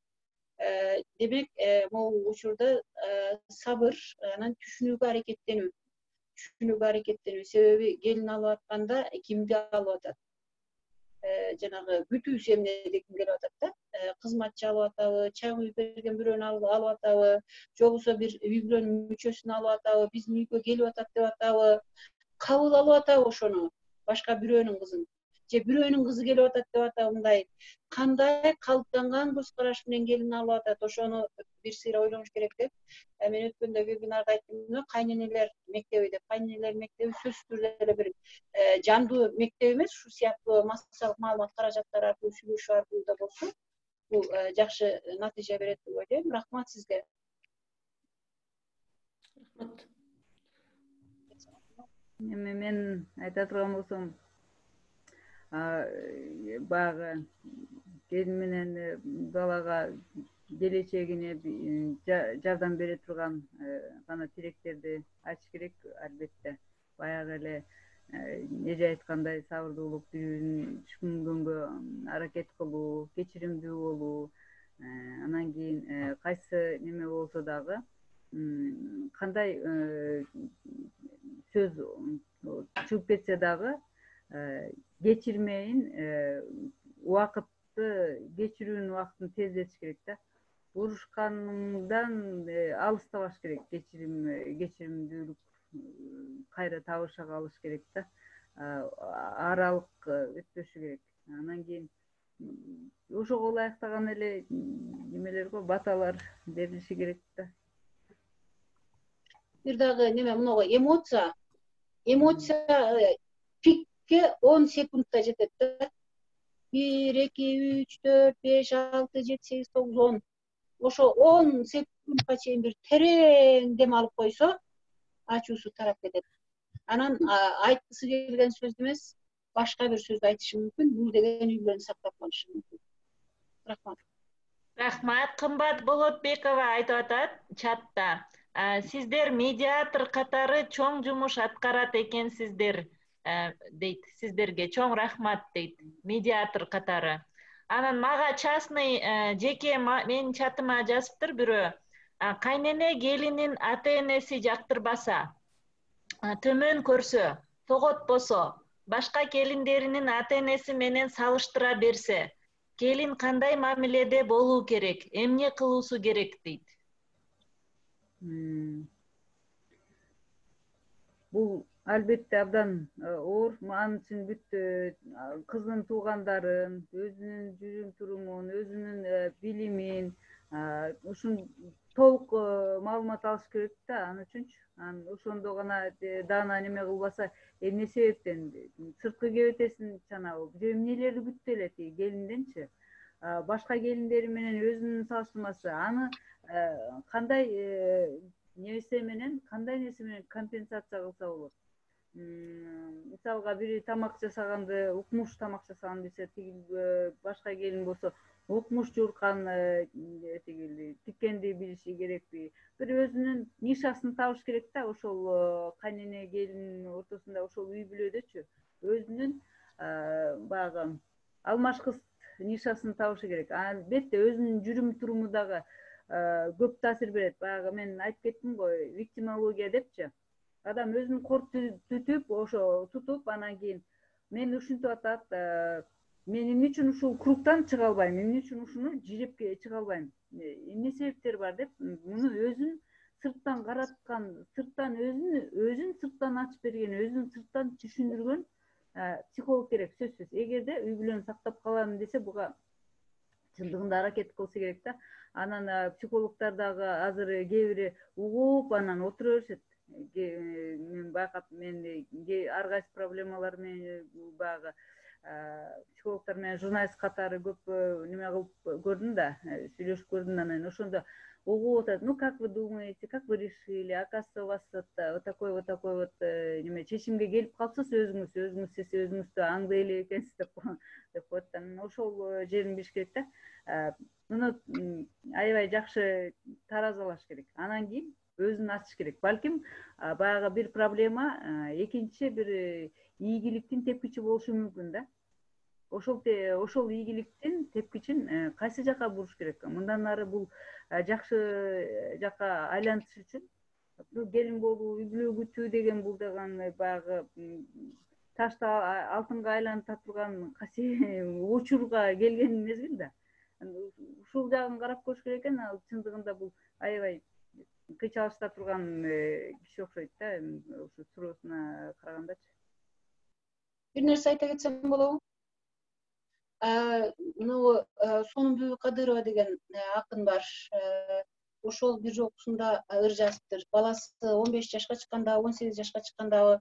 Демек, могул учурда сабыр, анан түшүнүүгө аракеттенүү. Себеби келин алып атканда кимди алып атат? Жанагы бүтүүсү эмне дегим келип атат да. Кызматчы алып атабы, чай куюп берген бирөөнү алып атабы, же болбосо бир үй бүлөнүн мүчөсүн алып атабы, биздин үйгө келип атат деп атабы, кабыл алып атабы ошону, башка бирөөнүн кызын, же бирөөнүн кызы келип атат деп атабы, мындай кандай калыптанган көз караш менен келин алып атат, ошону бир сыйра ойлонуш керек деп. Мен өткөндө вебинарда айттым, кайненелер мектеби деп. Кайненелер мектеби сөзсүз түрдө эле бир жандуу мектеп эмес, ушул сыяктуу массалык маалымат каражаттары аркылуу сүйлөшүү аркылуу да болсо, бул жакшы натыйжа берет деп ойлойм. Рахмат сизге. Рахмат. Эми мен айта турган болсом, баягы келин менен балага келечегине жардам бере турган гана тилектерди айтыш керек. Албетте баягы эле эже айткандай сабырдуулук, бирөөнү түшүнгөнгө аракет кылуу, кечиримдүү болуу, анан кийин кайсы неме болсо дагы кандай сөз чыгып кетсе дагы кечирмейин, убакытты кечирүүнүн убактын тездетиш керек да. Урушкандан алыстабаш керек, кечиримдүүлүк кайра табыша калыш керек да. Аралык өтпөшү керек. Анан кийин ошого ылайыктаган эле немелер го, баталар берилиши керек да. Бир дагы неме мынго эмоция пикке 10 секундта жетет да. 1, 2, 3, 4, 5, 6, 7, 8, 9, 10. Ошо 10 секундка чейин бир терең дем алып койсо, ачуусу тарап кетет. Анан айткысы келген сөздү эмес, башка бир сөздү айтышы мүмкүн. Бул деген үй бүлөнү сактап калышы мүмкүн. Рахмат. Рахмат. Кымбат Болотбекова айтып атат чатта. Сиздер медиатор катары чоң жумуш аткарат экенсиздер дейт. Сиздерге чоң рахмат дейт. Медиатор катары. Анан мага частный жеке менин чатыма жазыптыр бирөө. Кайнене келинин ата энеси жактырбаса, төмөн көрсө, тоготпосо, башка келиндеринин ата энеси менен салыштыра берсе, келин кандай мамиледе болуу керек, эмне кылуусу керек дейт. Бул албетте абдан оор. Анын үчүн бүт кыздын туугандарын, өзүнүн жүрүм турумун, өзүнүн билимин, ушун толук маалымат алыш керек да. Анын үчүнчү. Анан ошондо гана даана неме кылбаса, эмне себептен сырткы кебетесин чанабы, бирөө эмнелерди күттү эле тиги келинденчи, башка келиндери менен өзүнүн салыштырмасы, аны кандай нерсе менен компенсация кылса болот. Мисалга бири тамак жасаганды, укмуш тамак жасаган десе, тиги башка келин болсо укмуш жууркан тиккенди билиши керекпи. Бир өзүнүн нишасын табыш керек да, ошол кайнене келин ортосунда, ошол үй бүлөдөчү өзүнүн баягы алмашкыс нишасын табышы керек. Албетте өзүнүн жүрүм туруму дагы көп таасир берет. Баягы мен айтып кеттим го, виктимология депчи. Адам өзүн кор тутуп, анан кийин мен ушинтип атат, мен эмне үчүн ушул кругтан чыга албайм, эмне үчүн ушуну жиреп чыга албайм, эмне себептер бар деп, муну өзүн сырттан караткан, өзүн сырттан ачып берген, өзүн сырттан түшүндүргөн психолог керек, сөзсүз. Эгерде үй бүлөнү сактап калам десе, буга чындыгында аракет кылса керек да. Анан психологдор дагы азыр кээ бири угуп анан отура беришет. Мен байкап, мен ар кайсы проблемалар менен баягы психологдор менен журналист катары көп неме кылып көрдүм да, сүйлөшүп көрдүм. Анан ошондо угуп атат. Ну, как вы думаете, как вы решили? Оказывается, у вас вот такой вот неме чечимге келип калсыз, өзүңүз өзүңүздү аңдай эле экенсиз деп коет. Анан ошол жерин билиш керек да. Муну аябай жакшы таразалаш керек. Анан кийин өзүн ачыш керек. Балким баягы бир проблема экинчи бир ийгиликтин тепкичи болушу мүмкүн да. ошол ийгиликтин тепкичин кайсы жака буруш керек? Мындан ары бул жакшы жакка айлантыш үчүн келин болуу, үй бүлө күтүү деген бул дагы баягы ташты алтынга айланта турган касиет учурга келген мезгил да. Ушул жагын карап көрүш керек экен. Ал чындыгында бул аябай кыйчалышта турган киши окшойт да, ушу суроосуна карагандачы. Бир нерсе айта кетсем болобу? Мына Сонумбү Кадырова деген акын бар. Ошол бир жолкусунда ыр жазыптыр. Баласы 15 жашка чыкканда, 18 жашка чыкканда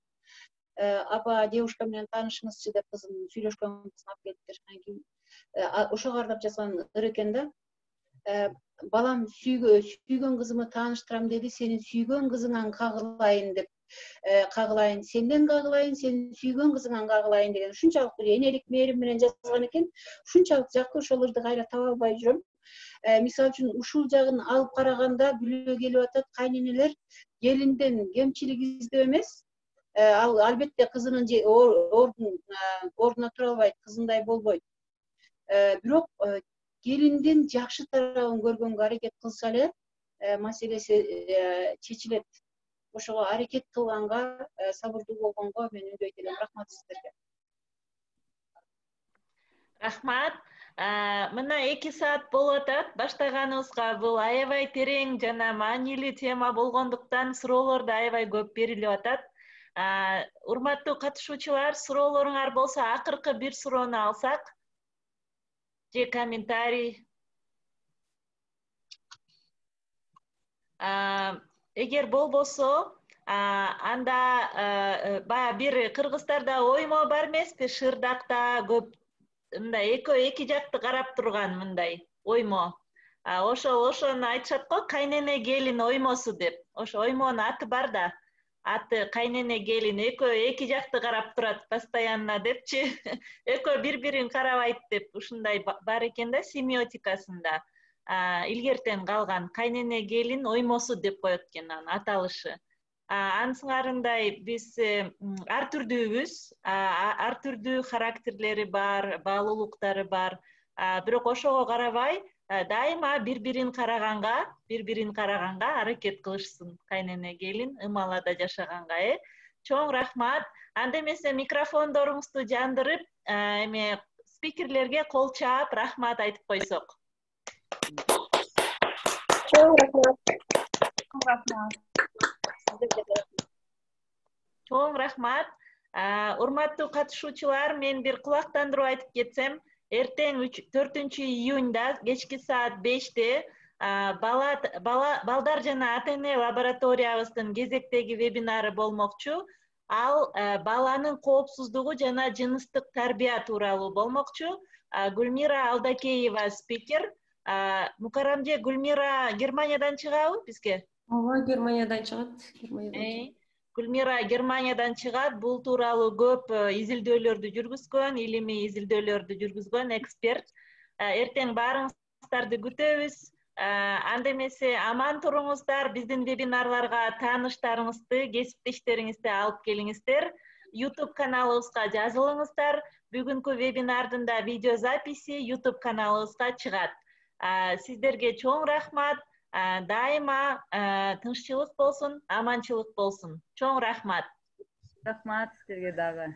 апа девушка менен таанышыңызчы деп кызын сүйлөшкөн кызын алып келиптир. Ошого кардап жазган ыр экен да. Балам сүйгөн кызымы тааныштырам деди, сенин сүйгөн кызыңан кагылайын деп кагылайын, сенден кагылайын, сенин сүйгөн кызыңан кагылайын деген ушунчалык бир энелик мээрим менен жазган экен. Ушунчалык жакты ошол ырды кайра таба албай жүрөм. Мисалы үчүн ушул жагын алып караганда бүлө келип атат, кайненелер келинден кемчилик издөө эмес, ал албетте кызынын ордуна тура албайт, кызындай болбойт. Бирок келиндин жакшы тарабын көргөнгө аракет кылса эле маселеси чечилет. Ошого аракет кылганга, сабырдуу болгонго мен үндөйт элем. Рахмат сиздерге. Рахмат. Мына 2 саат болуп атат. Баштаганыбызга бул аябай терең жана маанилүү тема болгондуктан суроолор да аябай көп берилип атат. Урматтуу катышуучулар, суроолоруңар болсо акыркы бир суроону алсак же комментарий. Эгер болбосо, анда бая бир кыргыздарда оймо бар эмеспи, шырдакта көп мындай эки жакты карап турган мындай оймо. Ошону айтышат го, кайнене келин оймосу деп. Ошо оймонун аты бар да. Аты кайнене келин эки жакты карап турат постоянно депчи. Экөө бири-бирин карабайт деп ушундай бар экен да семиотикасында. Илгертен калган кайнене келин оймосу деп коет экен анын аталышы. Анын сыңарындай биз ар түрдүүбүз, ар түрдүү характерлери бар, баалуулуктары бар. Бирок ошого карабай дайыма бири-бирин караганга аракет кылышсын кайнене келин ымалада жашаганга. Чоң рахмат. Анда эмесе микрофондоруңузду жандырып, эме спикерлерге кол чаап рахмат айтып койсок. Чоң рахмат. Чоң рахмат. Урматтуу катышуучулар, мен бир кулактандыруу айтып кетсем, эртең 4 июнда кечки саат 5-те балдар жана ата-эне лабораториябыздын кезектеги вебинары болмокчу. Ал баланын коопсуздугу жана жыныстык тарбия тууралуу болмокчу. Гүлмира Алдакеева спикер. Мукарамже, Гүлмира Германиядан чыгабы бизге? Ооба, Германиядан чыгат. Гүлмира Германиядан чыгат. Бул тууралуу көп изилдөөлөрдү жүргүзгөн, илимий изилдөөлөрдү жүргүзгөн эксперт. Эртең баарыңыздарды күтөбүз. Анда эмесе аман туруңуздар, биздин вебинарларга тааныштарыңызды, кесиптештериңизди алып келиңиздер. YouTube каналыбызга жазылыңыздар. Бүгүнкү вебинардын да видеозаписи YouTube каналыбызга чыгат. Сиздерге чоң рахмат. Дайыма тынччылык болсун, аманчылык болсун. Чоң рахмат. Рахмат сиздерге дагы.